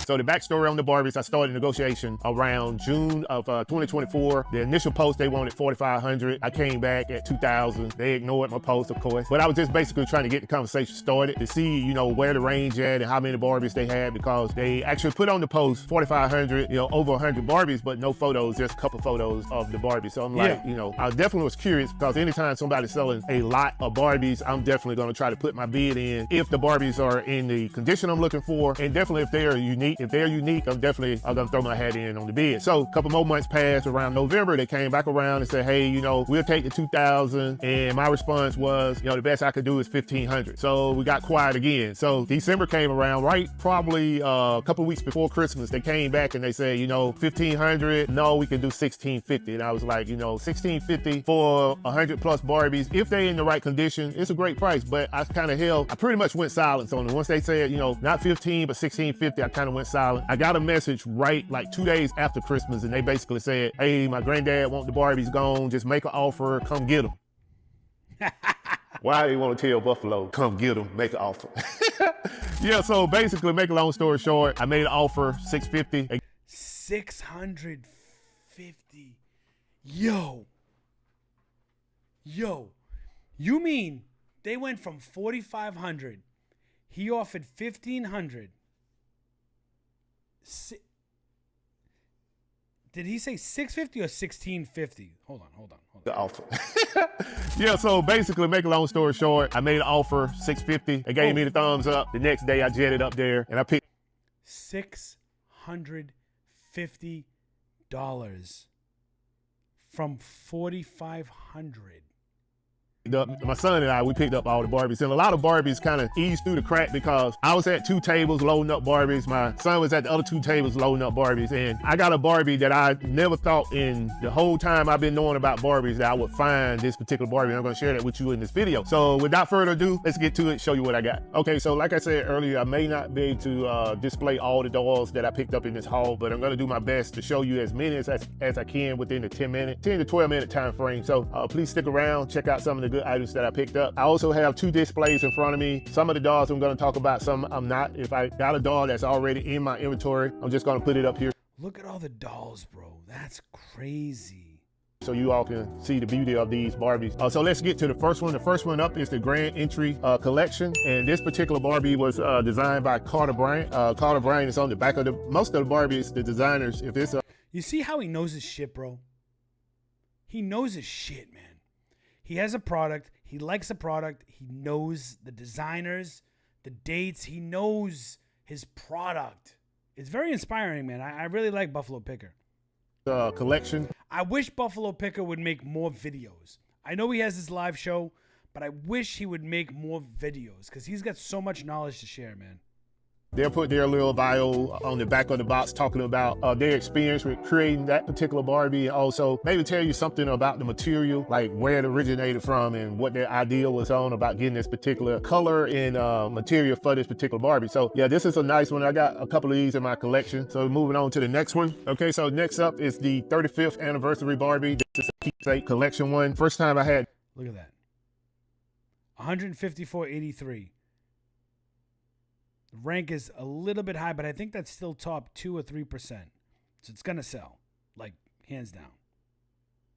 So the backstory on the Barbies, I started negotiation around June of 2024. The initial post, they wanted $4,500. I came back at $2,000. They ignored my post, of course. But I was just basically trying to get the conversation started to see, you know, where the range at and how many Barbies they had, because they actually put on the post $4,500, you know, over 100 Barbies, but no photos, just a couple photos of the Barbies. So I'm like, you know, I definitely was curious, because anytime somebody's selling a lot of Barbies, I'm definitely going to try to put my bid in if the Barbies are in the condition I'm looking for, and definitely if they are unique. If they're unique, I'm definitely gonna throw my hat in on the bid. So a couple more months passed. Around November, they came back around and said, hey, you know, we'll take the 2,000. And my response was, you know, the best I could do is 1,500. So we got quiet again. So December came around, right? Probably a couple weeks before Christmas, they came back and they said, you know, 1,500. No, we can do 1,650. And I was like, you know, 1,650 for 100 plus Barbies. If they in the right condition, it's a great price. But I kind of I pretty much went silent on them. Once they said, you know, not 15, but 1,650, I kind of went silent. I got a message right like 2 days after Christmas, and they basically said, hey, my granddad want the Barbies gone. Just make an offer, come get them. Why do you want to tell Buffalo, come get them, make an offer? Yeah, so basically, make a long story short, I made an offer, $650. $650. Yo. You mean they went from $4,500. He offered $1,500. Did he say 650 or 1650? Hold on. The offer. Yeah, so basically, make a long story short, I made an offer, $650. They gave me the thumbs up. The next day, I jetted up there and I picked $650 from $4,500. My son and I, we picked up all the Barbies, and a lot of Barbies kind of eased through the crack because I was at 2 tables loading up Barbies. My son was at the other 2 tables loading up Barbies, and I got a Barbie that I never thought in the whole time I've been knowing about Barbies that I would find this particular Barbie. I'm going to share that with you in this video. So without further ado, let's get to it, show you what I got. Okay, so like I said earlier, I may not be able to display all the dolls that I picked up in this haul, but I'm going to do my best to show you as many as I can within the 10 to 12 minute time frame. So please stick around, check out some of the good items that I picked up. I also have 2 displays in front of me. Some of the dolls I'm going to talk about, some I'm not. If I got a doll that's already in my inventory, I'm just going to put it up here. Look at all the dolls, bro. That's crazy. So you all can see the beauty of these Barbies. So let's get to the first one. The first one up is the Grand Entry collection. And this particular Barbie was designed by Carter Bryant. Carter Bryant is on the back of most of the Barbies, the designers. If it's You see how he knows his shit, bro? He knows his shit, man. He has a product. He likes a product. He knows the designers, the dates. He knows his product. It's very inspiring, man. I really like Buffalo Picker. Collection. I wish Buffalo Picker would make more videos. I know he has his live show, but I wish he would make more videos because he's got so much knowledge to share, man. They'll put their little bio on the back of the box talking about their experience with creating that particular Barbie, and also maybe tell you something about the material, like where it originated from and what their idea was on about getting this particular color and material for this particular Barbie. So yeah, this is a nice one. I got a couple of these in my collection. So moving on to the next one. Okay, so next up is the 35th anniversary Barbie. This is a keepsake collection one. First time I had. Look at that. 154.83. Rank is a little bit high, but I think that's still top 2 or 3%. So it's gonna sell, like hands down.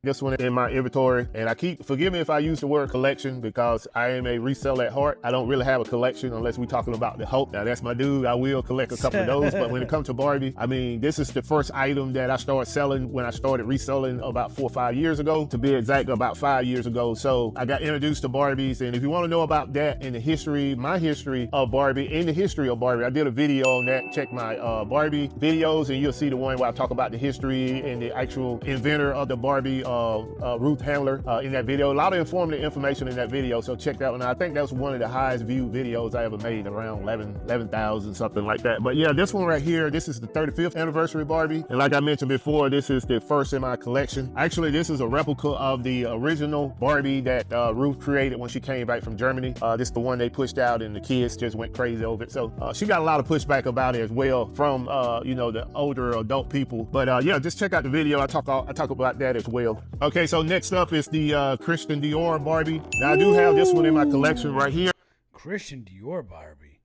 This one in my inventory, and forgive me if I use the word collection because I am a reseller at heart. I don't really have a collection unless we're talking about the Hulk. Now that's my dude. I will collect a couple of those, but when it comes to Barbie, I mean, this is the first item that I started selling when I started reselling about 4 or 5 years ago, to be exact, about 5 years ago. So I got introduced to Barbies, and if you want to know about that and the history, my history of Barbie and the history of Barbie, I did a video on that. Check my Barbie videos, and you'll see the one where I talk about the history and the actual inventor of the Barbie, Ruth Handler, in that video. A lot of informative information in that video, so check that one out. I think that was one of the highest viewed videos I ever made, around 11,000, something like that. But yeah, this one right here, this is the 35th anniversary Barbie, and like I mentioned before, this is the first in my collection. Actually, this is a replica of the original Barbie that Ruth created when she came back from Germany. This is the one they pushed out, and the kids just went crazy over it. So she got a lot of pushback about it as well from you know, the older adult people. But yeah, just check out the video. I talk about that as well. Okay, so next up is the Christian Dior Barbie. Now I do have this one in my collection right here. Christian Dior Barbie.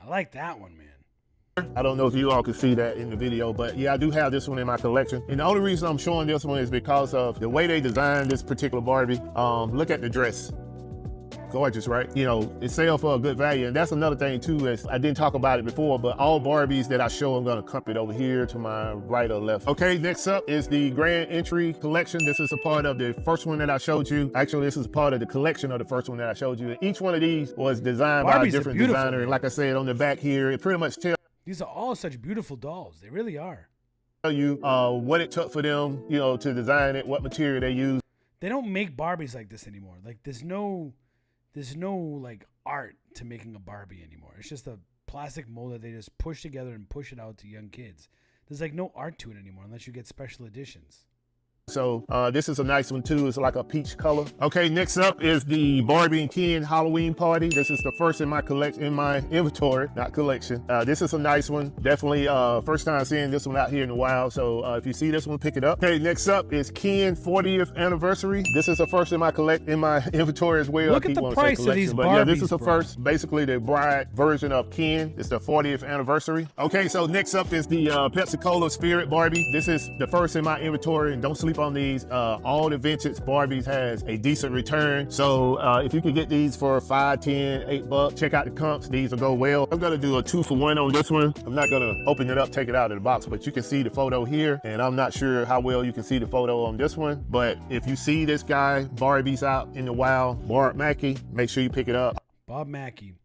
I like that one, man. I don't know if you all can see that in the video, but yeah, I do have this one in my collection. And the only reason I'm showing this one is because of the way they designed this particular Barbie. Look at the dress. Gorgeous, right? You know, it sells for a good value. And that's another thing too, is I didn't talk about it before, but all Barbies that I show, I'm gonna clump it over here to my right or left. Okay, next up is the Grand Entry collection. This is a part of the first one that I showed you. Actually, this is part of the collection of the first one that I showed you. And each one of these was designed by a different designer. And like I said, on the back here, it pretty much tells. These are all such beautiful dolls. They really are. Tell you what it took for them, you know, to design it, what material they use. They don't make Barbies like this anymore. Like there's no like art to making a Barbie anymore. It's just a plastic mold that they just push together and push it out to young kids. There's like no art to it anymore unless you get special editions. So this is a nice one too. It's like a peach color. Okay, next up is the Barbie and Ken Halloween party. This is the first in my collection, in my inventory, not collection. This is a nice one. Definitely first time seeing this one out here in the wild. So if you see this one, pick it up. Okay, next up is Ken 40th anniversary. This is the first in my inventory as well. Look at the price of these Barbies, yeah, this is the first, basically the bride version of Ken. It's the 40th anniversary. Okay, so next up is the Pepsi-Cola Spirit Barbie. This is the first in my inventory, and don't sleep on these. All the vintage Barbies has a decent return. So if you can get these for $5, $10, $8, check out the comps. These will go well. I'm gonna do a 2-for-1 on this one. I'm not gonna open it up, take it out of the box, but you can see the photo here, and I'm not sure how well you can see the photo on this one. But if you see this guy, Barbies out in the wild, Bob Mackie, make sure you pick it up. Bob Mackie.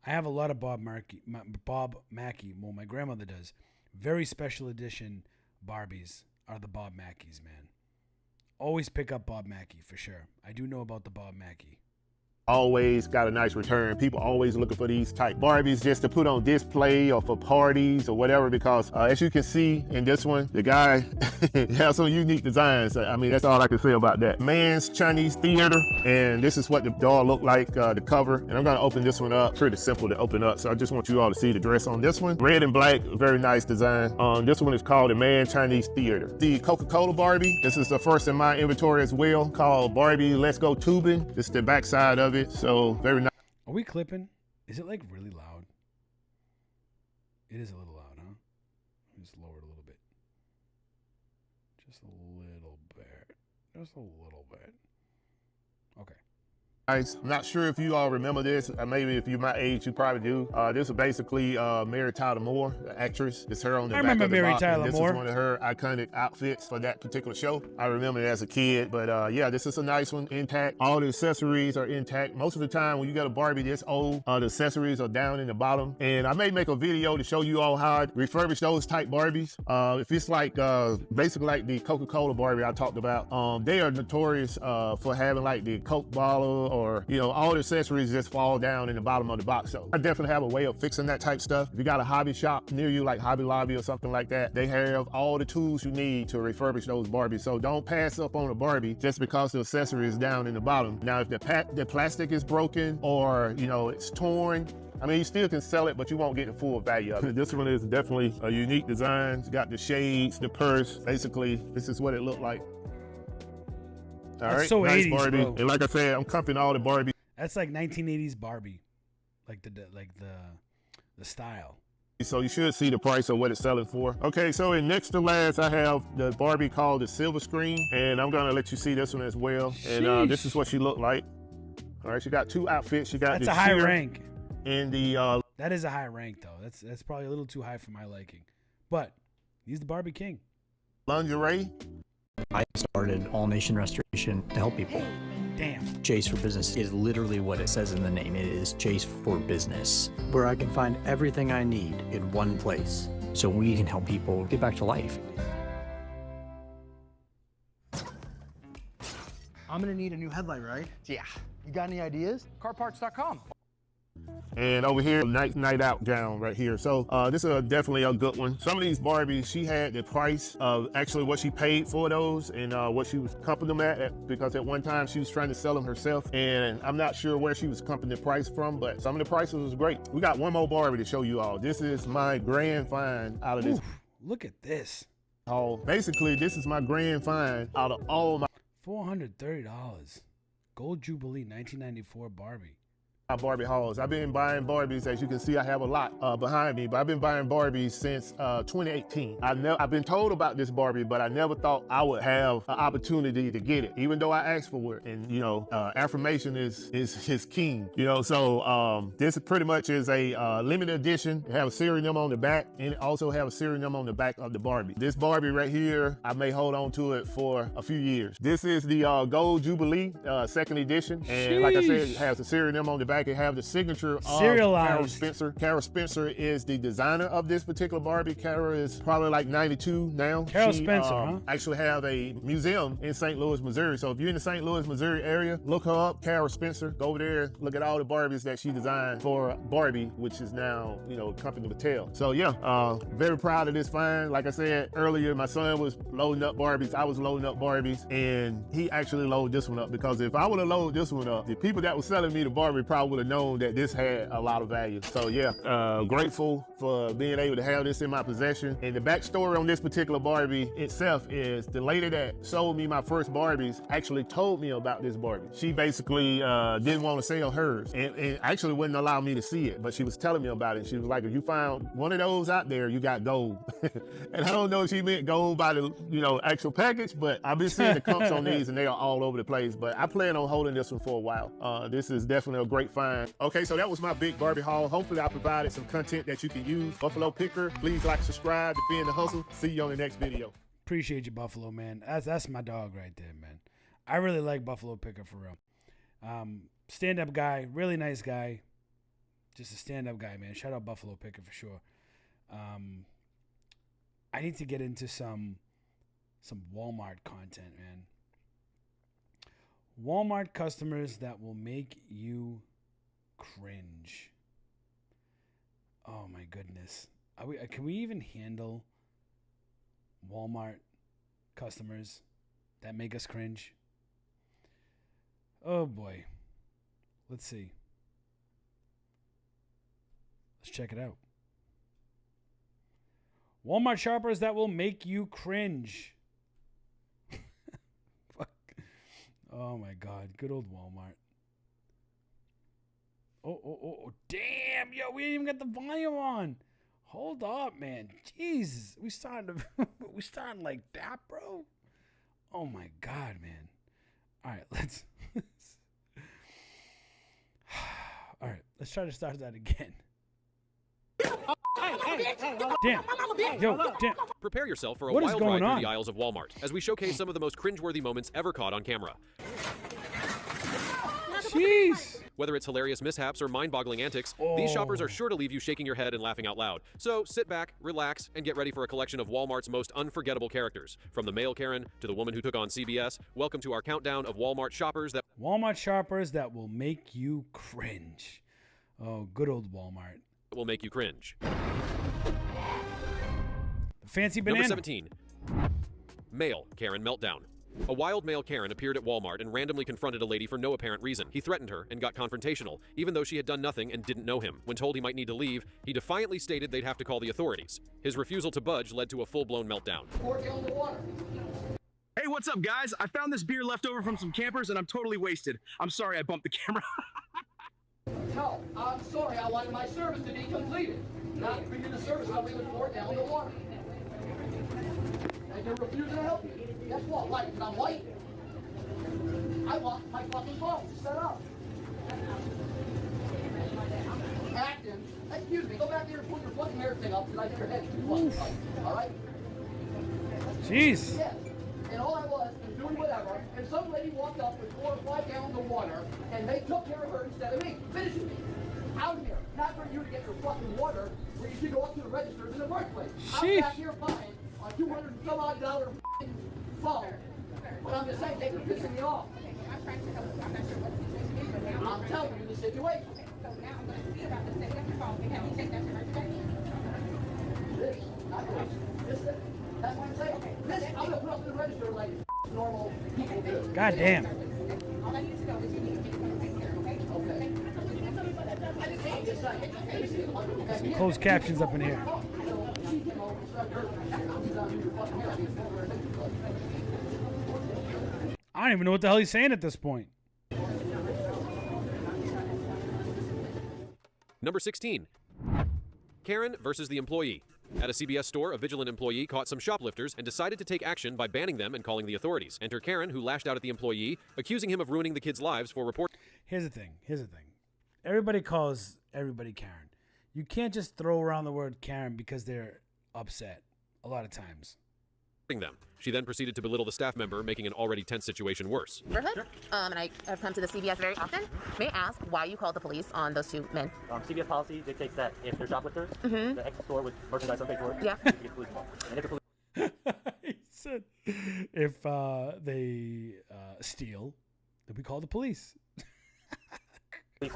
I have a lot of Bob Mackie. Well, my grandmother does. Very special edition Barbies are the Bob Mackies, man. Always pick up Bob Mackie for sure. I do know about the Bob Mackie. Always got a nice return. People always looking for these type Barbies just to put on display or for parties or whatever, because as you can see in this one, the guy has some unique designs. I mean, that's all I can say about that. Man's Chinese Theater, and this is what the doll looked like, the cover. And I'm gonna open this one up. Pretty simple to open up, so I just want you all to see the dress on this one. Red and black, very nice design. This one is called the Man Chinese Theater. The Coca-Cola Barbie, this is the first in my inventory as well, called Barbie Let's Go Tubing. This is the back side of it. So very nice. Are we clipping? Is it like really loud? It is a little loud, huh? Just lower it a little bit. Just a little bit. Just a little bit. Okay. I'm not sure if you all remember this. Maybe if you're my age, you probably do. This is basically Mary Tyler Moore, the actress. It's her on the back remember of the Mary box. Tyler This Moore. is one of her iconic outfits for that particular show. I remember it as a kid, but yeah, this is a nice one, intact. All the accessories are intact. Most of the time when you got a Barbie this old, the accessories are down in the bottom. And I may make a video to show you all how I refurbish those type Barbies. If it's like basically like the Coca-Cola Barbie I talked about, they are notorious for having like the Coke bottle, or all the accessories just fall down in the bottom of the box. So I definitely have a way of fixing that type stuff. If you got a hobby shop near you, like Hobby Lobby or something like that, they have all the tools you need to refurbish those Barbies. So don't pass up on a Barbie just because the accessory is down in the bottom. Now, if the plastic is broken or it's torn, I mean, you still can sell it, but you won't get the full value of it. This one is definitely a unique design. It's got the shades, the purse. Basically, this is what it looked like. All right, so nice 80s, Barbie. bro. And like I said, I'm comping all the Barbie. That's like 1980s Barbie, like the style. So you should see the price of what it's selling for. Okay, so in next to last, I have the Barbie called the Silver Screen, and I'm gonna let you see this one as well. And this is what she looked like. All right, she got two outfits. She got That's a high cheer rank. And the that is a high rank though. That's probably a little too high for my liking. But he's the Barbie king. Lingerie. I started All Nation Restoration to help people. Damn. Chase for Business is literally what it says in the name. It is Chase for Business, where I can find everything I need in one place, so we can help people get back to life. I'm gonna need a new headlight, right? Yeah. You got any ideas? Carparts.com. And over here, night out gown right here. So this is definitely a good one. Some of these Barbies, she had the price of actually what she paid for those and what she was comping them at, because at one time she was trying to sell them herself. And I'm not sure where she was comping the price from, but some of the prices was great. We got one more Barbie to show you all. This is my grand find out of this. Look at this. Oh, basically, this is my grand find out of all my $430. Gold Jubilee 1994 Barbie. Barbie hauls. I've been buying Barbies. As you can see, I have a lot behind me, but I've been buying Barbies since 2018. I've been told about this Barbie, but I never thought I would have an opportunity to get it, even though I asked for it. And affirmation is king. So this pretty much is a limited edition. It have a serial number on the back, and it also have a serial number on the back of the Barbie. This Barbie right here, I may hold on to it for a few years. This is the Gold Jubilee second edition, and like I said, it has a serial number on the back. It have the signature of Carol Spencer. Carol Spencer is the designer of this particular Barbie. Carol is probably like 92 now. Carol Spencer, huh? Actually have a museum in St. Louis, Missouri. So if you're in the St. Louis, Missouri area, look her up, Carol Spencer. Go over there, look at all the Barbies that she designed for Barbie, which is now, company Mattel. So yeah, very proud of this find. Like I said earlier, my son was loading up Barbies. I was loading up Barbies, and he actually loaded this one up, because if I would have loaded this one up, the people that were selling me the Barbie probably would have known that this had a lot of value. So yeah, grateful for being able to have this in my possession. And the backstory on this particular Barbie itself is the lady that sold me my first Barbies actually told me about this Barbie. She basically didn't want to sell hers and actually wouldn't allow me to see it, but she was telling me about it. She was like, if you found one of those out there, you got gold. And I don't know if she meant gold by the actual package, but I've been seeing the comps on these and they are all over the place. But I plan on holding this one for a while. This is definitely a great find. Okay, so that was my big Barbie haul. Hopefully I provided some content that you can use. Buffalo Picker, please like, subscribe, defend the hustle. See you on the next video. Appreciate you, Buffalo, man. That's my dog right there, man. I really like Buffalo Picker for real. Stand-up guy, really nice guy. Just a stand-up guy, man. Shout out Buffalo Picker for sure. I need to get into some Walmart content, man. Walmart customers that will make you cringe. Oh my goodness. Can we even handle Walmart customers that make us cringe? Oh boy. Let's see. Let's check it out. Walmart shoppers that will make you cringe. Fuck. Oh my God. Good old Walmart. Oh, damn. Yo, we didn't even get the volume on. Hold up, man. Jesus. We starting like that, bro? Oh my God, man. All right, let's all right, let's try to start that again. Damn. Yo, damn. Prepare yourself for a What is wild going ride on? through the aisles of Walmart as we showcase some of the most cringeworthy moments ever caught on camera. Jeez. Whether it's hilarious mishaps or mind-boggling antics, these shoppers are sure to leave you shaking your head and laughing out loud. So sit back, relax, and get ready for a collection of Walmart's most unforgettable characters. From the male Karen to the woman who took on CBS, welcome to our countdown of Walmart shoppers that will make you cringe. Oh, good old Walmart. Will make you cringe. Fancy banana. Number 17. Male Karen meltdown. A wild male Karen appeared at Walmart and randomly confronted a lady for no apparent reason. He threatened her and got confrontational, even though she had done nothing and didn't know him. When told he might need to leave, he defiantly stated they'd have to call the authorities. His refusal to budge led to a full-blown meltdown. 4 gallons of water. Hey, what's up, guys? I found this beer left over from some campers, and I'm totally wasted. I'm sorry I bumped the camera. No, I'm sorry. I wanted my service to be completed. Not for you to service company with 4 gallons of water. And you're refusing to help me. Guess what? Why? Because I'm white? I want my fucking phone set up. Acting. Excuse me. Go back there and put your fucking hair thing up because I think your head's too fucking tight. All right? Jeez. Yes. And all I was doing whatever, and some lady walked up with 4 or 5 gallons of water, and they took care of her instead of me. Finishing me. Out here. Not for you to get your fucking water where you should go up to the registers in the first place. I'm back here buying a $200 and some odd phone. But I'm just saying, you're pissing me off. I'm telling you the situation. This, not this. This, that's what I'm saying. This, I'm going to put up to the register like normal people do. God damn. All I need to know is you need to get it taken care of, okay? Okay. I'm just saying. Some closed captions up in here. I don't even know what the hell he's saying at this point. Number 16. Karen versus the employee. At a CBS store, a vigilant employee caught some shoplifters and decided to take action by banning them and calling the authorities. Enter Karen, who lashed out at the employee, accusing him of ruining the kids' lives for reporting. Here's the thing. Everybody calls everybody Karen. You can't just throw around the word Karen because they're upset a lot of times. Them. She then proceeded to belittle the staff member, making an already tense situation worse. And I have come to the CVS very often. May I ask why you called the police on those 2 men? CVS policy dictates that if they're shoplifters, Mhm. the exit store with merchandise unpaid for, Yeah. you get police involved. And if the police He said if they steal, then we call the police.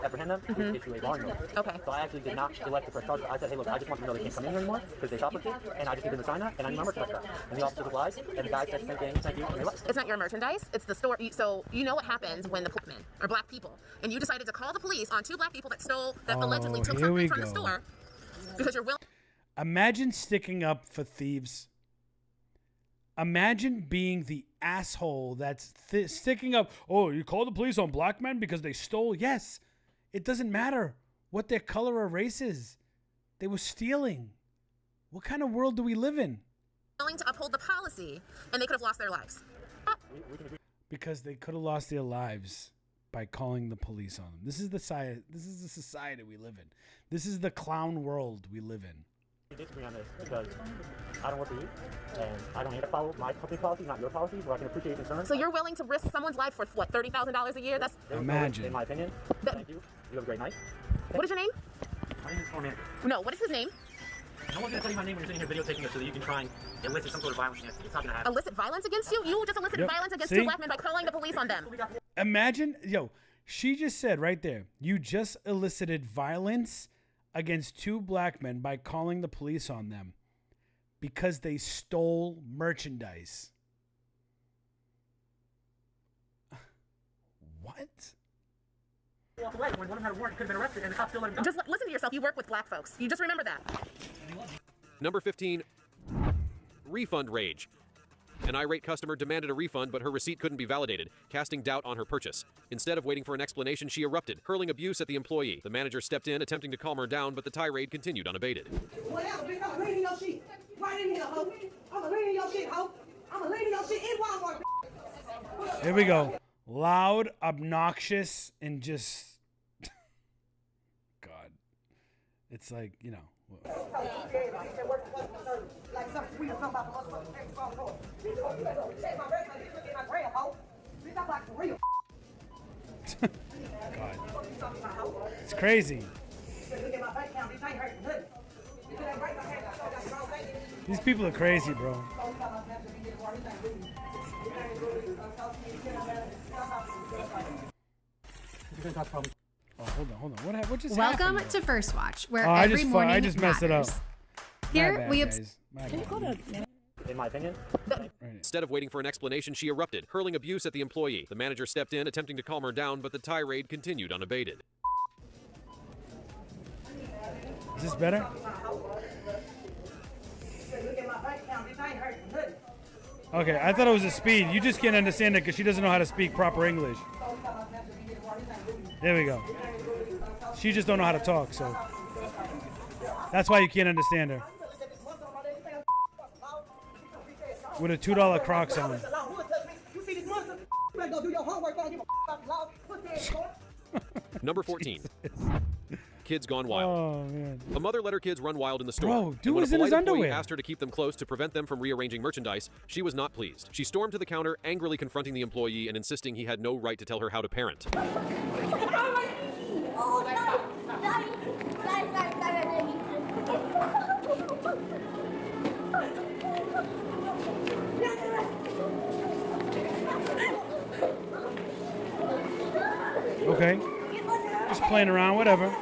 apprehend them, we issue a warrant notice. Okay. So I actually did not elect to press charges. I said, hey, look, I just want to know they can't come in here anymore because they shoplifted, and I just need them to sign that, and I need my merchandise back. And the officer replies, and the guy said the same thing, thank you, and they left. It's not your merchandise, it's the store. So you know what happens when the men are black people, and you decided to call the police on 2 black people that allegedly took something from the store because you're willing. Imagine sticking up for thieves. Imagine being the asshole that's sticking up. Oh, you call the police on black men because they stole? Yes. It doesn't matter what their color or race is. They were stealing. What kind of world do we live in? Willing to uphold the policy, and they could have lost their lives. Because they could have lost their lives by calling the police on them. This is the society we live in. This is the clown world we live in. We disagree on this because I don't work for you, and I don't need to follow my company policy, not your policy, where I can appreciate your concern. So you're willing to risk someone's life for what, $30,000 a year? That's imagine. In my opinion. Thank you. You have a great night. What is your name? My name is Storm Andrew. No, what is his name? No one's gonna tell you my name when you're sitting here videotaping this so that you can try and elicit some sort of violence against me. It's not gonna happen. Elicit violence against you? You just elicited Yep. violence against See? 2 black men by calling the police on them. Imagine, yo, she just said right there, you just elicited violence against 2 black men by calling the police on them because they stole merchandise. What? Just listen to yourself. You work with black folks. You just remember that. Number 15, refund rage. An irate customer demanded a refund, but her receipt couldn't be validated, casting doubt on her purchase. Instead of waiting for an explanation, she erupted, hurling abuse at the employee. The manager stepped in, attempting to calm her down, but the tirade continued unabated. Whatever, bitch, I'm leaning your shit. Right in here, ho. I'm leaning your shit, ho. I'm leaning your shit in Walmart. Here we go. Loud, obnoxious, and just... God. It's like, you know... God. It's crazy. These people are crazy, bro. Oh, hold on. What just Welcome happened? to First Watch, where Oh, every morning I just messed it up. matters. My Here bad, we guys. My bad. In my opinion. Instead of waiting for an explanation, she erupted, hurling abuse at the employee. The manager stepped in, attempting to calm her down, but the tirade continued unabated. Is this better? Okay, I thought it was a speed. You just can't understand it because she doesn't know how to speak proper English. There we go. She just don't know how to talk, so that's why you can't understand her. With a $2 Crocs on. Number 14. Kids gone wild. Oh, man. A mother let her kids run wild in the store. Bro, dude And when was a in his polite employee underwear. asked her to keep them close to prevent them from rearranging merchandise, she was not pleased. She stormed to the counter, angrily confronting the employee and insisting he had no right to tell her how to parent. Okay. Just playing around, whatever.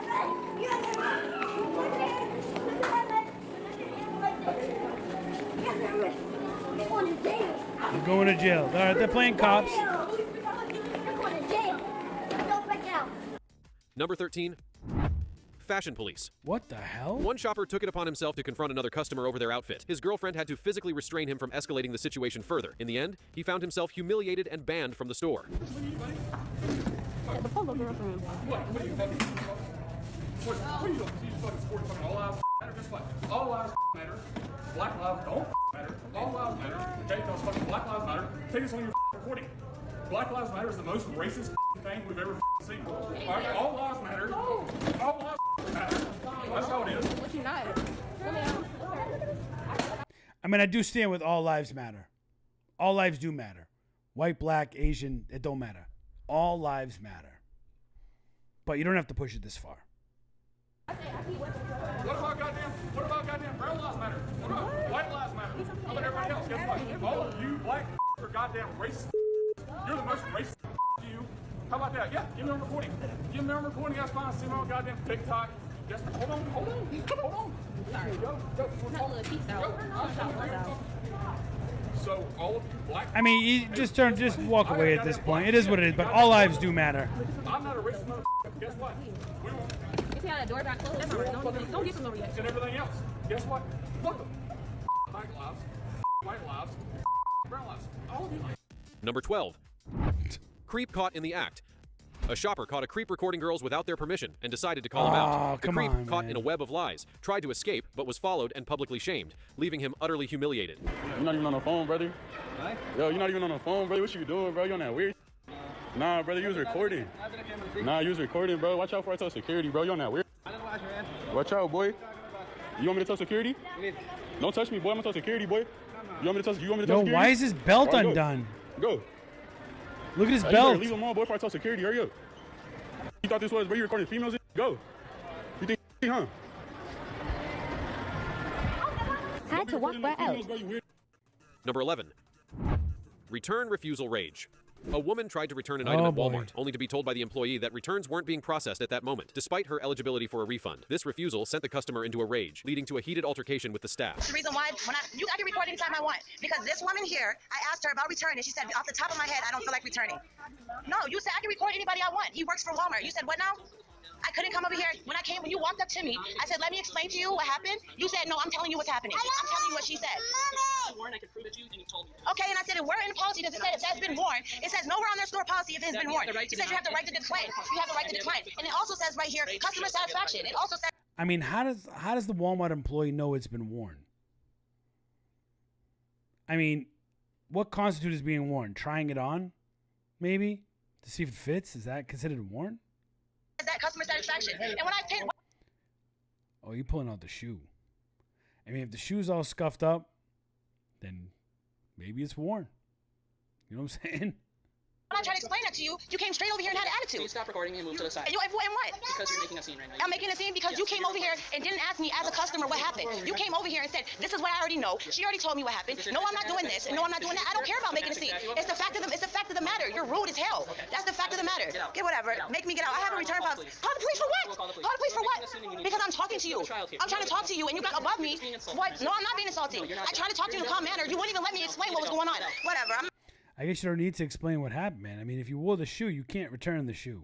You're going to jail. All right, they're playing cops. Number 13. Fashion police. What the hell? One shopper took it upon himself to confront another customer over their outfit. His girlfriend had to physically restrain him from escalating the situation further. In the end, he found himself humiliated and banned from the store. The polo girlfriend. What are you fucking sports fucking all lives matter? Guess what? All lives matter. Black lives don't matter. All lives matter. Okay, those fucking Black Lives Matter. Take this on your recording. Black Lives Matter is the most racist thing we've ever seen. All lives matter. All lives matter. That's how it is. What you not? I mean, I do stand with all lives matter. All lives do matter. White, black, Asian, it don't matter. All lives matter. But you don't have to push it this far. What about goddamn brown lives matter? What about white lives matter? How about everybody else? Guess what? All of you black are goddamn racist. You're the most racist to you. How about that? Yeah, give me a recording. Give me a recording. That's fine. See me on goddamn TikTok. Yes, hold on. Sorry. So all of you black. I mean, you just walk away at this point. It is what it is, but all lives do matter. I'm not a racist motherfucker. Guess what? We won't. If you had a door back closed, that's all right. Don't give them no reaction. And everything else. Guess what? Fuck them. Black lives, white lives, brown lives. All of you. Number 12. Creep caught in the act. A shopper caught a creep recording girls without their permission and decided to call him out. The creep, caught in a web of lies, tried to escape but was followed and publicly shamed, leaving him utterly humiliated. You're not even on the phone, brother. What? Yo, you're not even on the phone, brother. What you doing, bro? You on that weird? Nah, brother, you was recording. Nah, you was recording, bro. Watch out for I tell security, bro. You on that weird? Watch out, boy. You want me to tell security? Don't touch me, boy. I'm gonna tell security, boy. You want me to tell security? Yo, why is his belt undone? Go. Look at his You belt. better leave him on, boy, before I tell security. Hurry up. You thought this was where you recording females? Go. You think, huh? Had to walk right out. Number 11. Return refusal rage. A woman tried to return an item at Walmart, only to be told by the employee that returns weren't being processed at that moment, despite her eligibility for a refund. This refusal sent the customer into a rage, leading to a heated altercation with the staff. The reason why, I can record anytime I want, because this woman here, I asked her about returning, she said, off the top of my head, I don't feel like returning. No, you said I can record anybody I want. He works for Walmart. You said, what now? I couldn't come over here. When you walked up to me, I said, let me explain to you what happened. You said, no, I'm telling you what's happening. I'm telling you what she said. I can prove it to you, and you told me. Okay, and I said, where in the policy does it say if that's been worn? It says nowhere on their store policy if it has been worn. It says you have the right to decline. You have the right to decline. And it also says right here, customer satisfaction. It also says... I mean, how does the Walmart employee know it's been worn? I mean, what constitutes being worn? Trying it on, maybe, to see if it fits? Is that considered worn? Is that customer satisfaction? And when I paid... Oh, you're pulling out the shoe. I mean, if the shoe's all scuffed up, then maybe it's worn. You know what I'm saying? When I tried to explain that to you, you came straight over here and had an attitude. Can you stop recording and move to the side? And what? Because you're making a scene right now. I'm making a scene because you came over here and didn't ask me as a customer what happened. You came over here and said, this is what I already know. She already told me what happened. No, I'm not doing this. And no, I'm not doing that. I don't care about making a scene. It's the fact of the matter. You're rude as hell. That's the fact of the matter. Get whatever. Make me get out. I have a return policy. Call the police for what? Call the police for what? Because I'm talking to you. I'm trying to talk to you and you got above me. What? No, I'm not being insulting. I tried to talk to you in a calm manner. You wouldn't even let me explain what was going on. Whatever. I guess you don't need to explain what happened, man. I mean, if you wore the shoe, you can't return the shoe.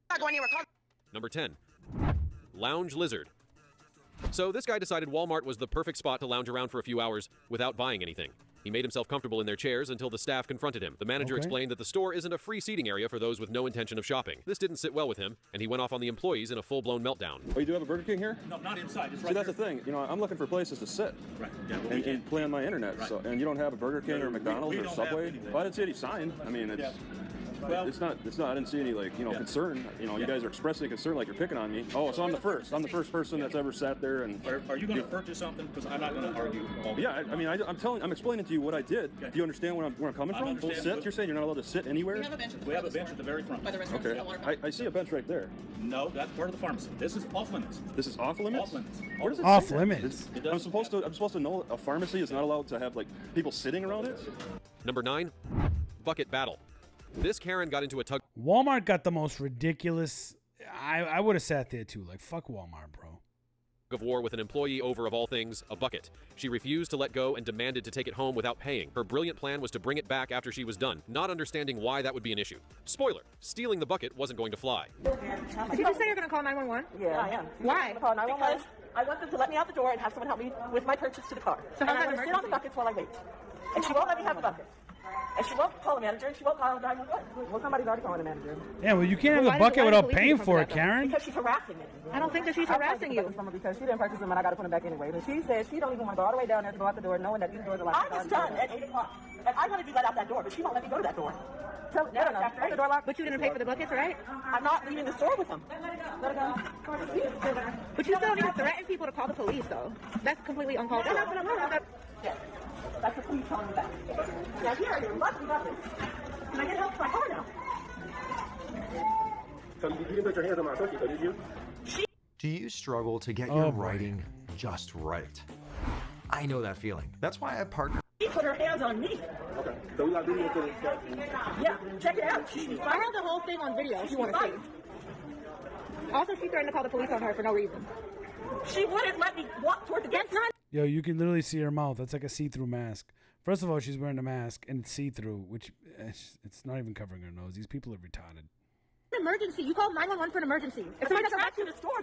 I'm not going anywhere. Number 10. Lounge Lizard. So this guy decided Walmart was the perfect spot to lounge around for a few hours without buying anything. He made himself comfortable in their chairs until the staff confronted him. The manager explained that the store isn't a free seating area for those with no intention of shopping. This didn't sit well with him, and he went off on the employees in a full-blown meltdown. Oh, you do have a Burger King here? No, not inside. It's See, that's the thing. You know, I'm looking for places to sit and play on my internet. So, and you don't have a Burger King or McDonald's or Subway? Well, I didn't see any sign. I mean, it's... Well, it's not. I didn't see any concern. You guys are expressing concern like you're picking on me. Oh, so I'm the first. I'm the first person that's ever sat there and. Are you going to purchase something? Because I'm not going to argue. Yeah, I'm explaining to you what I did. Okay. Do you understand where I'm coming from? Don't sit. You're saying you're not allowed to sit anywhere. We have a bench at the very front. Okay. I see a bench right there. No, that's part of the pharmacy. This is off limits. This is off limits. Off limits. Where does it off say limits? That? I'm supposed to know a pharmacy is not allowed to have people sitting around it. Number 9. Bucket Battle. This Karen got into a tug. Walmart got the most ridiculous. I would have sat there too. Like, fuck Walmart, bro. Of war with an employee over, of all things, a bucket. She refused to let go and demanded to take it home without paying. Her brilliant plan was to bring it back after she was done, not understanding why that would be an issue. Spoiler, stealing the bucket wasn't going to fly. Did you just say you're going to call 911? Yeah, I am. Why? Call 911. I want them to let me out the door and have someone help me with my purchase to the car. So I'm going to sit on the buckets while I wait. And she won't let me have the buckets. And she won't call a manager, and she won't call 911. Well, somebody's already calling a manager. Yeah, well, you can't have the bucket without paying for it, Karen. Because she's harassing me. I don't think that she's harassing you. Because she didn't purchase them, and I got to put them back anyway. And she says she don't even want to go all the way down there to go out the door, knowing that these doors are locked. I was done at 8 o'clock, and I want to be let out that door, but she won't let me go to that door. No, the door locked. But you didn't pay for the buckets, right? I'm not leaving the store with them. Let her go. But you still need to threaten people to call the police, though. That's completely uncalled for. Yeah. That's the police calling me back. Now here are your lucky buckets. Can I get help to my car now? So you didn't put your hands on my associate, did you? Do you struggle to get your writing just right? I know that feeling. That's why I partner. She put her hands on me. Okay. So we got video footage. Yeah, check it out. I have the whole thing on video if you want to see. Also, she threatened to call the police on her for no reason. She wouldn't let me walk toward the gate. Yo, you can literally see her mouth. That's like a see-through mask. First of all, she's wearing a mask and it's see-through, which it's not even covering her nose. These people are retarded. An emergency. You called 911 for an emergency. If somebody doesn't track in the store,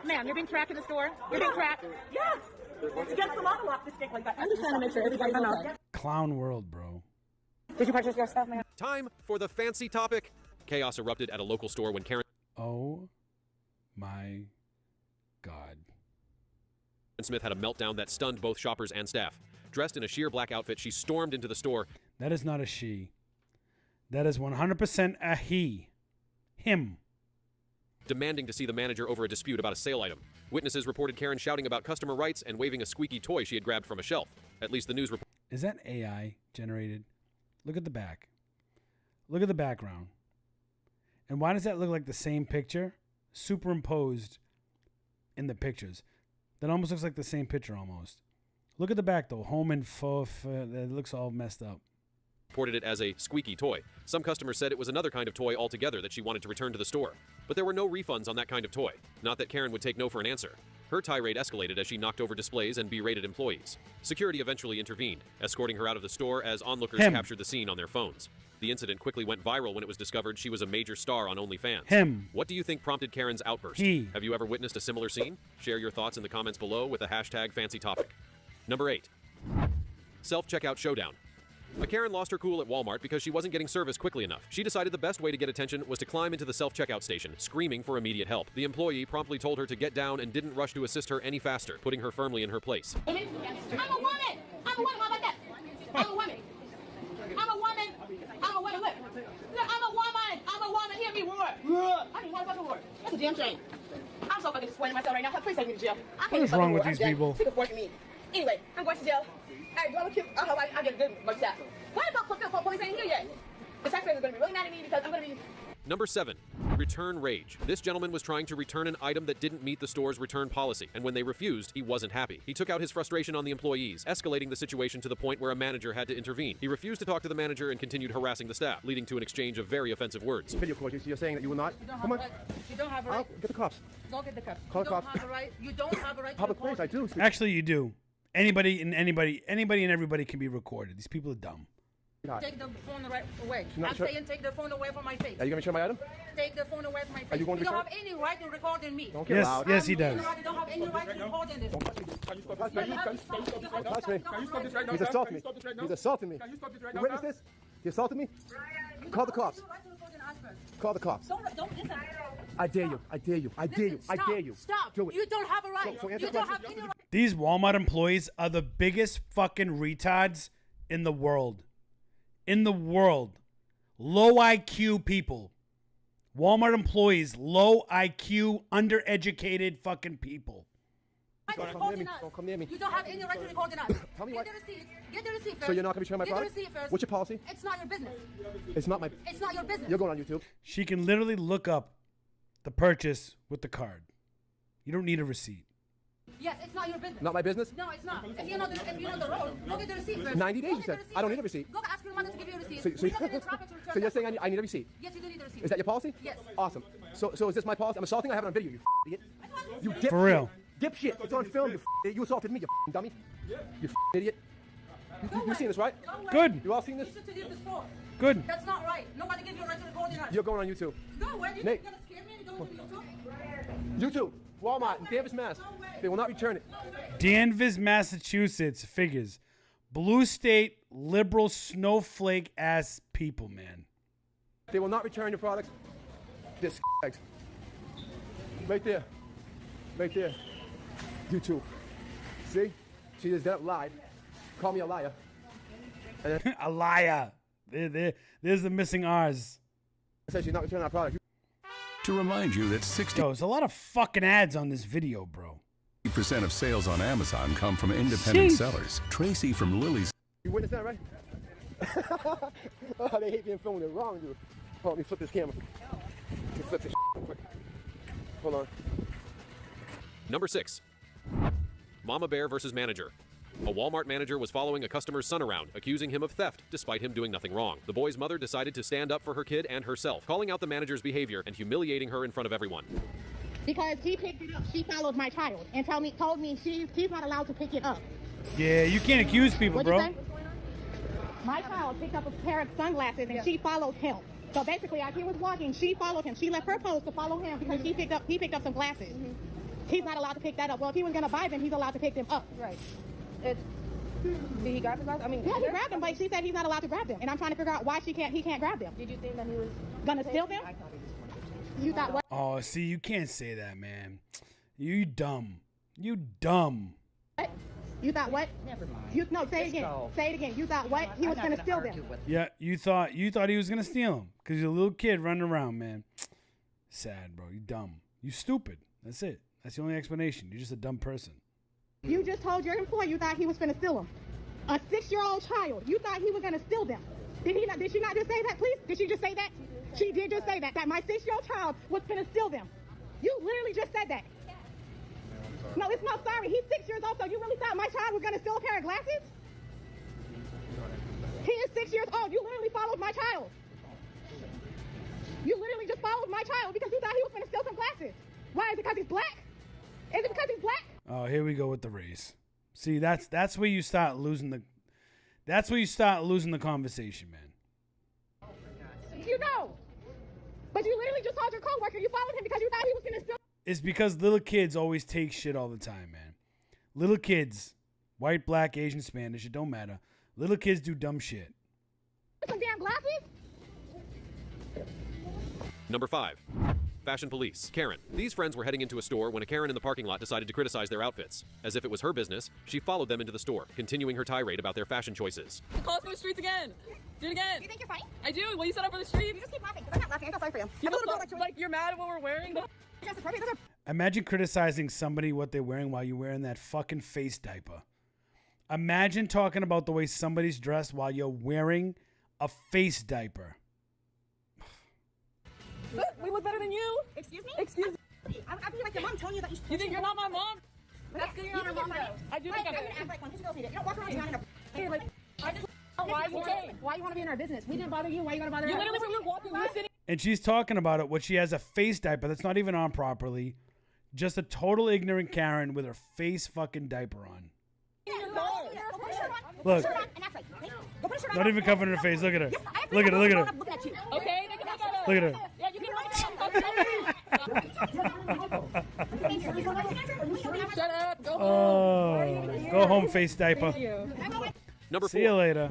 ma'am, you're being tracked in the store. You're being tracked. Yes. It's against the law to lock this thing like that. I'm just trying to make sure everybody's okay. Clown world, bro. Did you purchase your stuff, ma'am? Time for the fancy topic. Chaos erupted at a local store when Karen. Oh my God. Smith had a meltdown that stunned both shoppers and staff. Dressed in a sheer black outfit, she stormed into the store. That is not a she. That is 100% a he. Him. Demanding to see the manager over a dispute about a sale item. Witnesses reported Karen shouting about customer rights and waving a squeaky toy she had grabbed from a shelf. At least the news report. Is that AI generated? Look at the back. Look at the background. And why does that look like the same picture superimposed in the pictures? That almost looks like the same picture almost. Look at the back though. Home and faux. That looks all messed up. reported it as a squeaky toy. Some customers said it was another kind of toy altogether that she wanted to return to the store. But there were no refunds on that kind of toy. Not that Karen would take no for an answer. Her tirade escalated as she knocked over displays and berated employees. Security eventually intervened, escorting her out of the store as onlookers captured the scene on their phones. The incident quickly went viral when it was discovered she was a major star on OnlyFans. What do you think prompted Karen's outburst? Have you ever witnessed a similar scene? Share your thoughts in the comments below with the hashtag fancy topic. Number 8. Self-checkout showdown. A Karen lost her cool at Walmart because she wasn't getting service quickly enough. She decided the best way to get attention was to climb into the self-checkout station, screaming for immediate help. The employee promptly told her to get down and didn't rush to assist her any faster, putting her firmly in her place. I'm a woman! I'm a woman! How about that? I'm a woman! I'm a woman! I'm a woman! Look! I'm a woman! I'm a woman! Hear me roar! I mean, motherfucking roar. That's a damn shame. I'm so fucking disappointed in myself right now. Please take me to jail. What is wrong with these people? Sick of forcing me. Anyway, I'm going to jail. Hey, do I look cute? I hope I get a good mugshot. Why the police ain't here yet? The taxpayers are going to be really mad at me because I'm going to be... Number 7. Return rage. This gentleman was trying to return an item that didn't meet the store's return policy, and when they refused, he wasn't happy. He took out his frustration on the employees, escalating the situation to the point where a manager had to intervene. He refused to talk to the manager and continued harassing the staff, leading to an exchange of very offensive words. Video call you, so you're saying that you will not? Come on. You don't have a right. Get the cops. Don't get the cops. Call the You don't cops. have a right. You don't have a right. Public place, I do. Actually, you do. Anybody and everybody can be recorded. These people are dumb. Take the phone away. Not I'm sure. saying take the phone away from my face. Are you going to return my item? Take the phone away from my face. Are you going to don't return? have any right to record in me. Don't get loud. Yes, he does. You don't have any right to record in this. Can you touch me? He's assaulting me. He's assaulting me. You witness this? He assaulted me? Call the cops. Call the cops. Don't listen. I dare you. I dare you. I dare you. I dare you. Stop. Do it. You don't have a right. So answer You the don't have question. any right. These Walmart employees are the biggest fucking retards in the world. In the world. Low IQ people. Walmart employees, low IQ, undereducated fucking people. Don't come near me. Don't come near me. You don't have any right to record in us. Tell me Get what. the receipt. Get the receipt first. So you're not going to return my Get product? the receipt first. What's your policy? It's not your business. It's not my... It's not your business. You're going on YouTube. She can literally look up the purchase with the card. You don't need a receipt. Yes, it's not your business. Not my business? No, it's not. If you know the road, go get the receipt first. 90 days, Go you get said. the receipt I don't need first. a receipt. Go ask your mother to give you a receipt. So We don't get traffic to return you're that. saying I need a receipt? Yes, you do need a receipt. Is that your policy? Yes. Awesome. So is this my policy? I'm assaulting. I have it on video, you idiot. You dipshit. For real. Dipshit. It's on film, you idiot. You assaulted me, you dummy. You idiot. You seen this, right? Good. You all seen this? You should leave the store. Good. That's not right. Nobody give you a right to record in us. You're going on YouTube. Go where? You're Nate. going to scare me and you're going to YouTube? YouTube. Walmart in Davis, Mass. They will not return it. Danvers, Massachusetts. Figures. Blue state, liberal, snowflake ass people, man. They will not return your products. This eggs. Right there. Right there. YouTube. See? She just lied. Call me a liar. And then A liar. There's the missing R's. said she's not returning our product. To remind you that 60% Yo, there's a lot of fucking ads on this video, bro. of sales on Amazon come from independent Sheesh. sellers. Tracy from Lily's. You witnessed that, right? Oh, they hate being filmed. They're wrong, dude. Hold on, let me flip this camera. Let me flip this real quick. Hold on. Number 6. Mama Bear versus Manager. A Walmart manager was following a customer's son around, accusing him of theft despite him doing nothing wrong. The boy's mother decided to stand up for her kid and herself, calling out the manager's behavior and humiliating her in front of everyone. Because he picked it up, she followed my child and told me she's not allowed to pick it up. Yeah, you can't accuse people, What'd you bro. say? My child picked up a pair of sunglasses and she followed him. So basically, as he was walking, she followed him. She left her post to follow him because he picked up some glasses. He's not allowed to pick that up. Well, if he was going to buy them, he's allowed to pick them up. Right. Did he grab them? I mean, yeah, he grabbed them, but she said he's not allowed to grab them. And I'm trying to figure out why he can't grab them. Did you think that he was going to steal them? You thought what? Oh, see, you can't say that, man. You dumb. You dumb. What? You thought what? Never mind. No, say it again. Say it again. You thought what? He was going to steal them. Yeah, you thought he was gonna steal them because you're a little kid running around, man. Sad, bro. You dumb. You stupid. That's it. That's the only explanation. You're just a dumb person. You just told your employee you thought he was going to steal them. A 6-year-old child. You thought he was going to steal them. Did she not just say that, please? Did she just say that? She did just say that my 6-year-old child was going to steal them. You literally just said that. No, it's not sorry. He's 6 years old, so you really thought my child was going to steal a pair of glasses? He is 6 years old. You stole my child because you thought he was going to steal some glasses. Why? Is it because he's black? Is it because he's black? Oh, here we go with the race. See, that's where you start losing the conversation, man. You know. But you literally just told your coworker you followed him because you thought he was going to steal. It's because little kids always take shit all the time, man. Little kids, white, black, Asian, Spanish, it don't matter. Little kids do dumb shit. Some damn glasses? Number 5. Fashion police. Karen. These friends were heading into a store when a Karen in the parking lot decided to criticize their outfits. As if it was her business, she followed them into the store, continuing her tirade about their fashion choices. Call us for the streets again. Do it again. You think you're funny? I do. Will you set up for the streets? You just keep laughing. I'm not laughing. I feel sorry for you. You feel like you're mad at what we're wearing? Imagine criticizing somebody what they're wearing while you're wearing that fucking face diaper. Imagine talking about the way somebody's dressed while you're wearing a face diaper. We look better than you. Excuse me? Excuse me. I feel like your mom telling you that you should. You think you're not my mom? That's good. You're not my mom. I do think I'm gonna act like one. Because you don't see that. You don't walk around behind Hey, like, I just. Why you want to be in our business? We didn't bother you. Why you gotta bother us? You literally were walking. You were sitting. And she's talking about it when she has a face diaper that's not even on properly. Just a total ignorant Karen with her face fucking diaper on. Look. Not even covering her face. Look at her. Look at her. Look at her. Okay, they can look at us. Look at her. Yeah, you can Shut up. Go home. Oh, go home, face diaper. Number 4. See you later.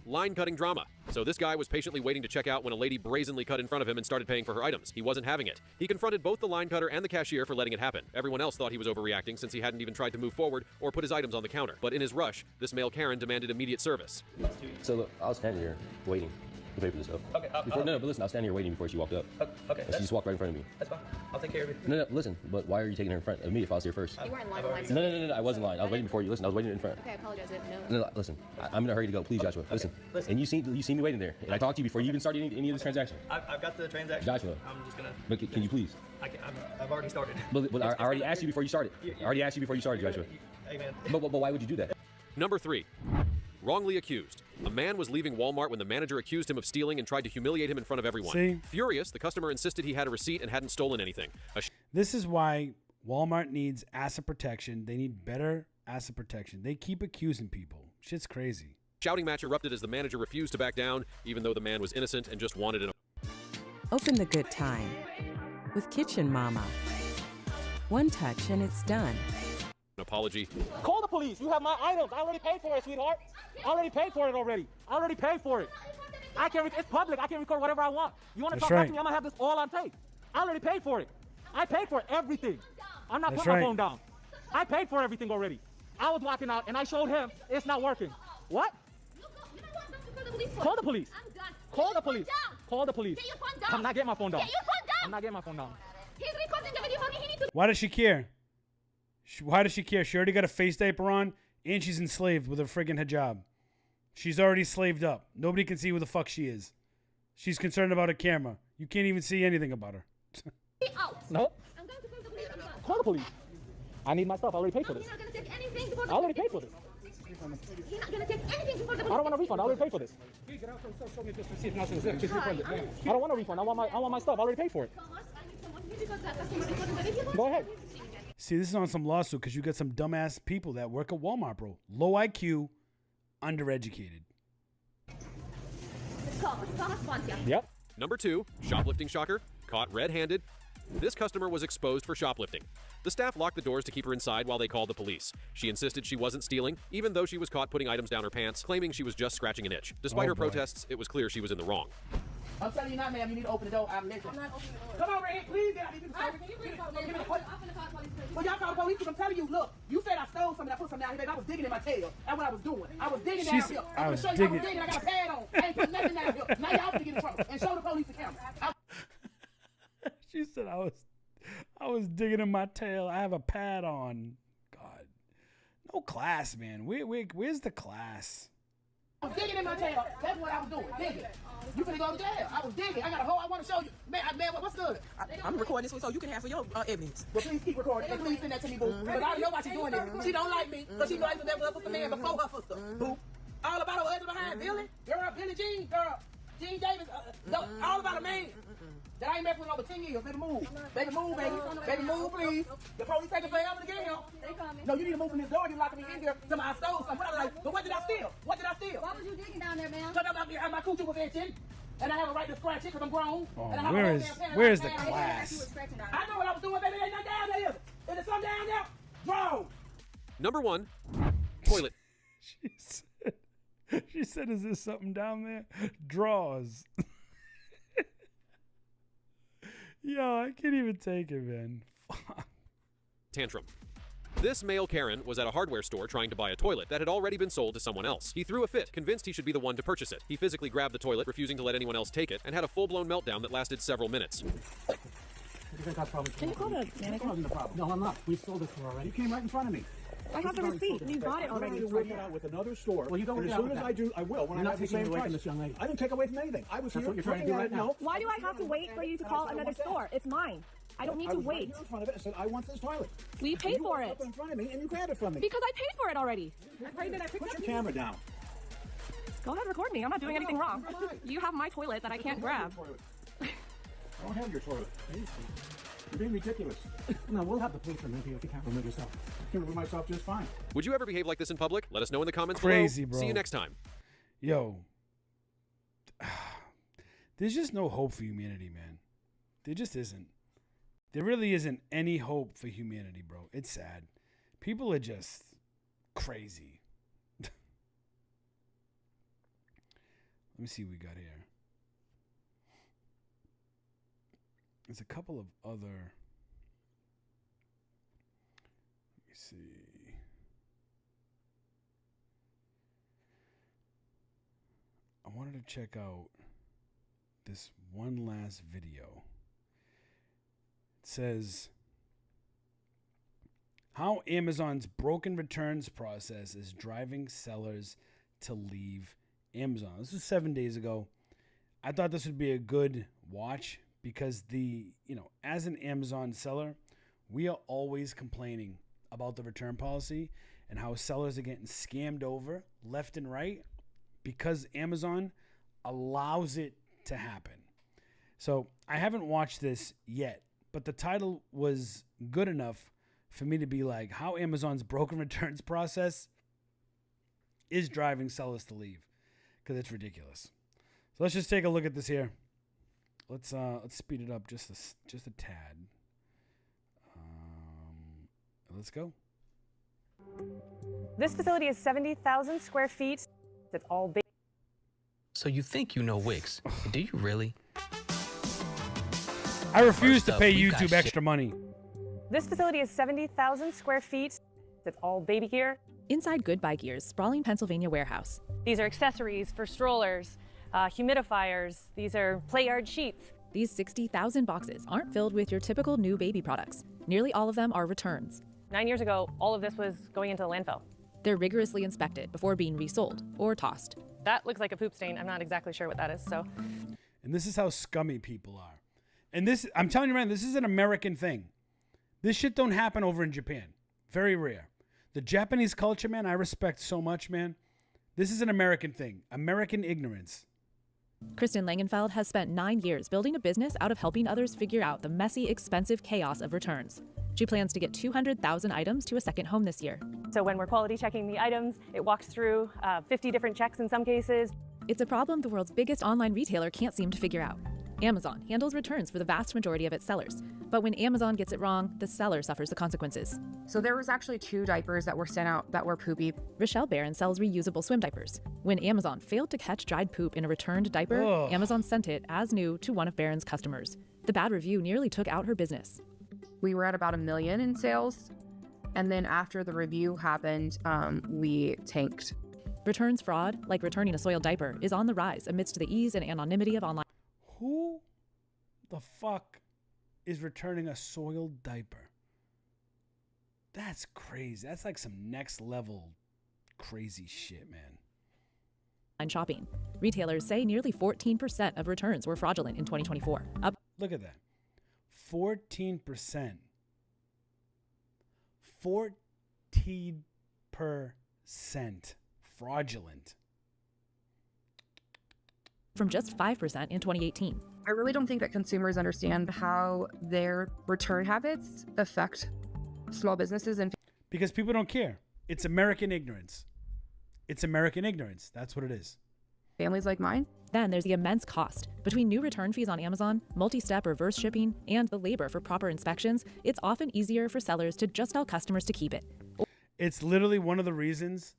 Line cutting drama. So this guy was patiently waiting to check out when a lady brazenly cut in front of him and started paying for her items. He wasn't having it. He confronted both the line cutter and the cashier for letting it happen. Everyone else thought he was overreacting since he hadn't even tried to move forward or put his items on the counter. But in his rush, this male Karen demanded immediate service. So look, I was standing here waiting to pay for this stuff. Okay. No, but listen, I was standing here waiting before she walked up. Okay. And she just walked right in front of me. That's fine. I'll take care of it. No, listen, but why are you taking her in front of me if I was here first? You weren't lying. No, I wasn't lying. I was waiting before you. Listen, I was waiting in front. Okay, I apologize. No, listen, I'm in a hurry to go. Please, Joshua, listen. And you see me waiting there. And I talked to you before you even started any of this transaction. I've got the transaction. Joshua. I'm just gonna. But can you please? I've already started. But I already asked you before you started. Joshua. Hey, man. But why would you do that? Number 3. Wrongly accused. A man was leaving Walmart when the manager accused him of stealing and tried to humiliate him in front of everyone. See? Furious, the customer insisted he had a receipt and hadn't stolen anything. This is why Walmart needs asset protection. They need better asset protection. They keep accusing people. Shit's crazy. Shouting match erupted as the manager refused to back down, even though the man was innocent and just wanted an Open the good time with Kitchen Mama. One touch and it's done. apology. Call the police. You have my items. I already paid for it, sweetheart. I already paid for it already. I already paid for it. It's public. I can record whatever I want. You want to talk back to me? I'm going to have this all on tape. I already paid for it. I paid for everything. I'm not putting my phone down. I paid for everything already. I was walking out and I showed him it's not working. What? Call the police. Call the police. Call the police. I'm not getting my phone down. I'm not getting my phone down. Why does she care? Why does she care? She already got a face diaper on, and she's enslaved with a friggin' hijab. She's already slaved up. Nobody can see who the fuck she is. She's concerned about a camera. You can't even see anything about her. No. Call the police. I need my stuff. I already paid for this. I already paid for this. I don't want a refund. I already paid for this. I don't want a refund. I want my stuff. I already paid for it. Go ahead. See, this is on some lawsuit because you got some dumbass people that work at Walmart, bro. Low IQ, undereducated. Yep. Number 2, shoplifting shocker, caught red-handed. This customer was exposed for shoplifting. The staff locked the doors to keep her inside while they called the police. She insisted she wasn't stealing, even though she was caught putting items down her pants, claiming she was just scratching an itch. Despite her protests, it was clear she was in the wrong. I'm telling you now, ma'am, you need to open the door. I'm listening. Come over here, please. Get out of here. Well, y'all call the police because I'm telling you, look, you said I stole something, I put something down here, baby. I was digging in my tail. That's what I was doing. I was digging down here. I'm going to show you I was digging. I got a pad on. I ain't put nothing down here. Now y'all finna get in trouble. And show the police the camera. She said I was digging in my tail. I have a pad on. God. No class, man. Where's the class? I was digging in my tail. That's what I was doing. Digging. You finna go to jail. I was digging. I got a hole I want to show you. Man, what's good? I'm recording this so you can have for your evidence. Well, please keep recording. And please send that to me, boo. Because I know why she's doing this. She don't like me. Because she knows I was never up with the man before her sister. Boo. All about her husband behind Billy. Girl, Billie Jean, girl. Gene Davis, all about a man that I ain't messed with over 10 years. Baby, move. Baby, move, baby. Baby, move, please. The police taking forever to get here. They coming. No, you need to move from this door. You locking me in here. Somebody stole something. I was like, but what did I steal? What did I steal? Why was you digging down there, ma'am? Because my coochie was itching. And I have a right to scratch it because I'm grown. Oh, and I have where's the class? I know what I was doing, baby. There ain't nothing down there. Is there something down there? Bro. Number 1, toilet. She said, is there something down there? Draws. Yo, I can't even take it, man. Tantrum. This male Karen was at a hardware store trying to buy a toilet that had already been sold to someone else. He threw a fit, convinced he should be the one to purchase it. He physically grabbed the toilet, refusing to let anyone else take it, and had a full-blown meltdown that lasted several minutes. Can you call the manager? No, I'm not. We sold it to her already. You came right in front of me. I have the receipt. You bought it already. I'm going to work it out with another store. Well, you don't. As soon as I do, I will. When I have the same price. This young lady. I didn't take away from anything. I was here. What you're trying to do right now. Why do I have to wait for you to call another store? It's mine. I don't need to wait. I was in front of it and said, I want this toilet. Well, you paid for it. Up in front of me and you grabbed it from me. Because I paid for it already. I paid it. I picked Put up. your camera down. Go ahead and record me. I'm not doing anything wrong. You have my toilet that I can't grab. I don't have your toilet. You're being ridiculous. No, we'll have the police remove you if you can't remove yourself. I can remove myself just fine. Would you ever behave like this in public? Let us know in the comments Crazy, below. bro. See you next time. Yo. There's just no hope for humanity, man. There just isn't. There really isn't any hope for humanity, bro. It's sad. People are just crazy. Let me see what we got here. There's a couple of other. Let me see. I wanted to check out this one last video. It says how Amazon's broken returns process is driving sellers to leave Amazon. This was 7 days ago. I thought this would be a good watch because as an Amazon seller, we are always complaining about the return policy and how sellers are getting scammed over left and right because Amazon allows it to happen. So I haven't watched this yet, but the title was good enough for me to be like, how Amazon's broken returns process is driving sellers to leave, because it's ridiculous. So let's just take a look at this here. Let's speed it up just a tad. Let's go. This facility is 70,000 square feet. It's all big. So you think you know Wix? Do you really? I refuse to pay YouTube extra money. This facility is 70,000 square feet. It's all baby gear. Inside Goodbye Gear's sprawling Pennsylvania warehouse. These are accessories for strollers, humidifiers. These are play yard sheets. These 60,000 boxes aren't filled with your typical new baby products. Nearly all of them are returns. 9 years ago, all of this was going into the landfill. They're rigorously inspected before being resold or tossed. That looks like a poop stain. I'm not exactly sure what that is, so. And this is how scummy people are. And this, I'm telling you, man, this is an American thing. This shit don't happen over in Japan. Very rare. The Japanese culture, man, I respect so much, man. This is an American thing. American ignorance. Kristen Langenfeld has spent 9 years building a business out of helping others figure out the messy, expensive chaos of returns. She plans to get 200,000 items to a second home this year. So when we're quality checking the items, it walks through 50 different checks in some cases. It's a problem the world's biggest online retailer can't seem to figure out. Amazon handles returns for the vast majority of its sellers. But when Amazon gets it wrong, the seller suffers the consequences. So there was actually 2 diapers that were sent out that were poopy. Rochelle Barron sells reusable swim diapers. When Amazon failed to catch dried poop in a returned diaper, Amazon sent it as new to one of Barron's customers. The bad review nearly took out her business. We were at about $1 million in sales. And then after the review happened, we tanked. Returns fraud, like returning a soiled diaper, is on the rise amidst the ease and anonymity of online. Who the fuck is returning a soiled diaper? That's crazy. That's like some next level crazy shit, man. Shopping. Retailers say nearly 14% of returns were fraudulent in 2024. Look at that. 14%. 14% fraudulent. from just 5% in 2018. I really don't think that consumers understand how their return habits affect small businesses and because people don't care. It's American ignorance. It's American ignorance. That's what it is. Families like mine. Then there's the immense cost. Between new return fees on Amazon, multi-step reverse shipping, and the labor for proper inspections, it's often easier for sellers to just tell customers to keep it. It's literally one of the reasons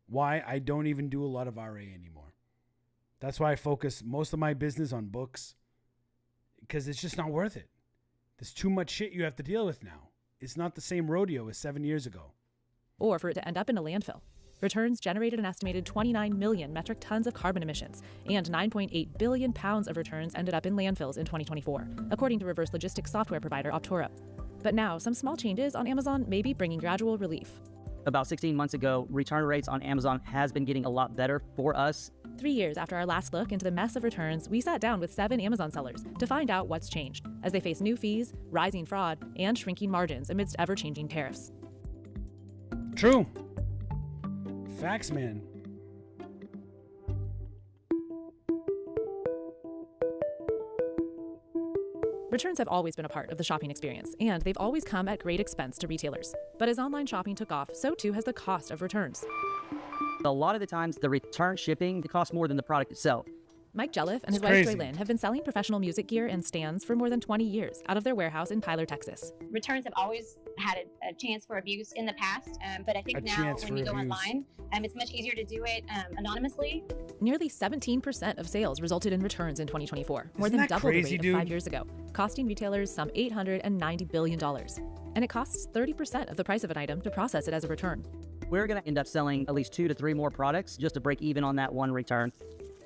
why I don't even do a lot of RA anymore. That's why I focus most of my business on books, because it's just not worth it. There's too much shit you have to deal with now. It's not the same rodeo as 7 years ago. Or for it to end up in a landfill. Returns generated an estimated 29 million metric tons of carbon emissions, and 9.8 billion pounds of returns ended up in landfills in 2024, according to reverse logistics software provider Optoro. But now, some small changes on Amazon may be bringing gradual relief. About 16 months ago, return rates on Amazon has been getting a lot better for us. 3 years after our last look into the mess of returns, we sat down with 7 Amazon sellers to find out what's changed as they face new fees, rising fraud, and shrinking margins amidst ever-changing tariffs. True. Facts, man. Returns have always been a part of the shopping experience, and they've always come at great expense to retailers. But as online shopping took off, so too has the cost of returns. A lot of the times, the return shipping costs more than the product itself. Mike Jelliff and his wife Joy Lynn have been selling professional music gear and stands for more than 20 years out of their warehouse in Tyler, Texas. Returns have always had a chance for abuse in the past, but I think now when you go online, it's much easier to do it anonymously. Nearly 17% of sales resulted in returns in 2024, more than double the rate of 5 years ago, costing retailers some $890 billion. And it costs 30% of the price of an item to process it as a return. We're going to end up selling at least 2 to 3 more products just to break even on that one return.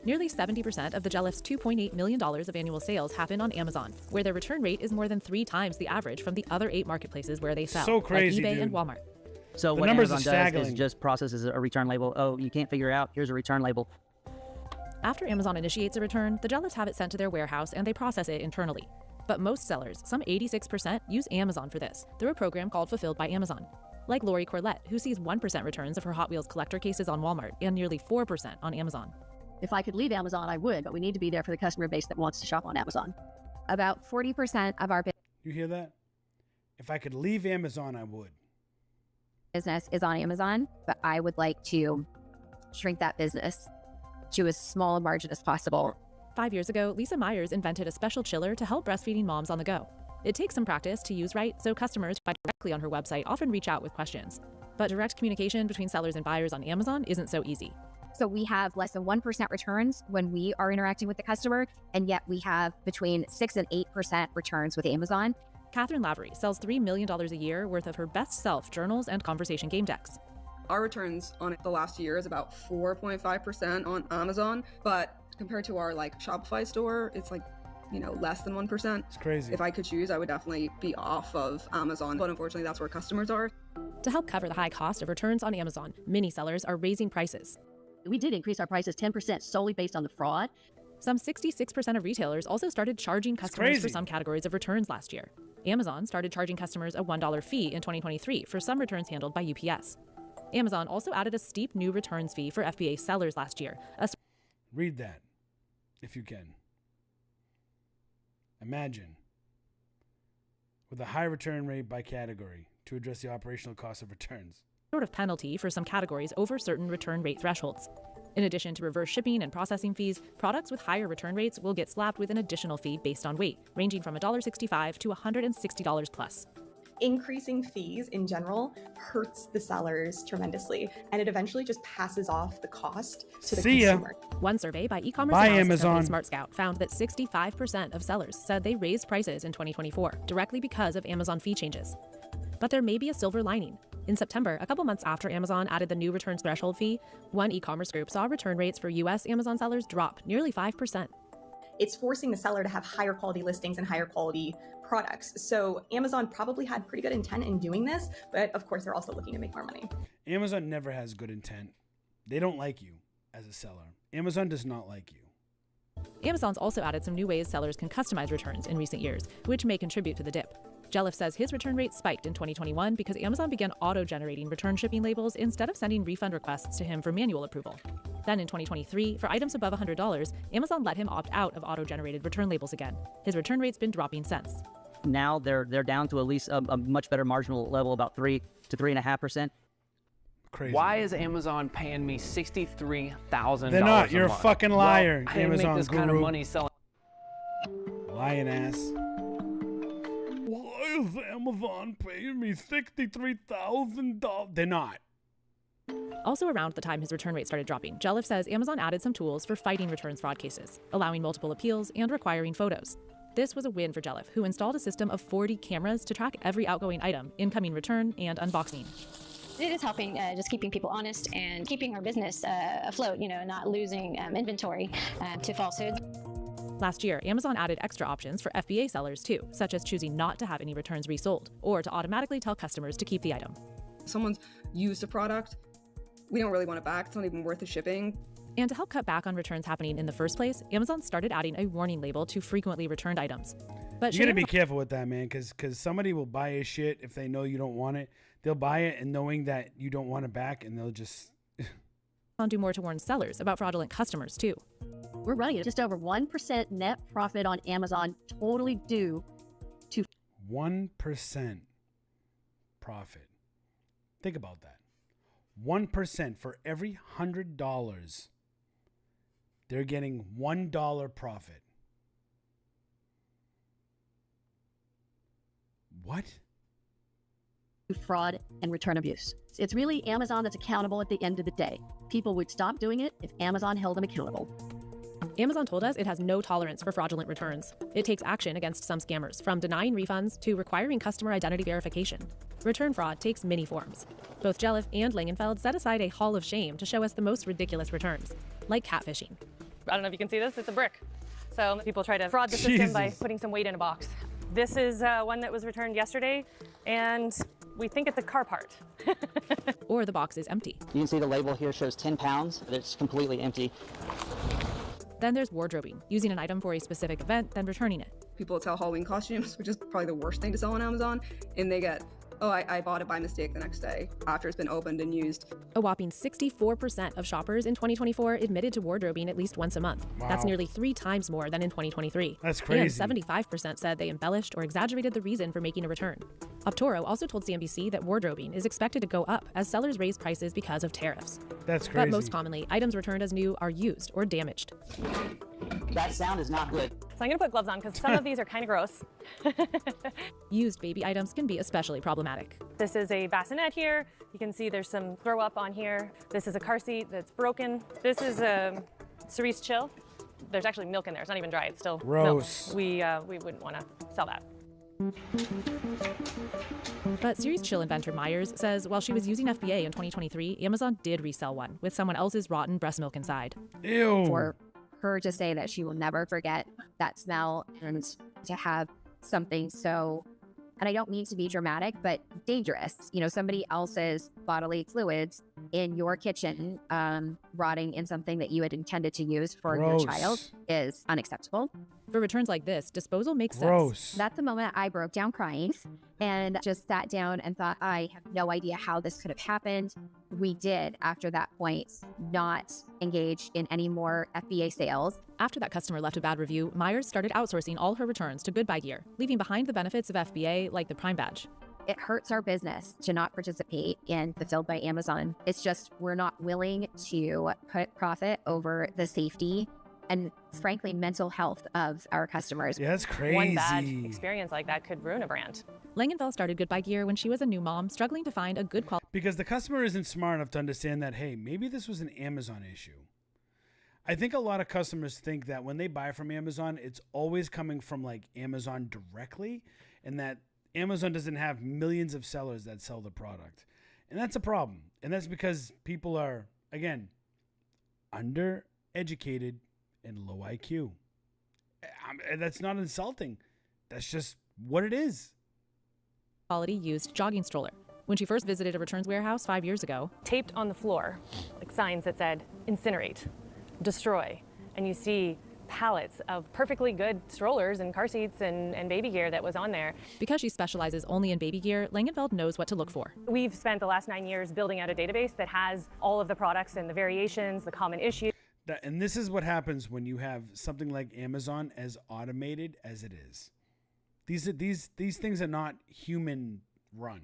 Nearly 70% of the Jelliff's $2.8 million of annual sales happen on Amazon, where their return rate is more than 3 times the average from the other 8 marketplaces where they sell, so crazy, like eBay dude. and Walmart. So what Amazon does is just processes a return label. Oh, you can't figure it out? Here's a return label. After Amazon initiates a return, the Jelliffs have it sent to their warehouse and they process it internally. But most sellers, some 86%, use Amazon for this, through a program called Fulfilled by Amazon. Like Lori Corlett, who sees 1% returns of her Hot Wheels collector cases on Walmart and nearly 4% on Amazon. If I could leave Amazon, I would, but we need to be there for the customer base that wants to shop on Amazon. About 40% of our You hear that? If I could leave Amazon, I would. business is on Amazon, but I would like to shrink that business to as small a margin as possible. 5 years ago, Lisa Myers invented a special chiller to help breastfeeding moms on the go. It takes some practice to use right, so customers who buy directly on her website often reach out with questions. But direct communication between sellers and buyers on Amazon isn't so easy. So we have less than 1% returns when we are interacting with the customer, and yet we have between 6 and 8% returns with Amazon. Catherine Lavery sells $3 million a year worth of her best self journals and conversation game decks. Our returns on the last year is about 4.5% on Amazon, but compared to our Shopify store, it's less than 1%. It's crazy. If I could choose, I would definitely be off of Amazon, but unfortunately that's where customers are. To help cover the high cost of returns on Amazon, many sellers are raising prices. We did increase our prices 10% solely based on the fraud. Some 66% of retailers also started charging customers for some categories of returns last year. Amazon started charging customers a $1 fee in 2023 for some returns handled by UPS. Amazon also added a steep new returns fee for FBA sellers last year. Read that, if you can. Imagine, with a high return rate by category to address the operational cost of returns. Sort of penalty for some categories over certain return rate thresholds. In addition to reverse shipping and processing fees, products with higher return rates will get slapped with an additional fee based on weight, ranging from $1.65 to $160 plus. Increasing fees in general hurts the sellers tremendously, and it eventually just passes off the cost to the consumer. One survey by e-commerce Bye, analysis Amazon. company SmartScout found that 65% of sellers said they raised prices in 2024 directly because of Amazon fee changes. But there may be a silver lining. In September, a couple months after Amazon added the new returns threshold fee, one e-commerce group saw return rates for U.S. Amazon sellers drop nearly 5%. It's forcing the seller to have higher quality listings and higher quality products. So Amazon probably had pretty good intent in doing this, but of course they're also looking to make more money. Amazon never has good intent. They don't like you as a seller. Amazon does not like you. Amazon's also added some new ways sellers can customize returns in recent years, which may contribute to the dip. Jelliff says his return rate spiked in 2021 because Amazon began auto-generating return shipping labels instead of sending refund requests to him for manual approval. Then in 2023, for items above $100, Amazon let him opt out of auto-generated return labels again. His return rate's been dropping since. Now they're down to at least a much better marginal level, about 3 to 3.5%. Crazy. Why is Amazon paying me $63,000? They're not. You're a fucking liar, well, I didn't Amazon make this guru. kind of money selling. Lying ass. Why is Amazon paying me $63,000? They're not. Also around the time his return rate started dropping, Jelliff says Amazon added some tools for fighting returns fraud cases, allowing multiple appeals and requiring photos. This was a win for Jelliff, who installed a system of 40 cameras to track every outgoing item, incoming return, and unboxing. It is helping just keeping people honest and keeping our business afloat, not losing inventory to falsehoods. Last year, Amazon added extra options for FBA sellers too, such as choosing not to have any returns resold, or to automatically tell customers to keep the item. If someone's used a product, we don't really want it back. It's not even worth the shipping. And to help cut back on returns happening in the first place, Amazon started adding a warning label to frequently returned items. But you gotta be careful with that, man, because somebody will buy a shit if they know you don't want it. They'll buy it and knowing that you don't want it back, and they'll just do more to warn sellers about fraudulent customers too. We're running at just over 1% net profit on Amazon, totally due to 1% profit. Think about that. 1% for every $100, they're getting $1 profit. What? fraud and return abuse. It's really Amazon that's accountable at the end of the day. People would stop doing it if Amazon held them accountable. Amazon told us it has no tolerance for fraudulent returns. It takes action against some scammers, from denying refunds to requiring customer identity verification. Return fraud takes many forms. Both Jelliff and Langenfeld set aside a hall of shame to show us the most ridiculous returns, like catfishing. I don't know if you can see this, it's a brick. So people try to fraud the system by putting some weight in a box. This is one that was returned yesterday, and we think it's a car part. Or the box is empty. You can see the label here shows 10 pounds, but it's completely empty. Then there's wardrobing, using an item for a specific event, then returning it. People sell Halloween costumes, which is probably the worst thing to sell on Amazon, and they get, oh, I bought it by mistake the next day after it's been opened and used. A whopping 64% of shoppers in 2024 admitted to wardrobing at least once a month. Wow. That's nearly 3 times more than in 2023. That's crazy. And 75% said they embellished or exaggerated the reason for making a return. Optoro also told CNBC that wardrobing is expected to go up as sellers raise prices because of tariffs. That's crazy. But most commonly, items returned as new are used or damaged. That sound is not good. So I'm gonna put gloves on because some of these are kind of gross. Used baby items can be especially problematic. This is a bassinet here. You can see there's some throw up on here. This is a car seat that's broken. This is a Cerise Chill. There's actually milk in there. It's not even dry. It's still gross. Milk. We wouldn't want to sell that. But Cerise Chill inventor Myers says while she was using FBA in 2023, Amazon did resell one with someone else's rotten breast milk inside. Ew. For her to say that she will never forget that smell and to have something so, and I don't mean to be dramatic, but dangerous, somebody else's bodily fluids in your kitchen rotting in something that you had intended to use for your child is unacceptable. For returns like this, disposal makes sense. That's the moment I broke down crying and just sat down and thought, I have no idea how this could have happened. We did, after that point, not engage in any more FBA sales. After that customer left a bad review, Myers started outsourcing all her returns to Goodbye Gear, leaving behind the benefits of FBA like the Prime Badge. It hurts our business to not participate in Fulfilled by Amazon. It's just we're not willing to put profit over the safety and, frankly, mental health of our customers. Yeah, that's crazy. One bad experience like that could ruin a brand. Langenfeld started Goodbye Gear when she was a new mom, struggling to find a good quality. Because the customer isn't smart enough to understand that, hey, maybe this was an Amazon issue. I think a lot of customers think that when they buy from Amazon, it's always coming from like Amazon directly, and that Amazon doesn't have millions of sellers that sell the product. And that's a problem. And that's because people are, again, undereducated and low IQ. That's not insulting. That's just what it is. Quality used jogging stroller. When she first visited a returns warehouse 5 years ago, taped on the floor, like signs that said, incinerate, destroy. And you see pallets of perfectly good strollers and car seats and baby gear that was on there. Because she specializes only in baby gear, Langenfeld knows what to look for. We've spent the last 9 years building out a database that has all of the products and the variations, the common issues. And this is what happens when you have something like Amazon as automated as it is. These things are not human run.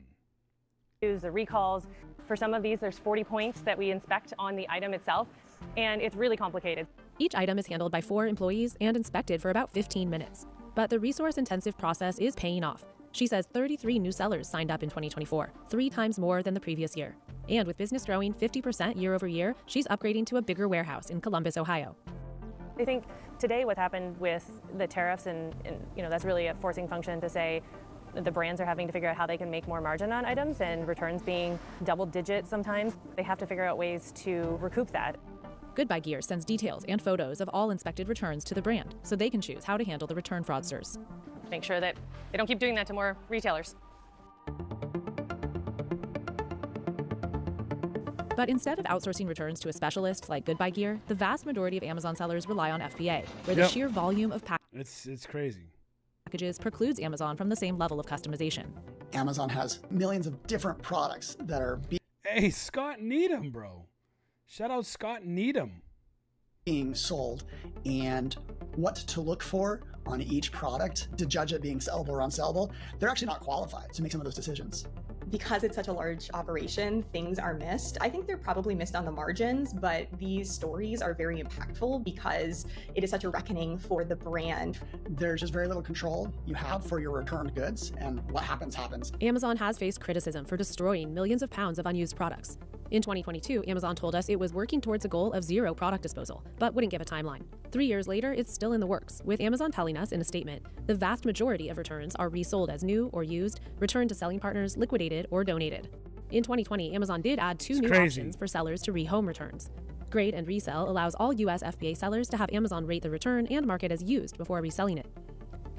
The recalls. For some of these, there's 40 points that we inspect on the item itself, and it's really complicated. Each item is handled by 4 employees and inspected for about 15 minutes. But the resource-intensive process is paying off. She says 33 new sellers signed up in 2024, 3 times more than the previous year. And with business growing 50% year over year, she's upgrading to a bigger warehouse in Columbus, Ohio. I think today what happened with the tariffs and that's really a forcing function to say the brands are having to figure out how they can make more margin on items, and returns being double digit sometimes. They have to figure out ways to recoup that. Goodbye Gear sends details and photos of all inspected returns to the brand so they can choose how to handle the return fraudsters. Make sure that they don't keep doing that to more retailers. But instead of outsourcing returns to a specialist like Goodbye Gear, the vast majority of Amazon sellers rely on FBA, where the sheer volume of it's crazy. Packages precludes Amazon from the same level of customization. Amazon has millions of different products that are Hey, Scott Needham, bro. Shout out Scott Needham. Being sold, and what to look for on each product to judge it being sellable or unsellable. They're actually not qualified to make some of those decisions. Because it's such a large operation, things are missed. I think they're probably missed on the margins, but these stories are very impactful because it is such a reckoning for the brand. There's just very little control you have for your returned goods, and what happens, happens. Amazon has faced criticism for destroying millions of pounds of unused products. In 2022, Amazon told us it was working towards a goal of 0 product disposal, but wouldn't give a timeline. 3 years later, it's still in the works, with Amazon telling us in a statement, the vast majority of returns are resold as new or used, returned to selling partners, liquidated, or donated. In 2020, Amazon did add 2 new options for sellers to rehome returns. Grade and Resell allows all US FBA sellers to have Amazon rate the return and mark it as used before reselling it.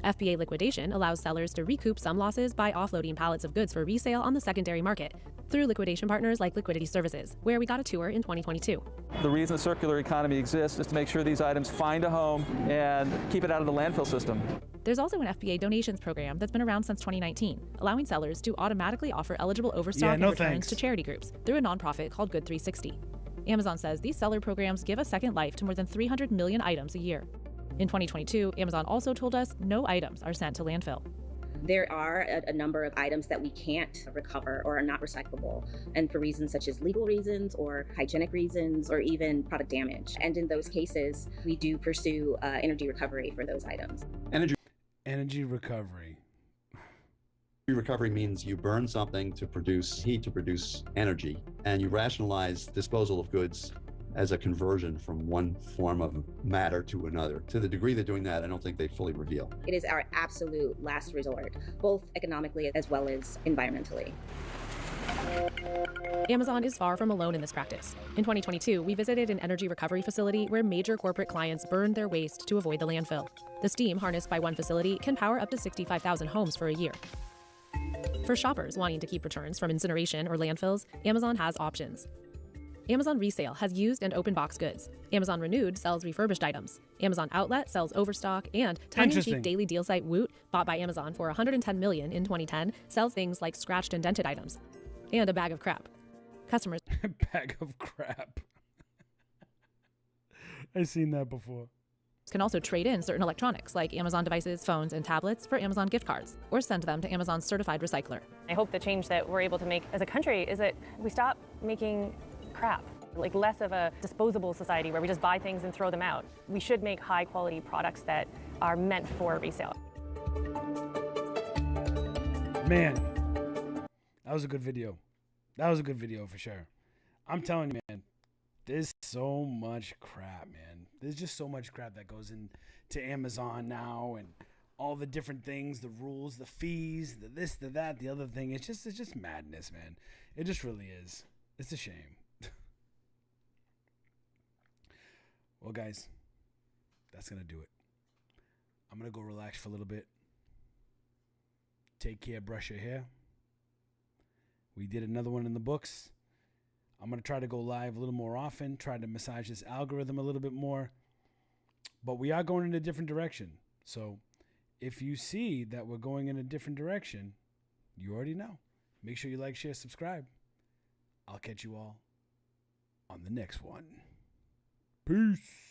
FBA liquidation allows sellers to recoup some losses by offloading pallets of goods for resale on the secondary market through liquidation partners like Liquidity Services, where we got a tour in 2022. The reason the circular economy exists is to make sure these items find a home and keep it out of the landfill system. There's also an FBA donations program that's been around since 2019, allowing sellers to automatically offer eligible overstock and returns to charity groups through a nonprofit called Good 360. Amazon says these seller programs give a second life to more than 300 million items a year. In 2022, Amazon also told us no items are sent to landfill. There are a number of items that we can't recover or are not recyclable, and for reasons such as legal reasons or hygienic reasons or even product damage. And in those cases, we do pursue energy recovery for those items. Energy recovery. Energy recovery means you burn something to produce heat, to produce energy, and you rationalize disposal of goods as a conversion from one form of matter to another. To the degree they're doing that, I don't think they fully reveal. It is our absolute last resort, both economically as well as environmentally. Amazon is far from alone in this practice. In 2022, we visited an energy recovery facility where major corporate clients burned their waste to avoid the landfill. The steam harnessed by one facility can power up to 65,000 homes for a year. For shoppers wanting to keep returns from incineration or landfills, Amazon has options. Amazon Resale has used and open box goods. Amazon Renewed sells refurbished items. Amazon Outlet sells overstock, and tongue-in-cheek daily deal site Woot, bought by Amazon for $110 million in 2010, sells things like scratched and dented items. And a bag of crap. Customers bag of crap. I've seen that before. Can also trade in certain electronics like Amazon devices, phones, and tablets for Amazon gift cards, or send them to Amazon's certified recycler. I hope the change that we're able to make as a country is that we stop making crap, like less of a disposable society where we just buy things and throw them out. We should make high quality products that are meant for resale. Man, that was a good video. That was a good video for sure. I'm telling you, man, there's so much crap, man. There's just so much crap that goes into Amazon now, and all the different things, the rules, the fees, the this, the that, the other thing. It's just madness, man. It just really is. It's a shame. Well, guys, that's going to do it. I'm going to go relax for a little bit. Take care, brush your hair. We did another one in the books. I'm going to try to go live a little more often, try to massage this algorithm a little bit more. But we are going in a different direction. So if you see that we're going in a different direction, you already know. Make sure you like, share, subscribe. I'll catch you all on the next one. Peace.